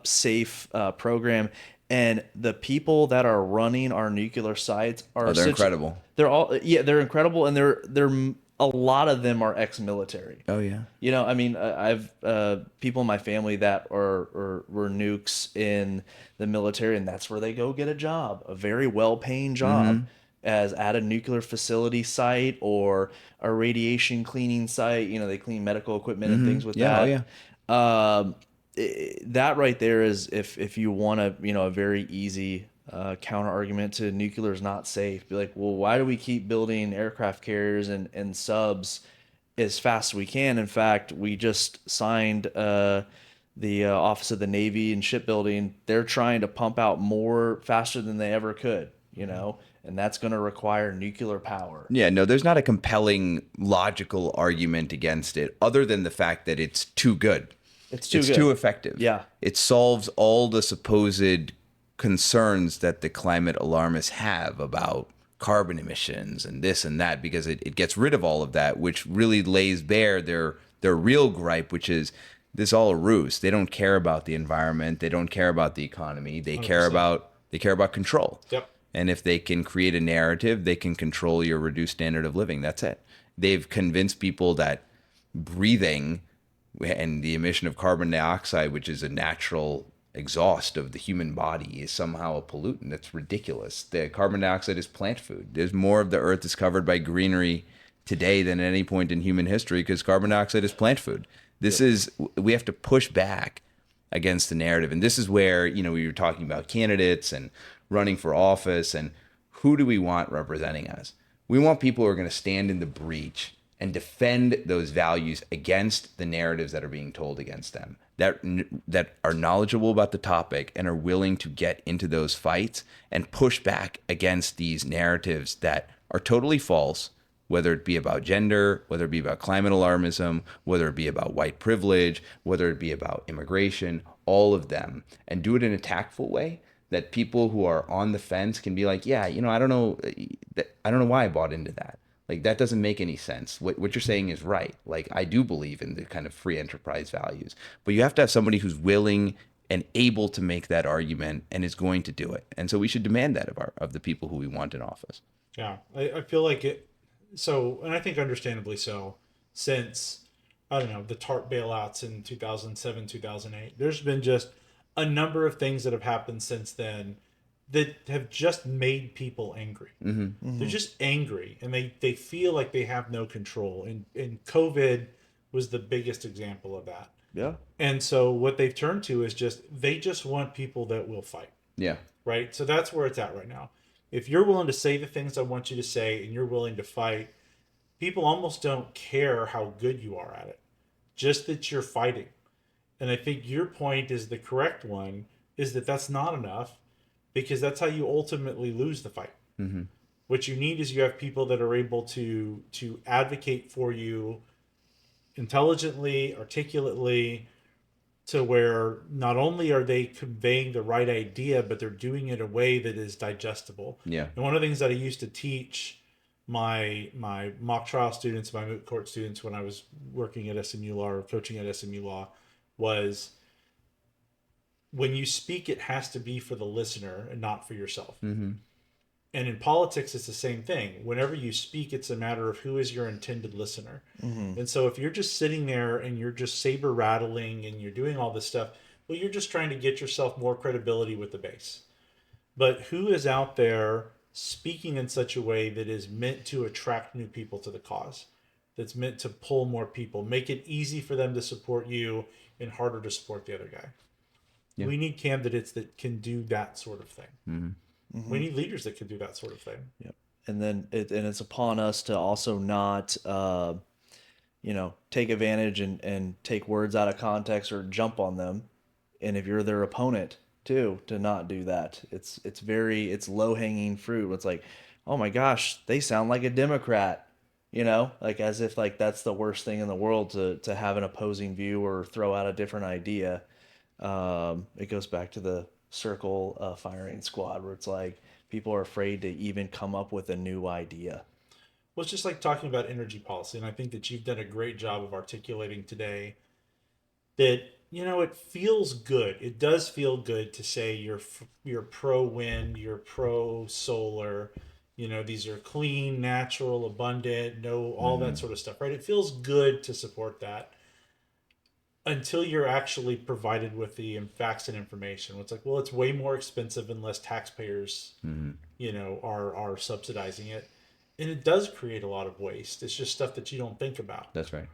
safe program. And the people that are running our nuclear sites are They're incredible. They're incredible, and they're a lot of them are ex-military. Oh yeah. You know, I mean, I've people in my family that were nukes in the military, and that's where they go get a job, a very well-paying job, as at a nuclear facility site or a radiation cleaning site. You know, they clean medical equipment and things with that. Oh, yeah. That right there is, if you want a very easy counter argument to nuclear is not safe. Be like, well, why do we keep building aircraft carriers and subs as fast as we can? In fact, we just signed the Office of the Navy and Shipbuilding. They're trying to pump out more faster than they ever could, and that's going to require nuclear power. Yeah, no, there's not a compelling logical argument against it other than the fact that it's too good. It's too effective. Yeah. It solves all the supposed concerns that the climate alarmists have about carbon emissions and this and that, because it gets rid of all of that, which really lays bare their real gripe, which is this all a ruse. They don't care about the environment. They don't care about the economy. They 100%. care about control. Yep. And if they can create a narrative, they can control your reduced standard of living. That's it. They've convinced people that breathing and the emission of carbon dioxide, which is a natural exhaust of the human body, is somehow a pollutant. That's ridiculous. The carbon dioxide is plant food. There's more of the earth is covered by greenery today than at any point in human history, because carbon dioxide is plant food. We have to push back against the narrative. And this is where, we were talking about candidates and running for office, and who do we want representing us? We want people who are going to stand in the breach and defend those values against the narratives that are being told against them, that are knowledgeable about the topic and are willing to get into those fights and push back against these narratives that are totally false, whether it be about gender, whether it be about climate alarmism, whether it be about white privilege, whether it be about immigration, all of them, and do it in a tactful way that people who are on the fence can be like, yeah, I don't know why I bought into that. Like, that doesn't make any sense. What you're saying is right. Like, I do believe in the kind of free enterprise values, but you have to have somebody who's willing and able to make that argument and is going to do it. And so we should demand that of the people who we want in office. Yeah, I feel like it. So, and I think understandably so, since, I don't know, the TARP bailouts in 2007, 2008, there's been just a number of things that have happened since then that have just made people angry. They're just angry, and they feel like they have no control. And COVID was the biggest example of that. Yeah. And so what they've turned to is they just want people that will fight. Yeah. Right? So that's where it's at right now. If you're willing to say the things I want you to say and you're willing to fight, people almost don't care how good you are at it. Just that you're fighting. And I think your point is the correct one, is that that's not enough, because that's how you ultimately lose the fight. What you need is you have people that are able to advocate for you intelligently, articulately, to where not only are they conveying the right idea, but they're doing it in a way that is digestible. Yeah. And one of the things that I used to teach my mock trial students, my moot court students, when I was working at SMU Law or coaching at SMU Law, was when you speak, it has to be for the listener and not for yourself. And in politics, it's the same thing. Whenever you speak, it's a matter of who is your intended listener. And so if you're just sitting there and you're just saber rattling and you're doing all this stuff, well, you're just trying to get yourself more credibility with the base. But who is out there speaking in such a way that is meant to attract new people to the cause, that's meant to pull more people, make it easy for them to support you and harder to support the other guy? Yeah. We need candidates that can do that sort of thing. We need leaders that can do that sort of thing. Yep. and then it's upon us to also not take advantage and take words out of context or jump on them. And if you're their opponent too, to not do that. It's low hanging fruit. It's like, oh my gosh, they sound like a Democrat, like as if like that's the worst thing in the world to have an opposing view or throw out a different idea. It goes back to the circle firing squad where it's like people are afraid to even come up with a new idea. Well, it's just like talking about energy policy, and I think that you've done a great job of articulating today that it feels good. It does feel good to say you're pro wind, you're pro solar. These are clean, natural, abundant, no all that sort of stuff, right? It feels good to support that until you're actually provided with the facts and information. It's like, well, it's way more expensive unless taxpayers, are subsidizing it, and it does create a lot of waste. It's just stuff that you don't think about. That's right.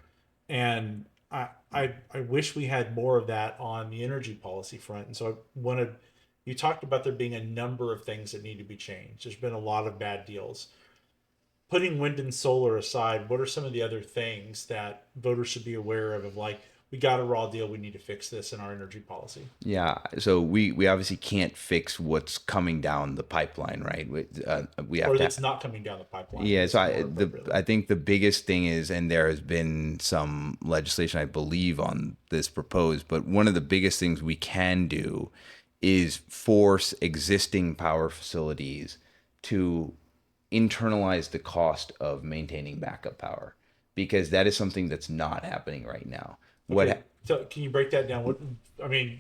And I wish we had more of that on the energy policy front. And so I wanted, you talked about there being a number of things that need to be changed. There's been a lot of bad deals. Putting wind and solar aside, what are some of the other things that voters should be aware of like, we got a raw deal, we need to fix this in our energy policy? Yeah, so we obviously can't fix what's coming down the pipeline, right? We have Or to. that's not coming down the pipeline. Yeah, so Appropriately. I think the biggest thing is, and there has been some legislation, I believe, on this proposed, but one of the biggest things we can do is force existing power facilities to internalize the cost of maintaining backup power, because that is something that's not happening right now. Okay. So can you break that down?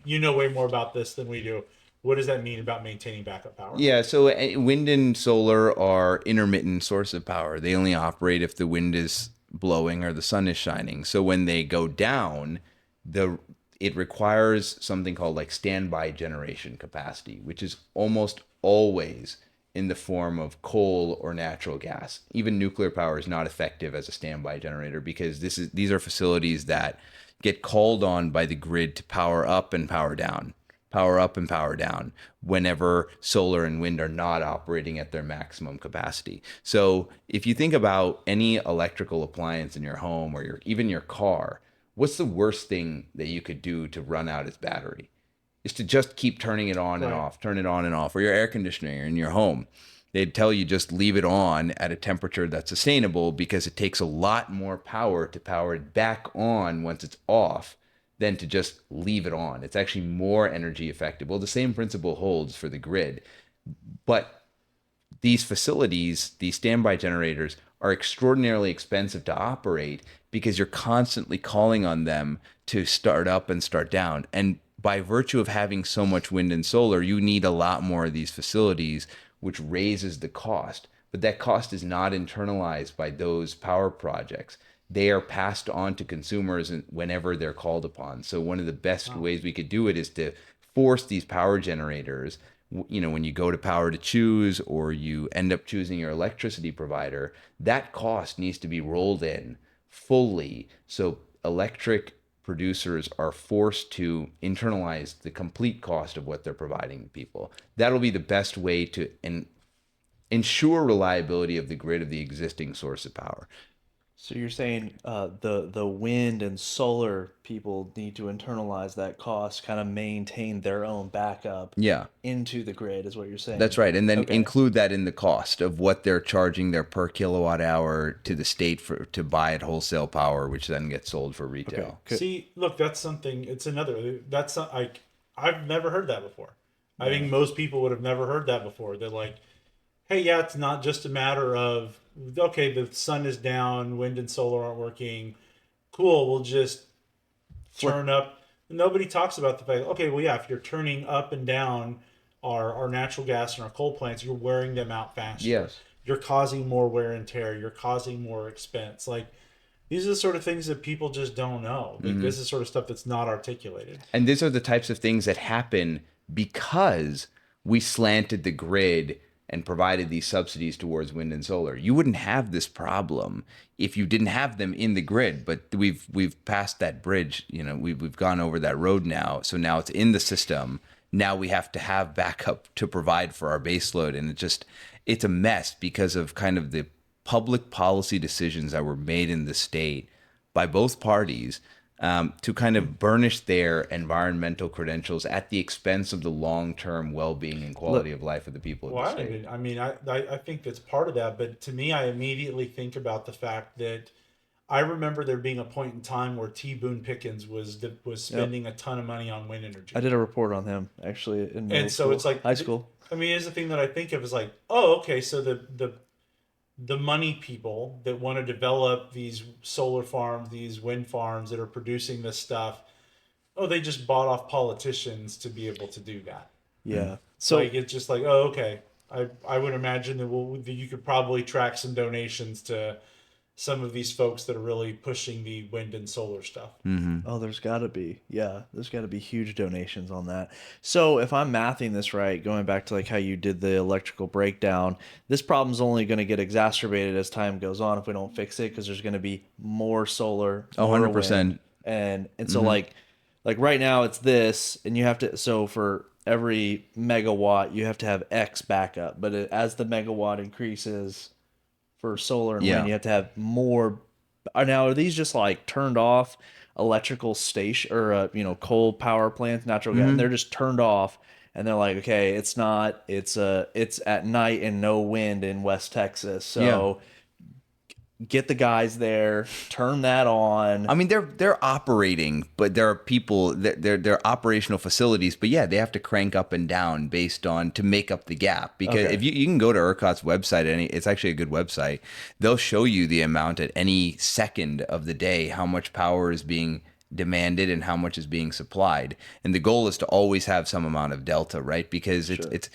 You know way more about this than we do. What does that mean about maintaining backup power? Yeah, so wind and solar are intermittent source of power. They only operate if the wind is blowing or the sun is shining. So when they go down, it requires something called like standby generation capacity, which is almost always in the form of coal or natural gas. Even nuclear power is not effective as a standby generator because these are facilities that get called on by the grid to power up and power down whenever solar and wind are not operating at their maximum capacity. So if you think about any electrical appliance in your home or even your car, what's the worst thing that you could do to run out its battery? Is to just keep turning it on and off, turn it on and off, or your air conditioner in your home. They'd tell you just leave it on at a temperature that's sustainable because it takes a lot more power to power it back on once it's off than to just leave it on. It's actually more energy effective. Well, the same principle holds for the grid. But these facilities, these standby generators, are extraordinarily expensive to operate because you're constantly calling on them to start up and start down. And by virtue of having so much wind and solar, you need a lot more of these facilities, which raises the cost. But that cost is not internalized by those power projects. They are passed on to consumers whenever they're called upon. So one of the best ways we could do it is to force these power generators, when you go to Power to Choose or you end up choosing your electricity provider, that cost needs to be rolled in fully. So electric producers are forced to internalize the complete cost of what they're providing to people. That'll be the best way to ensure reliability of the grid of the existing source of power. So you're saying the wind and solar people need to internalize that cost, kind of maintain their own backup Yeah, into the grid, is what you're saying. that's right. And then Okay. include that in the cost of what they're charging their per kilowatt hour to the state to buy at wholesale power, which then gets sold for retail. Okay. See, look, that's something. It's another. Like I've never heard that before. I think most people would have never heard that before. They're like, hey, yeah, it's not just a matter of, okay, the sun is down, wind and solar aren't working. Cool, we'll just turn up. Nobody talks about the fact, okay, well, yeah, if you're turning up and down our natural gas and our coal plants, you're wearing them out faster. Yes. You're causing more wear and tear. You're causing more expense. Like, these are the sort of things that people just don't know. Like, this is sort of stuff that's not articulated. And these are the types of things that happen because we slanted the grid and provided these subsidies towards wind and solar. You wouldn't have this problem if you didn't have them in the grid, but we've passed that bridge. We've gone over that road now. So now it's in the system. now we have to have backup to provide for our baseload. And it's a mess because of kind of the public policy decisions that were made in the state by both parties, to kind of burnish their environmental credentials at the expense of the long-term well-being and quality of life of the people of the state. I think that's part of that. But to me, I immediately think about the fact that I remember there being a point in time where T. Boone Pickens was spending a ton of money on wind energy. I did a report on him actually in middle And so school, it's like high school. I mean, here's the thing that I think of is like, oh, okay, so the money people that want to develop these solar farms, these wind farms that are producing this stuff, oh, they just bought off politicians to be able to do that. Yeah. So like, it's just like, oh, okay. I would imagine that you could probably track some donations to some of these folks that are really pushing the wind and solar stuff. Oh, there's got to be. Yeah, there's got to be huge donations on that. So if I'm mathing this right, going back to like how you did the electrical breakdown, this problem's only going to get exacerbated as time goes on if we don't fix it, because there's going to be more solar, more 100%. wind. And so like right now it's this, and you have to, so for every megawatt you have to have X backup, but as the megawatt increases for solar and wind, you have to have more. Now, are these just like turned off electrical station or coal power plants, natural gas, and they're just turned off, and they're like, okay, it's at night and no wind in West Texas, so get the guys there, turn that on. I mean, they're operating, but there are people that they're operational facilities, but yeah, they have to crank up and down based on to make up the gap. Because if you can go to ERCOT's website, it's actually a good website. They'll show you the amount at any second of the day, how much power is being demanded and how much is being supplied. And the goal is to always have some amount of delta, right? Because it's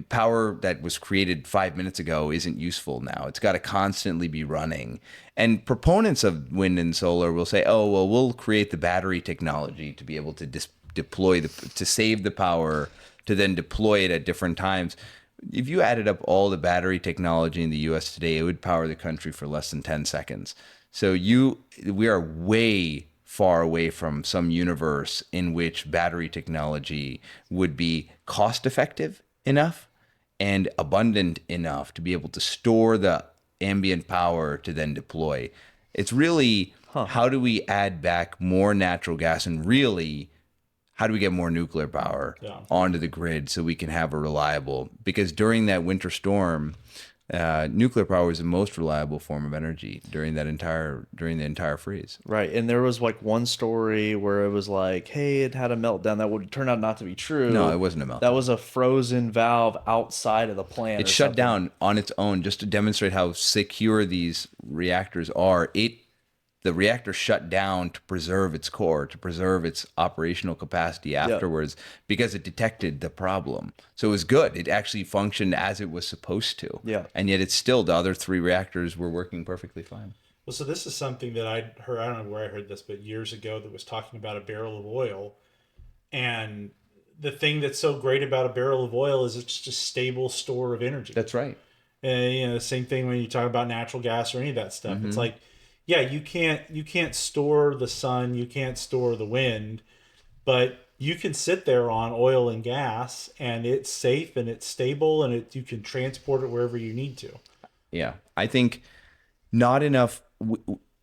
power that was created 5 minutes ago isn't useful now. It's got to constantly be running. And proponents of wind and solar will say, oh, well, we'll create the battery technology to be able to deploy to save the power, to then deploy it at different times. If you added up all the battery technology in the US today, it would power the country for less than 10 seconds. So we are way far away from some universe in which battery technology would be cost effective enough and abundant enough to be able to store the ambient power to then deploy. It's really how do we add back more natural gas, and really how do we get more nuclear power onto the grid so we can have a reliable, because during that winter storm, nuclear power was the most reliable form of energy during the entire freeze. Right. And there was like one story where it was like, hey, it had a meltdown. That would turn out not to be true. No, it wasn't a meltdown. That was a frozen valve outside of the plant. It shut down on its own just to demonstrate how secure these reactors are. The reactor shut down to preserve its core, to preserve its operational capacity afterwards, because it detected the problem. So it was good. It actually functioned as it was supposed to. Yeah. And yet it's still, the other three reactors were working perfectly fine. Well, so this is something that I heard, I don't know where I heard this, but years ago, that was talking about a barrel of oil. And the thing that's so great about a barrel of oil is it's just stable store of energy. That's right. And the same thing when you talk about natural gas or any of that stuff. It's like, yeah, you can't store the sun, you can't store the wind, but you can sit there on oil and gas, and it's safe and it's stable, and you can transport it wherever you need to. Yeah, I think not enough.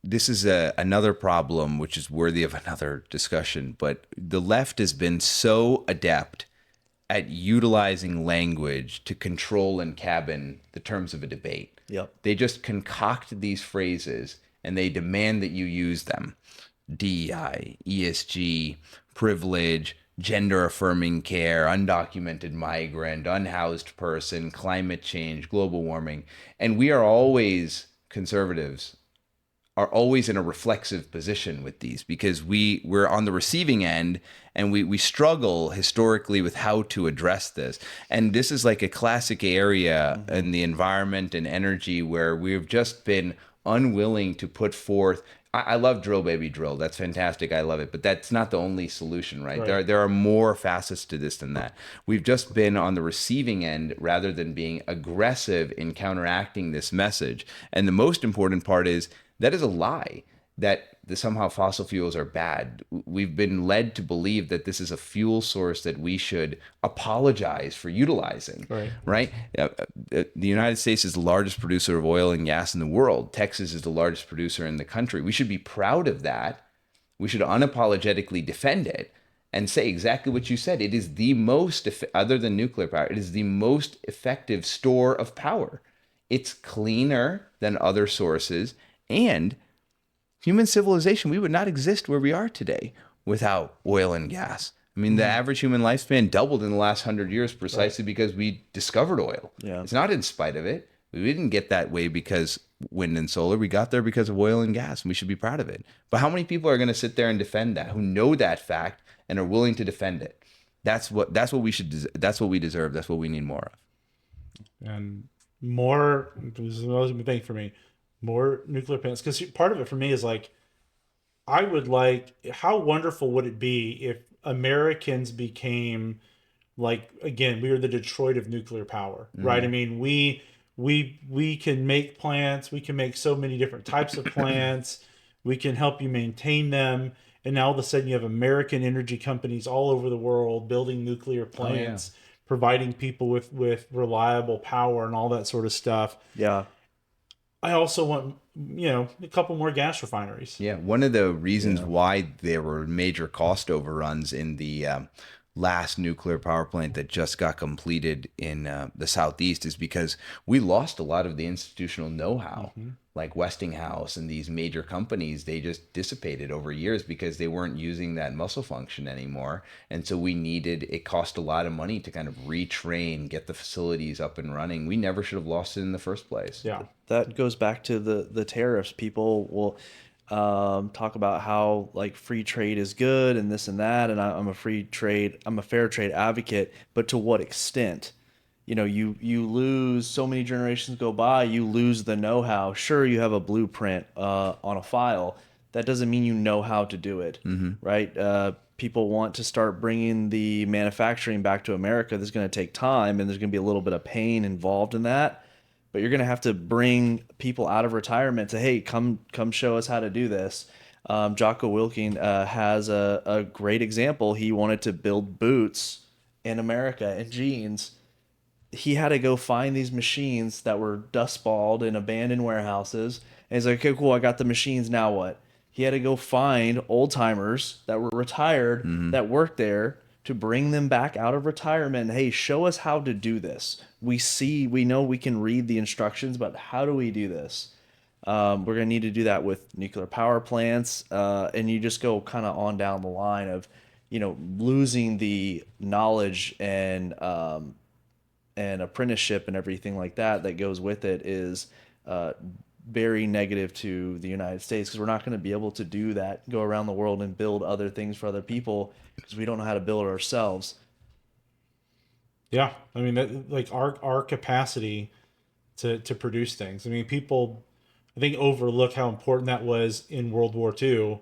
This is another problem which is worthy of another discussion, but the left has been so adept at utilizing language to control and cabin the terms of a debate. Yep. They just concoct these phrases and they demand that you use them. DEI, ESG, privilege, gender affirming care, undocumented migrant, unhoused person, climate change, global warming. And we are always, conservatives are always in a reflexive position with these, because we're on the receiving end, and we struggle historically with how to address this. And this is like a classic area in the environment and energy where we've just been unwilling to put forth. I love drill baby drill. That's fantastic. I love it. But that's not the only solution, right? There are more facets to this than that. We've just been on the receiving end rather than being aggressive in counteracting this message. And the most important part is that is a lie. That somehow fossil fuels are bad. We've been led to believe that this is a fuel source that we should apologize for utilizing. Right. Right? The United States is the largest producer of oil and gas in the world. Texas is the largest producer in the country. We should be proud of that. We should unapologetically defend it and say exactly what you said. It is the most, other than nuclear power, it is the most effective store of power. It's cleaner than other sources, and human civilization, we would not exist where we are today without oil and gas. I mean, the average human lifespan doubled in the last 100 years precisely because we discovered oil. Yeah. It's not in spite of it. We didn't get that way because wind and solar. We got there because of oil and gas, and we should be proud of it. But how many people are going to sit there and defend that, who know that fact and are willing to defend it? That's what we should. That's what we deserve. That's what we need more of. And more. This is the most important thing for me. More nuclear plants, because part of it for me is like, I would like. How wonderful would it be if Americans became like, again, we are the Detroit of nuclear power, right? I mean, we can make plants, we can make so many different types of plants, we can help you maintain them, and now all of a sudden you have American energy companies all over the world building nuclear plants, providing people with reliable power and all that sort of stuff. Yeah. I also want, a couple more gas refineries. Yeah, one of the reasons why there were major cost overruns in the last nuclear power plant that just got completed in the Southeast is because we lost a lot of the institutional know-how. Like Westinghouse and these major companies, they just dissipated over years because they weren't using that muscle function anymore. And so it cost a lot of money to kind of retrain, get the facilities up and running. We never should have lost it in the first place. Yeah. That goes back to the tariffs. People will talk about how like free trade is good and this and that, and I'm a fair trade advocate, but to what extent? You lose, so many generations go by, you lose the know-how. Sure, you have a blueprint on a file. That doesn't mean you know how to do it, right? People want to start bringing the manufacturing back to America. This is going to take time, and there's going to be a little bit of pain involved in that. But you're going to have to bring people out of retirement to, hey, come show us how to do this. Jocko Wilking has a great example. He wanted to build boots in America and jeans. He had to go find these machines that were dustballed in abandoned warehouses. And he's like, okay, cool, I got the machines, now what? He had to go find old timers that were retired that worked there to bring them back out of retirement. Hey, show us how to do this. We know we can read the instructions, but how do we do this? We're going to need to do that with nuclear power plants. And you just go kind of on down the line of, losing the knowledge and apprenticeship and everything like that goes with it is very negative to the United States, because we're not going to be able to do that, go around the world and build other things for other people, because we don't know how to build it ourselves. Yeah, I mean, like our capacity to produce things. I mean, people, I think, overlook how important that was in World War II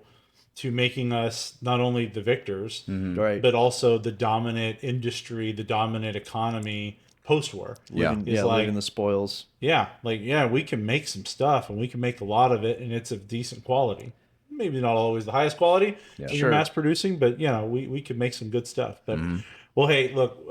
to making us not only the victors, Right. but also the dominant industry, the dominant economy post-war. Living the spoils. We can make some stuff, and we can make a lot of it, and it's of decent quality. Maybe not always the highest quality when you're mass producing, but we can make some good stuff. But well, hey, look,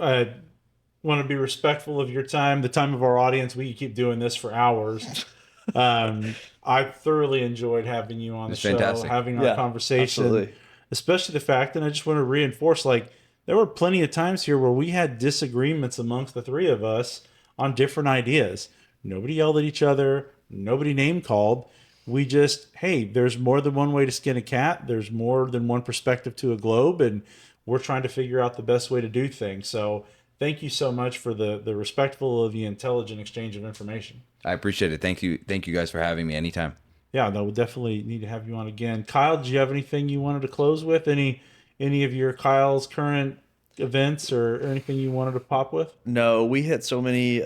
want to be respectful of your time, the time of our audience. We could keep doing this for hours. I thoroughly enjoyed having you on the show, fantastic. having our conversation, Absolutely. especially the fact, and I just want to reinforce, like, there were plenty of times here where we had disagreements amongst the three of us on different ideas. Nobody yelled at each other. Nobody name called. We just, hey, there's more than one way to skin a cat. There's more than one perspective to a globe, and we're trying to figure out the best way to do things. So thank you so much for the respectful of the intelligent exchange of information. I appreciate it. Thank you guys for having me anytime. Yeah, no, we'll definitely need to have you on again. Kyle, do you have anything you wanted to close with? Any of your Kyle's current events or anything you wanted to pop with? No, we hit so many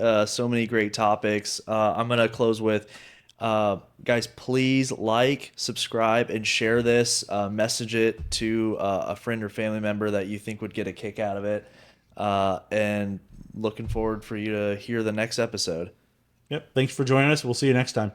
great topics. I'm gonna close with, guys, please like, subscribe, and share this. Message it to a friend or family member that you think would get a kick out of it. And looking forward for you to hear the next episode. Yep. Thanks for joining us. We'll see you next time.